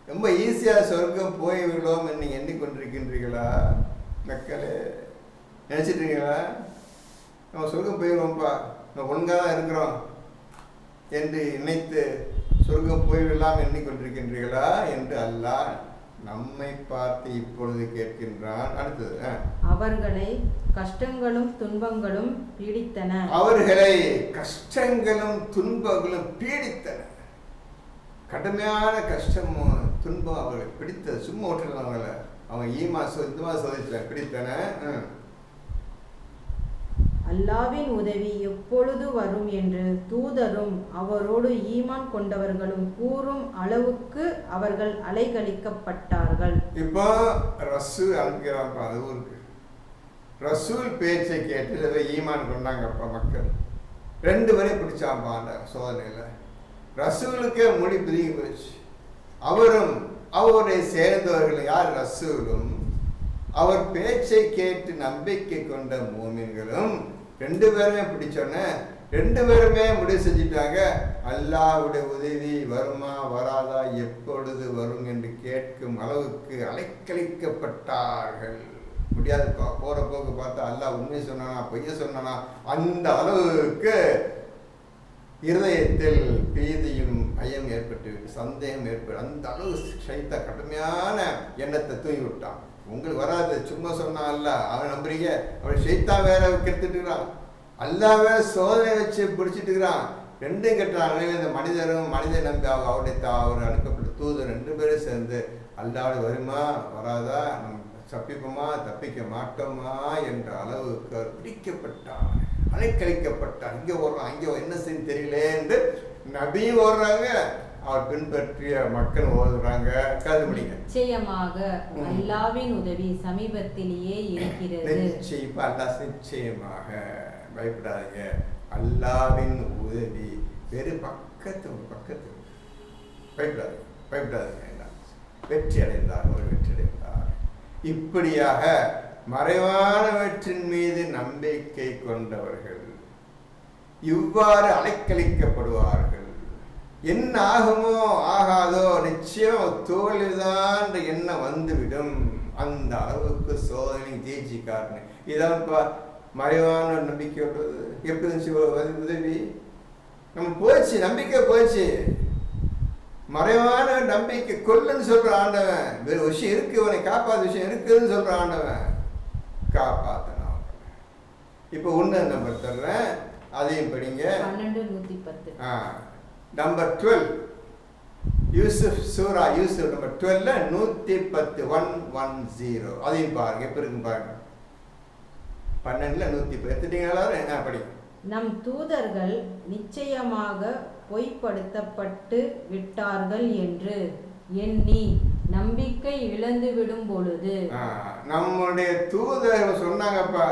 ரொம்ப ஈஸியாக சொர்க்கம் போய்விடும் என்று நீங்கள் எண்ணிக்கொண்டிருக்கின்றீர்களா? மக்களே நினைச்சிட்ருக்கீங்களா? நம்ம சொர்க்கம் போயிடுவோம்ப்பா, நம்ம ஒழுங்காக தான் இருக்கிறோம் என்று நினைத்து சொர்க்கம் போய்விடலாம் எண்ணிக்கொண்டிருக்கின்றீர்களா என்று அல்லாஹ் நம்மை பார்த்து இப்பொழுது கேட்கின்றான். அடுத்தது, அவர்களை கஷ்டங்களும் துன்பங்களும் பீடித்தன. அவர்களை கஷ்டங்களும் துன்பங்களும் பீடித்தன. கடுமையான கஷ்டமும் துன்பம் அவர்களை பிடித்தது. சும்மா விட்டுருந்தாங்கள, அவங்க இந்த மாதிரி சோதிச்சல பிடித்தன. அல்லாவின் உதவி எப்பொழுது வரும் என்று தூதரும் அவரோடு ஈமான் கொண்டவர்களும் கூறும் அளவுக்கு அவர்கள் அலைகழிக்கப்பட்டார்கள். இப்போ ரசூல் அனுப்புகிறான்ப்பா, அது ஊருக்கு ரசூல் பேச்சை கேட்டு ஈமான் கொண்டாங்கப்பா மக்கள். 2 பேரையும் பிடிச்சான்ப்பா அந்த சோதனையில். ரசூலுக்கே முடி பிரிங்கி போச்சு. அவரும் அவருடைய சேர்ந்தவர்கள் யார்? ரசூலும் அவர் பேச்சை கேட்டு நம்பிக்கை கொண்ட மூமின்களும் 2 பேருமே பிடிச்சோன்னே 2 பேருமே முடிவு செஞ்சுட்டாங்க, அல்லாஹ்வுடைய உதவி வருமா வராதா, எப்பொழுது வரும் என்று கேட்கும் அளவுக்கு அலைக்கழிக்கப்பட்டார்கள். முடியாதுப்பா, போகிற போக்கு பார்த்தா அல்லாஹ் உண்மை சொன்னானா பொய்ய சொன்னானா அந்த அளவுக்கு இருதயத்தில் பீதியும் ஐயம் ஏற்பட்டு சந்தேகம் ஏற்பட்டு அந்த அளவு ஷைத்தா கடுமையான எண்ணத்தை தூங்கி விட்டான். உங்களுக்கு வராது, சும்மா சொன்னா அல்ல, அவன் நம்புறீங்க, அவன் ஷைத்தா வேற கெடுத்துட்டு இருக்கிறான், அல்லாஹ் வேற சோதனை வச்சு பிடிச்சிட்டு இருக்கிறான். 2 கெட்டாங்க. இந்த மனிதரும் மனிதன் நம்பி அவருடைய அவர் அனுப்பப்பட்ட தூதர் 2 பேரும் சேர்ந்து அல்லாஹ் வருமா வராதா, தப்பிப்போமா தப்பிக்க மாட்டோமா என்ற அளவுக்கு அவர் பிடிக்கப்பட்டார், அலைக்கழிக்கப்பட்டார். இங்கே ஓடுறான், அங்கே என்ன செய்ய தெரியல என்று நபி ஓடுறாங்க, அவர் பின்பற்றிய மக்கள் ஓடுறாங்க. காது முடிங்க. நிச்சயமாக அல்லாஹ்வின் உதவி சமீபத்திலேயே இருக்கிறது. நிச்சயமாக பயப்படாதீங்க, அல்லாஹ்வின் உதவி வெறு பக்கத்து பயப்படாதீங்க. வெற்றி அடைந்தார், ஒரு வெற்றி அடைந்தார். இப்படியாக மறைவானவற்றின் மீது நம்பிக்கை கொண்டவர்கள் இவ்வாறு அலைக்கழிக்கப்படுவார்கள். என்ன ஆகுமோ ஆகாதோ நிச்சயம் தோல்விதான் எண்ணம் வந்துவிடும். அந்த அளவுக்கு சோதனை ஜெயிச்சிக்காருன்னு இதான்ப்பா மறைவான நம்பிக்கை உள்ளது. எப்படி இருந்துச்சு உதவி? நம்ம போச்சு, நம்பிக்கை போச்சு. மறைவான நம்பிக்கை கொல்லுன்னு சொல்ற ஆண்டவன், வேறு விஷயம் இருக்கு, உன்னை காப்பாற்ற விஷயம் இருக்குதுன்னு சொல்ற ஆண்டவன் காப்பாத்தணும். இப்போ 1 நம்பர் தர்றேன், அதையும் படிங்க. 12:110. நம்பர் 12 யூசுப், சூரா யூசுப் நம்பர் 12 110 110. அதையும் பாருங்க, எப்படி இருக்குன்னு பாருங்க. 12 110 எடுத்துட்டீங்களா? என்ன படிங்க. நம் தூதர்கள் நிச்சயமாக பொய்ப்படுத்தப்பட்டு விட்டார்கள் என்று எண்ணி நம்பிக்கை இழந்து விடும் பொழுது நம்முடைய தூதர்கள் சொன்னாங்கப்பா,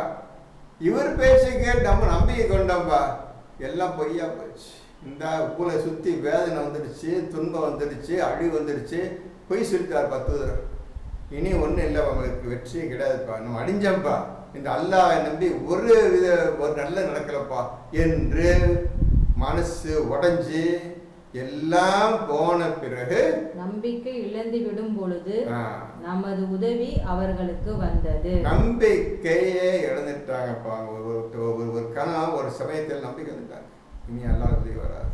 இவர் பேச்சை கேட்டு நம்ம நம்பிக்கை கொண்டோம்பா, எல்லாம் பொய்யா போச்சு. இந்த பூனை சுற்றி வேதனை வந்துடுச்சு, துன்பம் வந்துடுச்சு, அழிவு வந்துடுச்சு, பொய் சொல்லிட்டாருப்பா தூதர். இனி ஒன்றும் இல்லை, அவங்களுக்கு வெற்றியே கிடையாதுப்பா, நம்ம அடிஞ்சோம்ப்பா, இந்த அல்லாஹ்வை நம்பி ஒரு நல்ல நடக்கலப்பா என்று மனசு உடைஞ்சு எல்லாம் போன பிறகு நம்பிக்கை இழந்து விடும் பொழுது நமது உதவி அவர்களுக்கு வந்தது. நம்பிக்கையே இழந்துட்டாங்கப்பா. ஒரு கணம் ஒரு சமயத்தில் நம்பிக்கை வந்துட்டாங்க, இனி அல்லாஹ் உதவி வராது.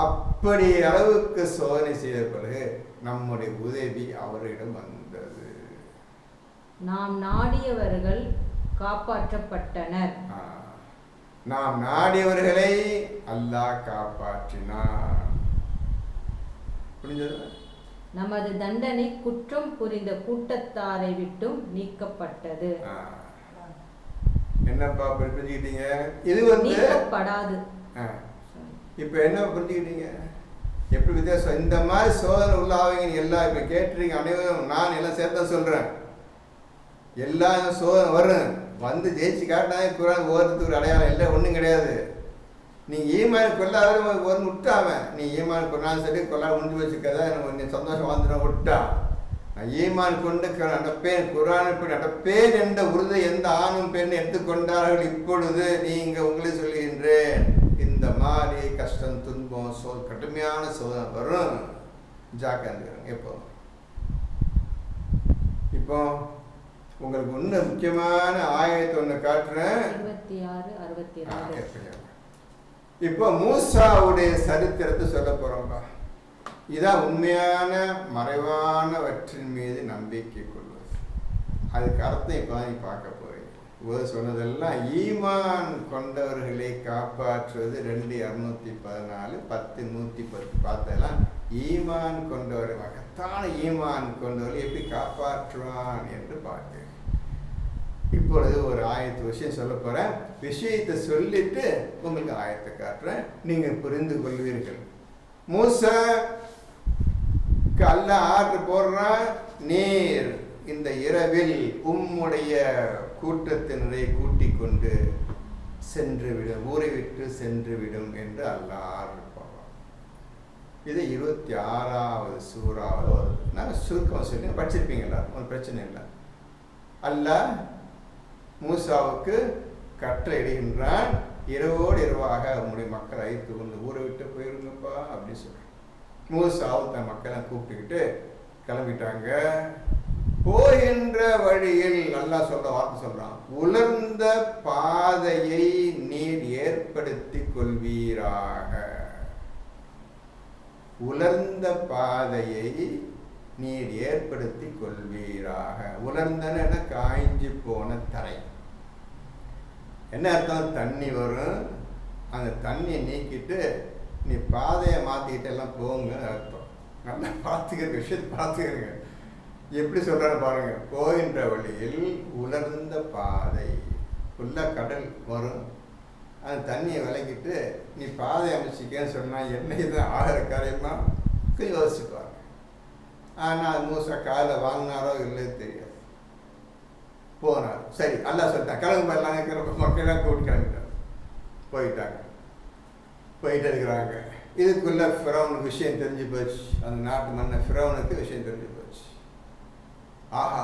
அப்படி அளவுக்கு சோதனை செய்த பிறகு நம்முடைய உதவி அவரிடம் வந்தது. நாம் நாடியவர்கள் காப்பாற்றப்பட்டனர். நாம் நாடியவர்களை அல்லாஹ் காப்பாற்றினார். புரிஞ்சது? நமது தண்டனை குற்றம் புரிந்த கூட்டத்தாரை விட்டும் நீக்கப்பட்டது. என்னப்பா புரிஞ்சுக்கிட்டீங்க? இது நீக்கப்படாது. இப்ப என்ன புரிஞ்சுக்கிட்டீங்க? எப்படி வித்தியாசம்? இந்த மாதிரி சோதனை உள்ளாவீங்க எல்லாம் இப்ப கேட்டுறீங்க அனைவரும். நான் எல்லாம் சேர்த்த சொல்றேன், எல்லாம் சோதனை வரும், வந்து ஜெயிச்சு காட்டினாலே குரான் ஓதுறதுக்கு ஒரு அடையாளம் இல்லை, ஒன்றும் கிடையாது. நீ ஈமான் கொள்ளாத ஒரு விட்டாம, நீ ஈமான் கொண்டாலும் சரி கொள்ளாத முடிஞ்சு வச்சுக்கதா நீ சந்தோஷம் வந்துடும் விட்டா. நான் ஈமான் கொண்டு நடப்பேன், குரான் இப்படி நடப்பேன் என்ற உறுதி எந்த ஆணும் பெண் எடுத்துக்கொண்டார்கள் இப்பொழுது நீங்க உங்களே சொல்லுகின்றேன், இந்த மாதிரி கஷ்டம் துன்பம் கடுமையான சோதனை வரும், ஜாக்கிரதைங்க. இப்போ உங்களுக்கு இன்னும் முக்கியமான ஆயத்தை ஒன்று காட்டுறேன். 26-62. இப்போ மூசாவுடைய சரித்திரத்தை சொல்ல போறோம்பா. இதான் உண்மையான மறைவானவற்றின் மீது நம்பிக்கை கொள்வது. அதுக்கு அர்த்தம் இப்போ நீ பார்க்க போறீங்க. சொன்னதெல்லாம் ஈமான் கொண்டவர்களை காப்பாற்றுவது 2:214 10:110 பார்த்தெல்லாம் ஈமான் கொண்டவரை மகத்தான ஈமான் கொண்டவர்களை எப்படி காப்பாற்றுவான் என்று பார்க்க. இப்பொழுது ஒரு ஆயத்து விஷயம் சொல்ல போகிறேன். விஷயத்தை சொல்லிட்டு உங்களுக்கு ஆயத்தை காட்டுறேன், நீங்கள் புரிந்து கொள்வீர்கள். மூசாக்கு அல்லாஹ் ஆர்டர் போடுறான், நீர் இந்த இரவில் உம்முடைய கூட்டத்தினரை கூட்டிக் கொண்டு சென்றுவிடும், ஊரை விட்டு சென்றுவிடும் என்று அல்லாஹ் ஆர்டர் போடுறான். இது 26வது சூறாவில் வருது. நான் சுருக்கம் சொல்லி படிச்சிருப்பீங்களா, ஒரு பிரச்சனை இல்லை. அல்லாஹ் மூசாவுக்கு கட்டளையிடுகின்றான், இரவோடு இரவாக உங்களுடைய மக்களை அழைத்து கொண்டு ஊரை விட்டு போயிருங்கப்பா அப்படின்னு சொல்றான். மூசாவும் தன் மக்களை கூப்பிட்டுக்கிட்டு கிளம்பிட்டாங்க. போகின்ற வழியில் அல்லாஹ் சொல்ற வார்த்தை சொல்றான், உலர்ந்த பாதையை நீர் ஏற்படுத்தி கொள்வீராக. உலர்ந்த பாதையை நீர் ஏற்படுத்தி கொள்வீராக. உலர்ந்தன காய்ஞ்சி போன தரை. என்ன அர்த்தம்? தண்ணி வரும், அந்த தண்ணியை நீக்கிட்டு நீ பாதையை மாற்றிக்கிட்டு எல்லாம் போங்க அர்த்தம். நல்லா பார்த்துக்கிற விஷயத்தை பார்த்துக்கிறீங்க. எப்படி சொல்கிறான்னு பாருங்க. போகின்ற வழியில் உலர்ந்த பாதை, ஃபுல்லாக கடல் வரும், அந்த தண்ணியை விளக்கிட்டு நீ பாதை அமைச்சிக்கன்னு சொன்னால் என்ன இது ஆகிற காரியமா யோசிச்சுப்பாங்க. ஆனால் மூசா காலை வாங்கினாரோ இல்லையே தெரியாது, போனார். சரி அல்லாஹ் சொல்லிட்டான் கிளம்பு, எல்லாம் இருக்கிற மக்கள்லாம் கூப்பிட்டு கிளம்பிட்டாங்க, போயிட்டாங்க. போயிட்டு இருக்கிறாங்க. இதுக்குள்ள ஃபிரௌனுக்கு விஷயம் தெரிஞ்சு போச்சு. அந்த நாட்டு மன்னர் ஃபிரௌனுக்கு விஷயம் தெரிஞ்சு போச்சு. ஆஹா,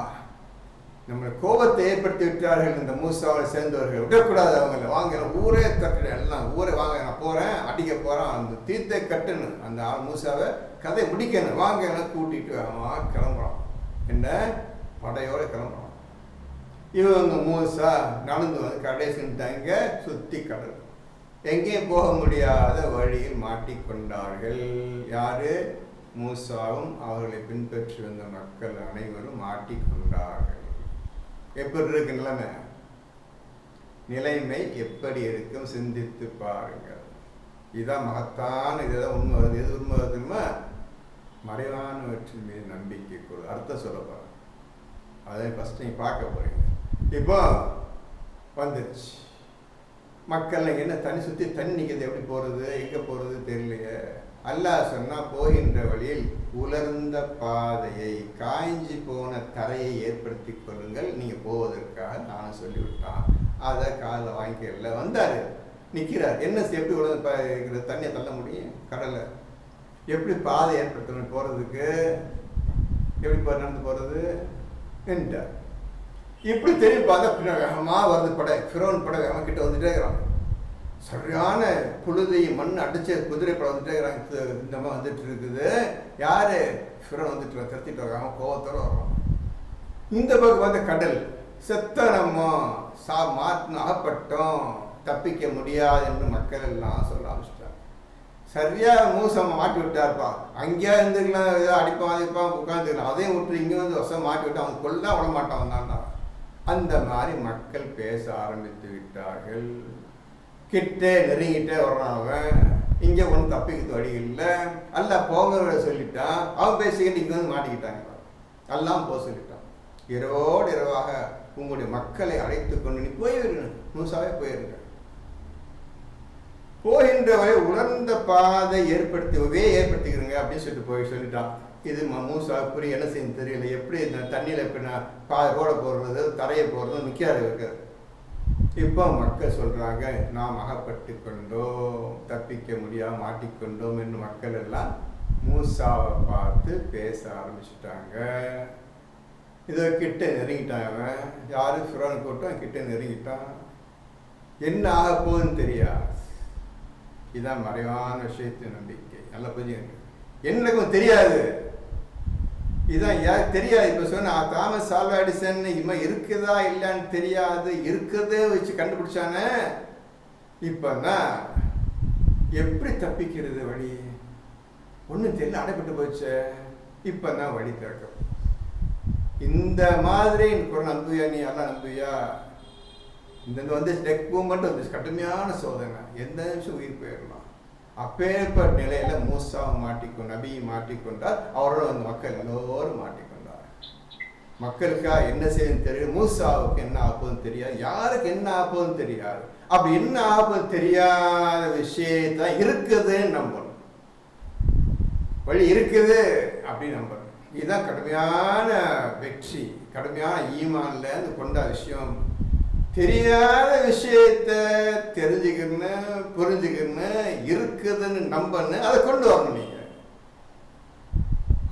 நம்மளை கோபத்தை ஏற்படுத்தி விட்டார்கள் இந்த மூசாவை சேர்ந்தவர்கள், விடக்கூடாது அவங்கள, வாங்க ஊரே தட்டு, எல்லாம் ஊரே வாங்க, நான் போகிறேன், அடிக்க போகிறேன், அந்த தீர்த்தை கட்டுன்னு அந்த மூசாவை கதை முடிக்கணும், வாங்க எல்லாம் கூட்டிகிட்டு அவன் கிளம்புறான். என்ன படையோடு கிளம்புறான். இவங்க மூசா நடந்து வந்து கடைசிட்டாங்க, சுற்றி கடல், எங்கேயும் போக முடியாத வழியில் மாட்டிக்கொண்டார்கள். யாரு? மூசாவும் அவர்களை பின்பற்றி வந்த மக்கள் அனைவரும் மாட்டிக்கொண்டார்கள். எப்படி இருக்கு நிலைமை? நிலைமை எப்படி இருக்கும் சிந்தித்து பாருங்கள். இதுதான் மகத்தான, இதுதான் உண்மை வருது. எது உண்மை வருதுமா? மறைவானவற்றின் மீது நம்பிக்கை கொடு. அர்த்தம் சொல்ல போகிறேன், அதை ஃபஸ்ட் நீங்கள் பார்க்க போறீங்க. இப்போ வந்துருச்சு மக்கள் என்ன தண்ணி சுற்றி தண்ணி நிற்கிறது, எப்படி போகிறது, எங்கே போகிறது தெரியலையே. அல்லாஹ் சொன்னால் போகின்ற வழியில் உலர்ந்த பாதையை, காய்ஞ்சி போன தரையை ஏற்படுத்தி கொள்ளுங்கள், நீங்கள் போவதற்காக நான் சொல்லிவிட்டான். அதை காலில் வாங்கிக்கல. வந்தார், நிற்கிறார். என்ன எப்படி உலர்ந்த தண்ணியை தள்ள முடியும் கடலை? எப்படி பாதை ஏற்படுத்தணும் போகிறதுக்கு? எப்படி நடந்து போகிறது என்றார். இப்படி தெரியும் பார்த்தா வேகமாக வருது படை, ஃபிரௌன் படை வேகமாக கிட்ட வந்துட்டே இருக்கிறான். சரியான புழுதி மண் அடிச்ச குதிரை படம் வந்துட்டே இருக்கிறாங்க. இந்த மாதிரி வந்துட்டு இருக்குது. யாரு? ஃபிரௌன் வந்துட்டு திரத்திட்டு வராங்க, கோவத்தோட வர்றான். இந்த பக்கம் பார்த்த கடல், செத்த நம்ம அகப்பட்டோம், தப்பிக்க முடியாது என்று மக்கள் எல்லாம் சொல்ல ஆரம்பிச்சிட்டாங்க. சரியா மூசம் மாட்டி விட்டார்ப்பா. அங்கேயா இருந்துக்கலாம், ஏதோ அடிப்பான் அடிப்பான் உட்காந்துக்கலாம், அதையும் விட்டு இங்கே வந்து வசம் மாட்டி விட்டு அவன் கொள்ள விட மாட்டான் தான்டா. அந்த மாதிரி மக்கள் பேச ஆரம்பித்து விட்டார்கள். கிட்டே நெருங்கிட்டே வர்றான் அவன். இங்கே ஒன்றும் தப்பிக்கிறது வழி இல்லை. அல்ல போங்க சொல்லிட்டான். அவன் பேசிக்கிட்டு இங்கே வந்து மாட்டிக்கிட்டாங்க. எல்லாம் போக சொல்லிட்டான். இரவோடு இரவாக உங்களுடைய மக்களை அழைத்து கொண்டு நீ போயிடணும், மூசாவே போயிருங்க. போகின்ற வரை உலர்ந்த பாதை ஏற்படுத்திக்கிறங்க அப்படின்னு சொல்லிட்டு சொல்லிட்டான். இது மூசா புரிய என்ன செய்ய தெரியல. எப்படி இந்த தண்ணியில் எப்படி நான் ரோட போடுறது, தரையை போடுறது நிற்காது இருக்காது. இப்போ மக்கள் சொல்கிறாங்க, நாம் அகப்பட்டு கொண்டோம், தப்பிக்க முடியாமல் மாட்டிக்கொண்டோம் என்று மக்கள் எல்லாம் மூசாவை பார்த்து பேச ஆரம்பிச்சுட்டாங்க. இதை கிட்ட நெருங்கிட்டான். அவன் யாரு? ஃபிரௌன் கூட்டம் கிட்ட நெருங்கிட்டான். என்ன ஆக போகுதுன்னு தெரியாது. இதுதான் மறைவான விஷயத்தின் நம்பிக்கை. நல்லா புரிஞ்சுங்க. எனக்கும் தெரியாது, இதுதான் யாருக்கு தெரியாது. இப்போ சொன்ன தாமஸ் ஆல்வா எடிசன் இவன் இருக்குதா இல்லைன்னு தெரியாது, இருக்கிறதே வச்சு கண்டுபிடிச்சானே. இப்போதான் எப்படி தப்பிக்கிறது வழி ஒன்றும் தெரியல, அடைப்பட்டு போச்சு. இப்போ தான் வழி திறக்கும். இந்த மாதிரி கூட நம்புவியா? நீ எல்லாம் நம்புவியா? இந்த வந்து டெக் மூமெண்ட் வந்துச்சு, கடுமையான சோதனை, எந்த நிமிஷம் உயிர் போயிடலாம். அப்பேற்பட்ட நிலையில மூசாவை மாட்டிக்கொண்டு நபியை மாட்டிக்கொண்டார். அவரோட வந்து மக்கள் எல்லோரும் மாட்டிக்கொண்டார். மக்களுக்கா என்ன செய்யணும் தெரியும், மூசாவுக்கு என்ன ஆப்பதுன்னு தெரியாது, யாருக்கு என்ன ஆப்பதுன்னு தெரியாது. அப்படி என்ன ஆப்பது தெரியாத விஷயத்தான் இருக்குதுன்னு நம்பணும், வழி இருக்குது அப்படின்னு நம்பணும். இதுதான் கடுமையான வெற்றி, கடுமையான ஈமான்ல இருந்து கொண்ட விஷயம். தெரியாத விஷயத்த தெரிஞ்சுக்கணும், புரிஞ்சுக்கணும், இருக்குதுன்னு நம்பணும், அதை கொண்டு வரணும். நீங்க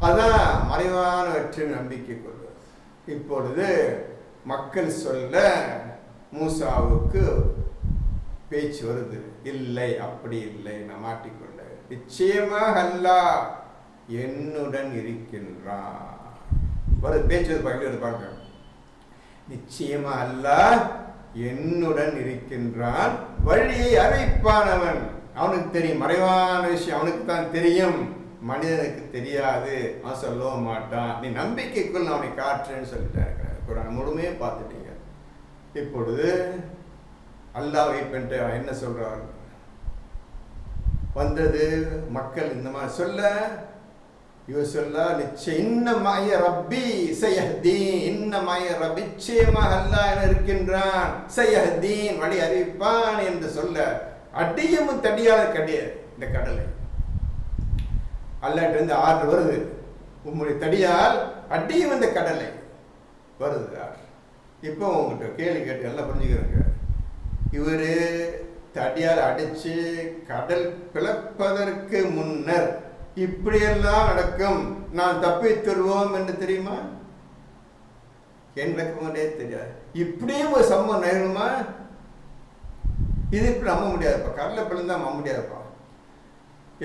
அதான் மறைவான வெற்றி நம்பிக்கை கொள்வது. இப்பொழுது மக்கள் சொல்ல மூசாவுக்கு பேச்சு வருது, இல்லை அப்படி இல்லை, நான் மாட்டிக்கொள்ள, நிச்சயமாக அல்லாஹ் என்னுடன் இருக்கின்றான். வருது பேச்சு பாருங்க, நிச்சயமா அல்லாஹ் என்னுடன் இருக்கின்றான், வழியை அறிவிப்பானவன். அவனுக்கு தெரியும், மறைவான விஷயம் அவனுக்கு தான் தெரியும், மனிதனுக்கு தெரியாது, அவன் சொல்லவும் மாட்டான். நீ நம்பிக்கைக்குள் அவனை காற்றுன்னு சொல்லிட்டாங்க. குர்ஆன் முழுமையே பார்த்துட்டீங்க. இப்பொழுது அல்லாஹ் வெயிட் பண்ணிட்டு என்ன சொல்றாரு, வந்தது மக்கள் இந்த மாதிரி சொல்ல, இவர் சொல்ல நிச்சயம் இன்னமாய ரப்பி சயஹ்தீன், இன்னமாய ரப்பி நிச்சயமாக அல்லாஹ் என இருக்கின்றான், சயஹ்தீன் வழி அறிவிப்பான் என்று சொல்ல, அடியும் தடியாத கிடையாது இந்த கடலை. அல்லாஹ்ட்ட இருந்து ஆர்டர் வருது, உங்களுடைய தடியால் அடியும் இந்த கடலை வருது. இப்போ உங்கள்கிட்ட கேள்வி கேட்டு எல்லாம் புரிஞ்சுக்கிறேங்க. இவர் தடியால் அடிச்சு கடல் பிளப்பதற்கு முன்னர் இப்படியெல்லாம் நடக்கும், நான் தப்பித்துருவோம் என்று தெரியுமா? நடக்கும்போதே தெரியாது. இப்படியும் ஒரு சம்பவம் நிகழுமா? இது இப்படி நம்ப முடியாதுப்பா, கடலை பிளந்தா நம்ப முடியாதுப்பா.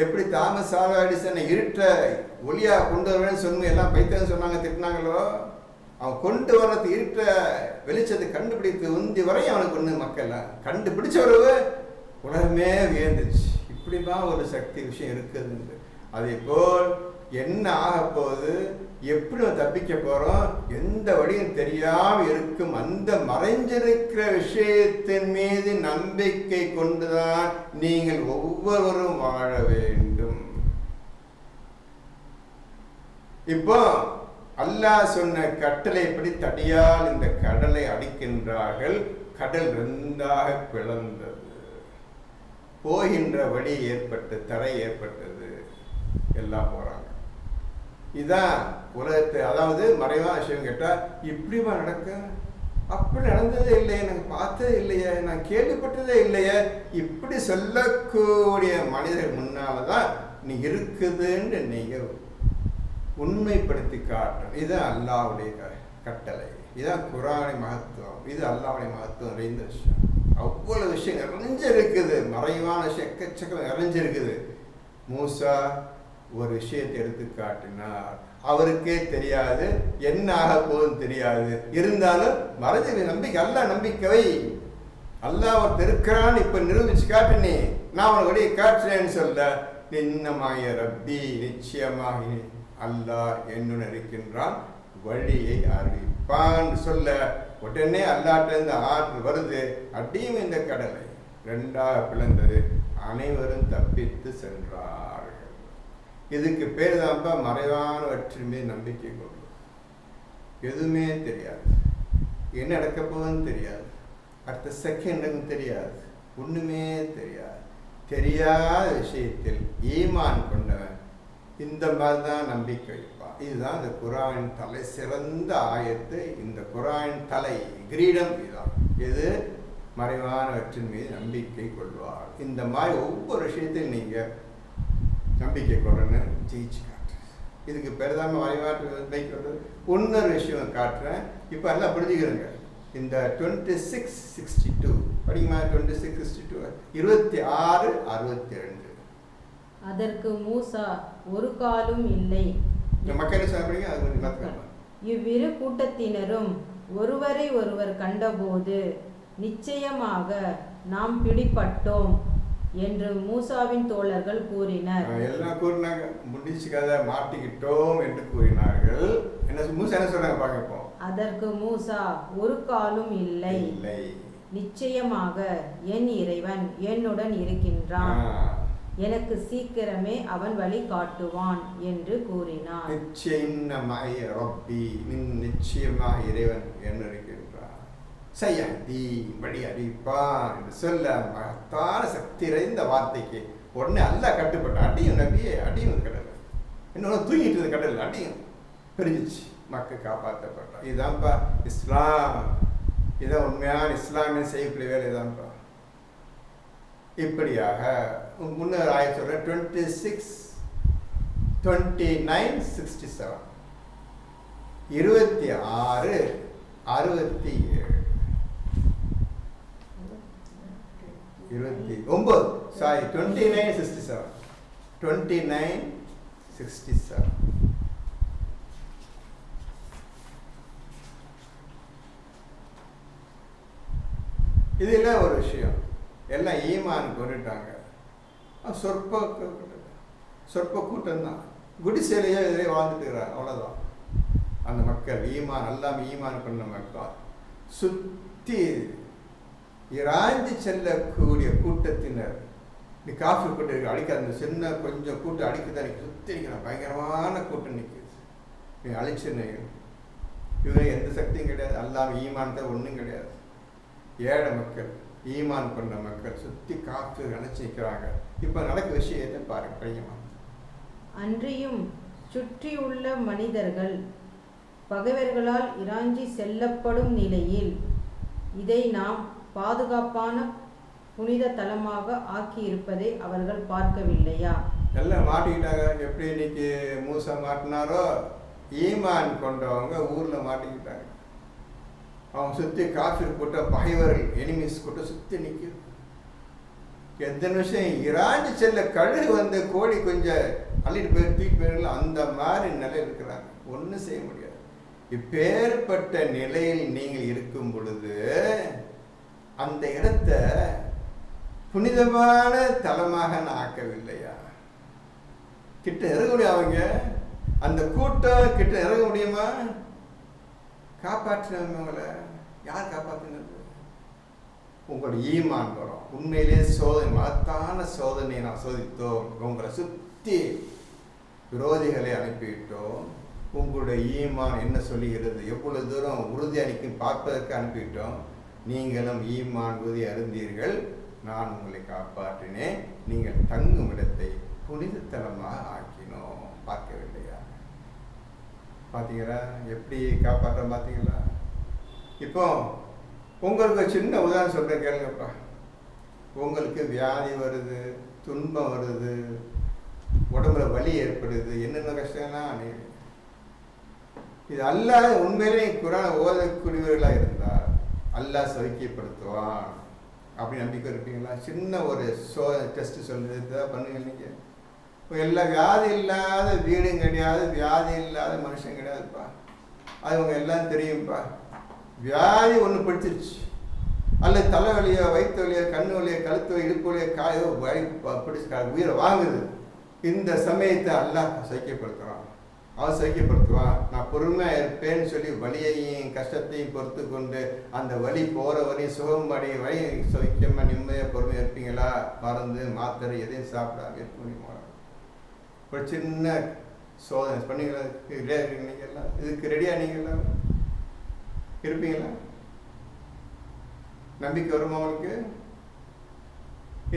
எப்படி தாமஸ் ஆல்வா எடிசன் இருட்ட ஒளியா கொண்டு வரவேன்னு சொன்ன எல்லாம் பைத்தியம் சொன்னாங்க, திட்டினாங்களோ, அவன் கொண்டு வர்றது இருட்ட வெளிச்சத்தை கண்டுபிடித்து உந்தி வரை அவனுக்கு ஒன்று மக்கள் கண்டுபிடிச்ச உறவு உலகமே வியந்துச்சு. இப்படிதான் ஒரு சக்தி விஷயம் இருக்குதுன்னு. அதே போல் என்ன ஆக போகுது, எப்படி தப்பிக்க போறோம், எந்த வழியும் தெரியாம இருக்கும் அந்த மறைஞ்சிருக்கிற விஷயத்தின் மீது நம்பிக்கை கொண்டுதான் நீங்கள் ஒவ்வொருவரும் வாழ வேண்டும். இப்போ அல்லாஹ் சொன்ன கட்டளைப்படி தடியால் இந்த கடலை அடிக்கின்றார்கள். கடல் ரெண்டாக பிளந்தது, போகின்ற வழி ஏற்பட்டு தரை ஏற்பட்டது, எல்லாம் போறாங்க. இதுதான் உலகத்தை, அதாவது மறைவான விஷயம் கேட்டா, இப்படிமா நடக்க, அப்படி நடந்ததே இல்லையே, நான் பார்த்ததே இல்லையே, நான் கேள்விப்பட்டதே இல்லையே, இப்படி சொல்லக்கூடிய மனிதர்கள் முன்னால்தான் நீ இருக்குதுன்னு நீங்க உண்மைப்படுத்தி காட்டணும். இதுதான் அல்லாஹ்வுடைய கட்டளை, இதுதான் குர்ஆனின் மகத்துவம், இது அல்லாஹ்வுடைய மகத்துவம் நிறைந்த விஷயம். அவ்வளவு விஷயம் நிறைஞ்சிருக்குது, மறைவான விஷயம் எக்கச்சக்கம் நிறைஞ்சிருக்குது. மூசா ஒரு விஷயத்தை எடுத்து காட்டினார், அவருக்கே தெரியாது, என்ன ஆக போகுதுன்னு தெரியாது, இருந்தாலும் மறைஞ்ச நம்பிக்கை, அல்லாஹ் நம்பிக்கை, அல்லாஹ் அவர் இருக்கிறான்னு இப்ப நிரூபிச்சு காட்டினே, நான் அவனை வழியை காட்டுறேன்னு சொல்ல, இன்னமாய ரப்பி நிச்சயமாக அல்லாஹ் என்னுடன் இருக்கின்றான், வழியை அறிவிப்பான் சொல்ல, உடனே அல்லாஹ்ட்ட இருந்து ஆர்டர் வருது, அடியும் இந்த கடலை ரெண்டாக பிளந்தது, அனைவரும் தப்பித்து சென்றார்கள். இதுக்கு பேர் தான்ப்பா மறைவான வெற்றி மீது நம்பிக்கை கொள்ளும். எதுவுமே தெரியாது, என்ன நடக்க போகுதுன்னு தெரியாது, அடுத்த செகண்ட் தெரியாது, ஒண்ணுமே தெரியாது. தெரியாத விஷயத்தில் ஈமான் கொண்டவன் இந்த மாதிரி தான் நம்பிக்கை வைப்பான். இதுதான் இந்த குர்ஆனின் தலை சிறந்த ஆயத்து, இந்த குர்ஆனின் தலை கிரீடம் இதுதான். எது? மறைவான வெற்றின் மீது நம்பிக்கை கொள்வார். இந்த மாதிரி ஒவ்வொரு விஷயத்தையும் நீங்க நம்பிக்கை கொள்றேன்னு ஜெயிச்சு காட்டுறேன். இதுக்கு பெரிதாம மறைவான நம்பிக்கை கொள்றது. இன்னொரு விஷயம் காட்டுறேன், இப்போ எல்லாம் புரிஞ்சுக்கிறேங்க. இந்த 26:62 படிக்குமா? 26:62 26:62. அதற்கு மூசா, ஒரு காலும் இல்லை. மக்கள் சாப்பிடுங்க, அது கொஞ்சம் பார்த்துக்கலாம். இவ்விரு கூட்டத்தினரும் ஒருவரை ஒருவர் கண்டபோது, நிச்சயமாக நாம் பிடிபட்டோம் என்று மூசாவின் தோழர்கள் கூறினர். எல்லாம் கூறினாங்க, முடிச்சு கதை மாட்டிக்கிட்டோம் என்று கூறினார்கள். என்ன மூசா என்ன சொல்றாங்க பாருங்க. அதற்கு மூசா, ஒரு காலும் இல்லை, நிச்சயமாக என் இறைவன் என்னுடன் இருக்கின்றான். எனக்கு சீக்கிரமே அவன் வழி காட்டுவான் என்று கூறினான். நிச்சயமாக இறைவன் என்ன இருக்கின்றார், சயஹ்தி வழி அறிவிப்பான் என்று சொல்ல மகத்தான சக்தி நிறைந்த வார்த்தைக்கு உடனே அல்லாஹ் கட்டுப்பட்டான். அடியும் நபியே, அடியும் கடல், இன்னொன்று தூங்கிட்டு இருந்த கடல் அடியும் பிரிஞ்சிச்சு, மக்கள் காப்பாற்றப்பட்டான். இதுதான்ப்பா இஸ்லாம், இதான் உண்மையான இஸ்லாமிய செய்யக்கூடிய வேலை தான்ப்பா. இப்படியாக முன்னர் ஆய சொல்ற 26, 29, 67, 26, 67, 29, சாரி 29, 67, 29, 67. இதுல ஒரு விஷயம், எல்லாம் ஈமான் கொண்டுட்டாங்க. சொற்ப கூட்டம் தான், குடிசையிலேயே இதிலே வாழ்ந்துட்டுக்கிறாங்க, அவ்வளோதான். அந்த மக்கள் ஈமான் அல்லாமல் ஈமான் பண்ண மக்கள் சுற்றி இராஞ்சி செல்லக்கூடிய கூட்டத்தினர். இப்படி காஃபி கூட்டம் அடிக்காது, அந்த சின்ன கொஞ்சம் கூட்டம் அடிக்குதான் சுற்றி நிற்கிறான், பயங்கரமான கூட்டம் நிற்குது. நீ அழிச்சுன்னு இவங்க எந்த சக்தியும் கிடையாது, அல்லாமல் ஈமான் தான் ஒன்றும் கிடையாது. ஏழை மக்கள், ஈமான் கொண்ட மக்கள் சுற்றி காற்று அணைச்சி நிற்கிறாங்க. இப்போ நடக்க விஷயத்தை பாருங்க பையமா. அன்றியும் சுற்றியுள்ள மனிதர்கள் பகைவர்களால் இராஞ்சி செல்லப்படும் நிலையில் இதை நாம் பாதுகாப்பான புனித தலமாக ஆக்கியிருப்பதை அவர்கள் பார்க்கவில்லையா? எல்லாம் மாட்டிக்கிட்டாங்க. எப்படி இன்னைக்கு மூசா மாட்டினாரோ, ஈமான் கொண்டவங்க ஊரில் மாட்டிக்கிட்டாங்க. அவங்க சுற்றி காஃபிர் கூட்டம், பகைவர்கள், எனிமிஸ் கூட்டம் சுற்றி நிற்குது. எத்தனை விஷயம் இராஞ்சி செல்ல கழுகு வந்து கோழி கொஞ்சம் அள்ளிட்டு போய் தூக்கி போயிடலாம், அந்த மாதிரி நிலையில் இருக்கிறாங்க. ஒன்றும் செய்ய முடியாது. இப்பேற்பட்ட நிலையில் நீங்கள் இருக்கும் பொழுது அந்த இடத்த புனிதமான தலமாக நான் ஆக்கவில்லையா? கிட்ட இறங்க முடியும், அவங்க அந்த கூட்டம் கிட்ட இறங்க முடியுமா? காப்பாற்றினவங்களை யார் காப்பாற்றினது? உங்களோட ஈமான் வரும். உண்மையிலே சோதனை, மகத்தான சோதனையை நான் சோதித்தோம். உங்களை சுற்றி விரோதிகளை அனுப்பிவிட்டோம். உங்களுடைய ஈமான் என்ன சொல்லுகிறது, எவ்வளவு தூரம் உறுதி அளிக்க பார்ப்பதற்கு அனுப்பிவிட்டோம். நீங்களும் ஈமான் உறுதி அருந்தீர்கள், நான் உங்களை காப்பாற்றினேன். நீங்கள் தங்கும் இடத்தை புனிதத்தலமாக ஆக்கினோம். பார்க்கவில்லையா? பார்த்தீங்களா எப்படி காப்பாற்ற? பார்த்தீங்களா? இப்போ உங்களுக்கு சின்ன உதாரணம் சொல்கிறேன் கேளுங்கப்பா. உங்களுக்கு வியாதி வருது, துன்பம் வருது, உடம்புல வலி ஏற்படுது, என்னென்ன கஷ்டம்லாம் இது அல்லாஹ் உண்மையிலே குர்ஆன் ஓதக்கூடியவர்களாக இருந்தால் அல்லாஹ் சௌக்கியப்படுத்துவான் அப்படி நம்பிக்கை இருப்பீங்களா? சின்ன ஒரு டெஸ்ட் சொல்லுது பண்ணுங்க. நீங்கள் எல்லா வியாதி இல்லாத வீடும் கிடையாது, வியாதி இல்லாத மனுஷன் கிடையாதுப்பா. அது அவங்க எல்லாம் தெரியும்ப்பா. வியாதி ஒன்று பிடிச்சிருச்சு, அல்லது தலைவலியோ, வயிற்று வலியோ, கண்ணு வலியோ, கழுத்து வலி, இடுப்பு வலியோ, காயோ பிடிச்சி உயிரை வாங்குது. இந்த சமயத்தை அல்லாஹ் சைக்கியப்படுத்துகிறான். அவன் சைக்கியப்படுத்துவான். நான் பொறுமையாக இருப்பேன்னு சொல்லி வலியையும் கஷ்டத்தையும் பொறுத்து கொண்டு அந்த வலி போகிற வரையும் சுகம் அடைய வரை சௌக்கியமாக நிம்மதியாக பொறுமையாக இருப்பீங்களா? மருந்து மாத்திரை எதையும் சாப்பிடாம இருக்க முடியுமா? ஒரு சின்ன சோதனை பண்ணீங்களா? ரெடியாக இருக்கீங்க நீங்கள் எல்லாம்? இதுக்கு ரெடியாக நீங்கள் எல்லாம் இருப்பீங்களா? நம்பிக்கை வருமா உங்களுக்கு?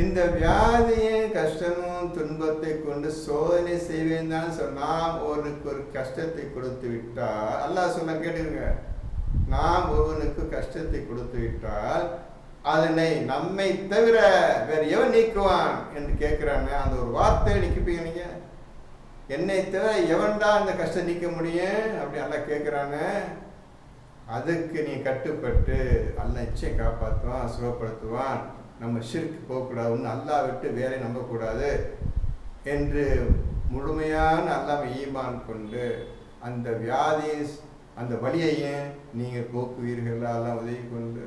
இந்த வியாதியும் கஷ்டமும் துன்பத்தை கொண்டு சோதனை செய்வேன் தான் சொன்னால் ஒருவனுக்கு ஒரு கஷ்டத்தை கொடுத்து விட்டால், அல்லாஹ் சொன்ன கேட்டுருங்க, நாம் ஒருவனுக்கு கஷ்டத்தை கொடுத்து விட்டால் அதனை நம்மை தவிர வேற எவன் நீக்குவான் என்று கேட்கிறாங்க. அந்த ஒரு வார்த்தையை நீக்கிப்பீங்க நீங்க. என்னை தவிர எவன்டா அந்த கஷ்டம் நீக்க முடியும் அப்படி அல்லாஹ் கேட்கிறாங்க. அதுக்கு நீ கட்டுப்பட்டு அல்லாஹ் நிச்சயம் காப்பாற்றுவான், சுகப்படுத்துவான். நம்ம ஷிர்க் போகக்கூடாது, ஒன்று அல்லாஹ் விட்டு வேலை நம்பக்கூடாது என்று முழுமையான அல்லாஹ் ஈமான் கொண்டு அந்த வியாதி அந்த வலியையும் நீங்கள் போக்குவீர்கள். எல்லாம் உதவி கொண்டு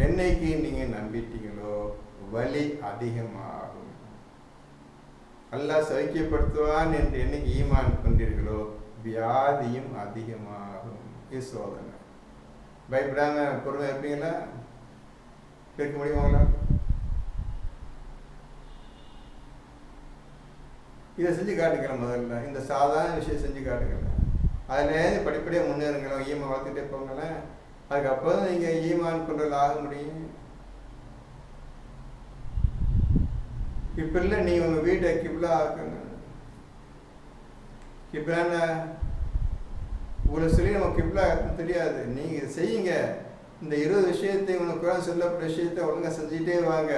என்னைக்கு நீங்கள் நம்பிட்டீங்களோ வலி அதிகமாகும். அல்லாஹ் சௌக்கியப்படுத்துவான் என்று என்னைக்கு ஈமான் கொண்டீர்களோ வியாதியும் அதிகமாகும். இது சோதனை. பயப்படாம பொறுமை இருப்பீங்களா? இருக்க முடியுமாங்களா? இதை செஞ்சு காட்டுங்களேன். முதல்ல இந்த சாதாரண விஷயம் செஞ்சு காட்டுங்களேன். அதுலேருந்து படிப்படியாக முன்னேறுங்களேன். ஈமான் வளர்த்துட்டே போங்களேன். அதுக்கப்புறம் நீங்கள் ஈமான் கொண்டல் ஆக முடியும். இப்போ இல்லை, நீங்கள் உங்கள் வீட்டை கிப்லா ஆக்கணும். கிப்லான உங்களை சொல்லி நம்ம கிப்லா தெரியாது. நீங்கள் இதை செய்யுங்க. இந்த 20 விஷயத்தை உனக்கு குர்ஆன் சொல்லப்பட்ட விஷயத்தை ஒழுங்காக செஞ்சுட்டே வாங்க.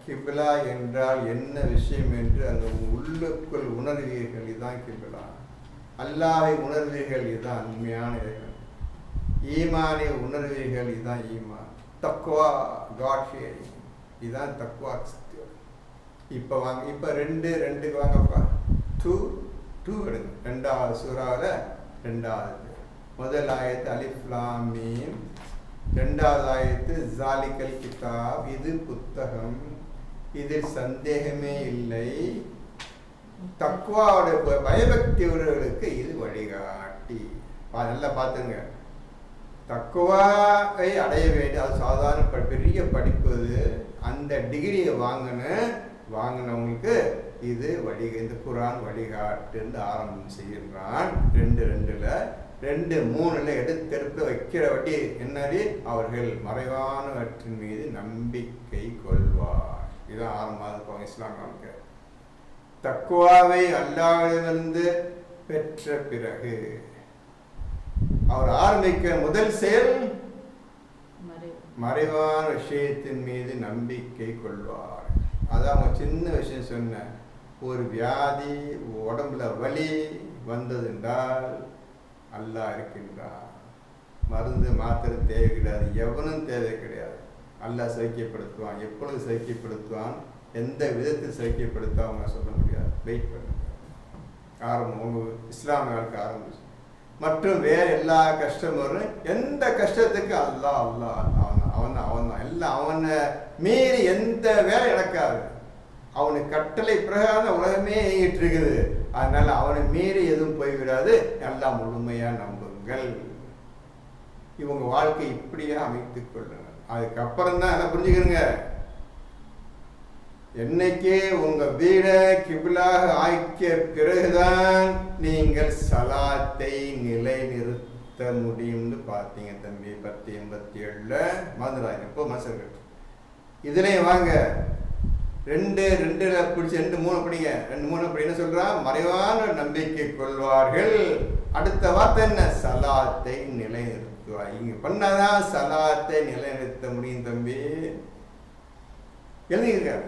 கிப்லா என்றால் என்ன விஷயம் என்று அந்த உள்ளுக்குள் உணர்வீர்கள். இதுதான் கிப்லா. அல்லாஹ்வை உணர்வீர்கள். இதுதான் உண்மையான இறைவன். ஈமானை உணர்வீர்கள். இதுதான் ஈமான். தக்வா, காட் ஃபியரிங், இதுதான் தக்வா. இப்போ வாங்க, இப்போ 2:2 வாங்கப்பா. 2 எடுங்க. 2வது சூறாவில் 2வது முதல் ஆயத்து அலிஃப் லாம் மீம், 2வது ஆயத்து ஜாலிகல் கிதாப், இது புத்தகம், இதில் சந்தேகமே இல்லை, தக்வாவுடைய பயபக்தி உறவுகளுக்கு இது வழிகாட்டி. நல்லா பார்த்துங்க. தக்வாவை அடைய வேண்டிய அது சாதாரண பெரிய படிப்பு. அந்த டிகிரியை வாங்கினவங்களுக்கு இது இந்த குர்ஆன் வழிகாட்டு ஆரம்பம் செய்கின்றான். 2:2ல் 2:3ல் எடுத்து வைக்கிற வட்டி என்னது? அவர்கள் மறைவானவற்றின் மீது நம்பிக்கை கொள்வார். இதுதான் ஆரம்பமாக இஸ்லாம் நமக்கு. தக்வாவை அல்லாஹ்விடமிருந்து பெற்ற பிறகு அவர் ஆரம்பிக்கிற முதல் செயல் மறைவான விஷயத்தின் மீது நம்பிக்கை கொள்வார். அதான் அவங்க சின்ன விஷயம் சொன்னேன். ஒரு வியாதி, உடம்புல வலி வந்தது என்றால் அல்லாஹ் இருக்கின்றார். மருந்து மாத்திரை தேவை கிடையாது, எவனும் தேவை கிடையாது. அல்லாஹ் சைக்கியப்படுத்துவான். எப்பொழுது சைக்கியப்படுத்துவான், எந்த விதத்தில் சைக்கியப்படுத்த அவங்க சொல்ல முடியாது. வெயிட் பண்ணுங்க. ஆரம்பம் உங்கள் இஸ்லாமியர்களுக்கு ஆரம்பிச்சு மற்றும் வேறு எல்லா கஷ்டமும் எந்த கஷ்டத்துக்கு அல்லாஹ் அல்லாஹ் அவன் தான் எல்லாம். அவனை மீறி எந்த வேலை நடக்காது. அவனுக்கு கட்டளை பிரகாரம் உலகமே இயங்கிட்டு இருக்குது. அதனால அவனை மீறி எதுவும் போய்விடாது. நல்லா முழுமையா நம்புங்கள். இவங்க வாழ்க்கை இப்படியே அமைத்துக் கொள்ளுங்க. அதுக்கப்புறம் தான் என்ன புரிஞ்சுக்கிறீங்க, என்னைக்கே உங்க வீட கிப்லாக ஆக்கிய பிறகுதான் நீங்கள் சலாத்தை நிலைநிறுத்த முடியும்னு பார்த்தீங்க தம்பி. 1087 மதுராங்க. இப்போ மசர்கள் இதுலேயும் வாங்க. 2:2ல் பிடிச்சி 2:3 படிங்க. 2:3 அப்படி என்ன சொல்றான்? மறைவான நம்பிக்கை கொள்வார்கள். அடுத்த வார்த்தை என்ன? சலாத்தை நிலைநிறுத்துவார். இங்க பண்ணாதான் சலாத்தை நிலைநிறுத்த முடியும் தம்பி. எழுதியிருக்காரு.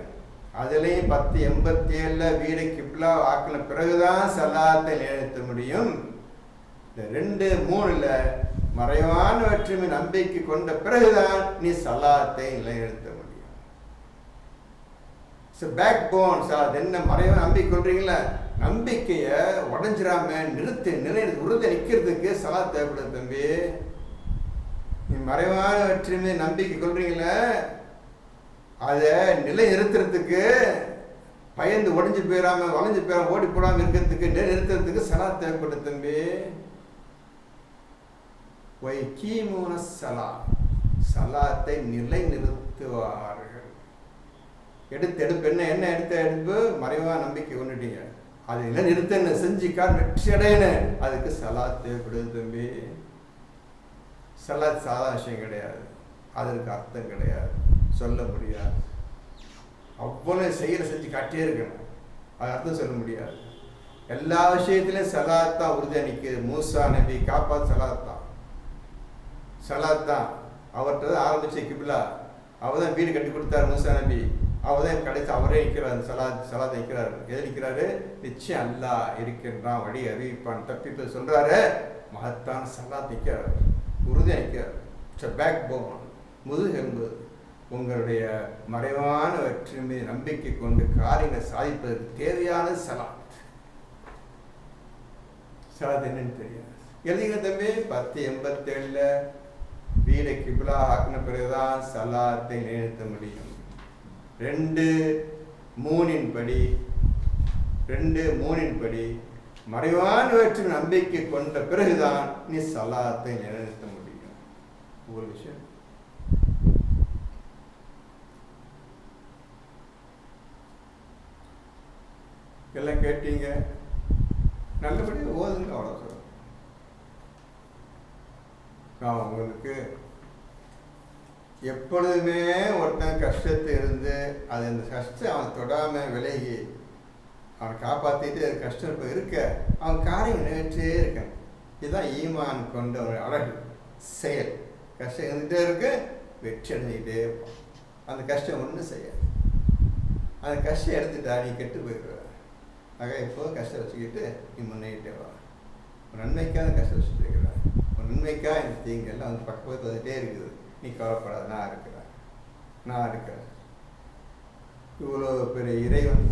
அதுலேயும் 1087 வீடு கிப்லா ஆக்கின பிறகுதான் சலாத்தை நிலைநிறுத்த முடியும். இந்த 2:3ல் மறைவானவற்றுமே நம்பிக்கை கொண்ட பிறகுதான் நீ சலாத்தை நிலைநிறுத்த முடியும். Back bones. அது என்ன? மறைவான நம்பிக்கை கொள்றீங்களா? நம்பிக்கையை உடஞ்சிராம நிலைநிறுத்த உறுதி நிற்கிறதுக்கு சலாத் தேவைப்படுது தம்பி. நீ மறைவானவற்றுமே நம்பிக்கை கொள்றீங்களா, அதை நிலை நிறுத்துறதுக்கு பயந்து உடஞ்சி போயிடாம வளைஞ்சு போயிடாம ஓடி போடாமல் இருக்கிறதுக்கு நிலை நிறுத்துறதுக்கு சலாத் தேவைப்படுது தம்பி. சலாத்தை நிலை நிறுத்துவார்கள். எடுப்பு என்ன எடுப்பு மறைவா நம்பிக்கை கொண்டுட்டீங்க. அதை நிலை நிறுத்த செஞ்சுக்கா வெற்றி அடையணும். அதுக்கு சலாத் தேவைப்படுது தம்பி. சலாத் சாதாரண விஷயம் கிடையாது. அதற்கு அர்த்தம் கிடையாது, சொல்ல முடியாது. அவ்வளோ செஞ்சு காட்டியே இருக்கணும். அது அர்த்தம் சொல்ல முடியாது. எல்லா விஷயத்திலையும் சலாத் தான் உறுதியாக நிற்குது. மூசா நபி காப்பாத் சலாத் தான். அவர்கிட்ட தான் ஆரம்பிச்ச கிப்லா. அவர் தான் வீடு கட்டி கொடுத்தாரு மூசா நபி. அவர் தான் கடைசி அவரே நிற்கிறார். சலாத் நிற்கிறார். எது நிற்கிறாரு? நிச்சயம் அல்லாஹ் இருக்கின்றான், வழி அறிவிப்பான், தப்பிப்பு சொல்றாரு. மகத்தான சலாத் நிற்கிறார், உறுதியாக நிற்கிறார். பேக் போன், முதுகெலும்பு. உங்களுடைய மறைவான வெற்றி மீது நம்பிக்கை கொண்டு காரியங்களை சாதிப்பதற்கு தேவையான சலாத். சலாத் என்னன்னு தெரியாது. எழுதிங்க தம்பி. 1087 வீடை கிப்லா ஆக்கின பிறகுதான் சலாத்தை நிறுத்த முடியும். 2:3 படி மறைவானவற்றை நம்பிக்கை கொண்ட பிறகுதான் நீ சலாத்தை நிலைநிறுத்த முடியும். ஒரு விஷயம் எல்லாம் கேட்டீங்க, நல்லபடியாக ஓதுங்க, அவ்வளோ சொல்லுங்கள். நான் உங்களுக்கு எப்பொழுதுமே ஒருத்தன் கஷ்டத்தை இருந்து அது அந்த கஷ்டம் அவன் தொடாமல் விலகி அவனை காப்பாற்றிட்டு கஷ்டம் இப்போ இருக்க அவன் காரியம் நிறைவேற்றே இருக்கான். இதுதான் ஈமான் கொண்ட ஒரு அழகு செயல். கஷ்டம் இருந்துகிட்டே இருக்கு, வெற்றி அடைஞ்சிக்கிட்டே இருப்பான். அந்த கஷ்டம் ஒன்றும் செய்யாது. அந்த கஷ்டம் எடுத்துட்டா நீ கெட்டு போயிடுவ. ஆக எப்போதும் கஷ்டம் வச்சுக்கிட்டு நீ முன்னேறிட்டே வா. ஒரு நன்மைக்காக கஷ்டம் வச்சுட்டு இருக்கிற, ஒரு நன்மைக்காக இந்த தீங்கு எல்லாம் வந்து பக்கத்து வந்துகிட்டே இருக்குது. நீ கவலைப்படாத, நான் இருக்கிறேன், நான் இருக்கிறேன். இவ்வளோ பெரிய இறைவன்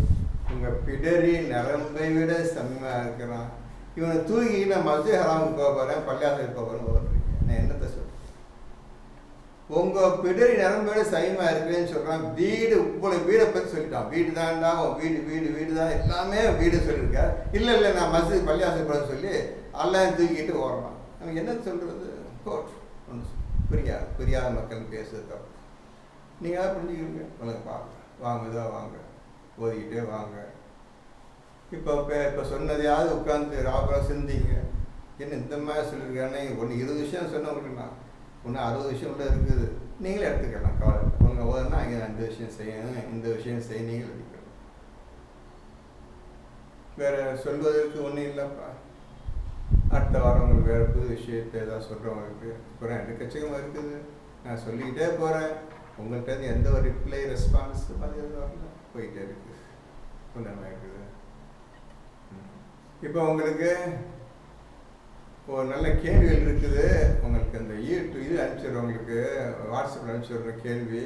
உங்கள் பிடரி நரம்பை விட செம்மையாக இருக்கிறான். இவனை தூக்கி நான் மஸ்ஜித் ஹராமுக்கு போக போகிறேன், பள்ளியாசலுக்கு போக போகிறேன்னு ஓடுறீங்க. நான் என்னத்தை சொல்கிறேன்? உங்கள் பிடரி நரம்போட சைமாக இருக்கிறேன்னு சொல்கிறான். வீடு உங்களை வீடை பற்றி சொல்லிட்டான். வீடு தான்டா உன் வீடு, வீடு வீடு தான், எல்லாமே வீடு சொல்லியிருக்கார். இல்லை இல்லை நான் மஸ்ஜித் பள்ளியாசல் போகிறேன்னு சொல்லி எல்லாம் தூக்கிட்டு ஓடுறான். அவன் என்ன சொல்கிறது? ஒன்று புரியாத மக்கள் பேசுறது. நீங்கள் தான் புரிஞ்சுக்கிறீங்க. உங்களுக்கு பாருங்க, வாங்க இதாக வாங்க, ஓதிக்கிட்டே வாங்க. இப்போ சொன்னதையாவது உட்காந்து ராபராக சிந்திங்க. என்ன இந்த மாதிரி சொல்லியிருக்காருன்னா ஒன்று 20 விஷயம் சொன்னவங்களுக்குண்ணா ஒன்று 60 விஷயம் கூட இருக்குது. நீங்களே எடுத்துக்கலாம், கவலை இல்லை. உங்கள் ஓதுனா இங்கே இந்த விஷயம் செய்யணும், இந்த விஷயம் செய்ய நீங்கள் எடுத்துக்கலாம். வேறு சொல்வதற்கு ஒன்றும் இல்லைப்பா. அடுத்த வாரம் உங்களுக்கு வேறு புது விஷயத்தை ஏதாவது சொல்கிறவங்களுக்கு அப்புறம் எக்கச்சக்கமாக இருக்குது. நான் சொல்லிக்கிட்டே போகிறேன். உங்கள்கிட்ட எந்த ஒரு ரிப்ளை ரெஸ்பான்ஸ் அது எதுவும் வரல, போயிட்டே இருக்குது. கொஞ்சமாக இருக்குது. இப்போ உங்களுக்கு ஒரு நல்ல கேள்விகள் இருக்குது. உங்களுக்கு அந்த இது அனுப்பிச்சிடுறோம், உங்களுக்கு வாட்ஸ்அப்பில் அனுப்பிச்சிடுற கேள்வி,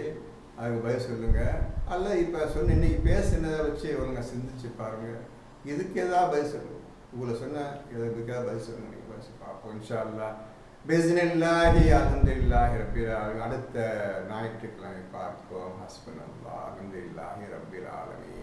அதுக்கு பதில் சொல்லுங்கள். அல்ல இப்போ சொன்ன இன்றைக்கி பேசுனதை வச்சு ஒழுங்காக சிந்திச்சு பாருங்கள். இதுக்கு ஏதாவது பதில் சொல்லுங்கள். உங்களை சொன்னால் எதுக்காக பதில் சொல்லுங்கள். நீங்கள் பதில் பார்ப்போம் இன்ஷா அல்லாஹ். பிஸ்மில்லாஹி அல்ஹம்துலில்லாஹி ரப்பில் ஆலமீன். அடுத்த ஞாயிற்றுக்கிழமை பார்ப்போம். ஹஸ்புனல்லாஹ் அல்ஹம்துலில்லாஹி ரப்பில் ஆலமீன்.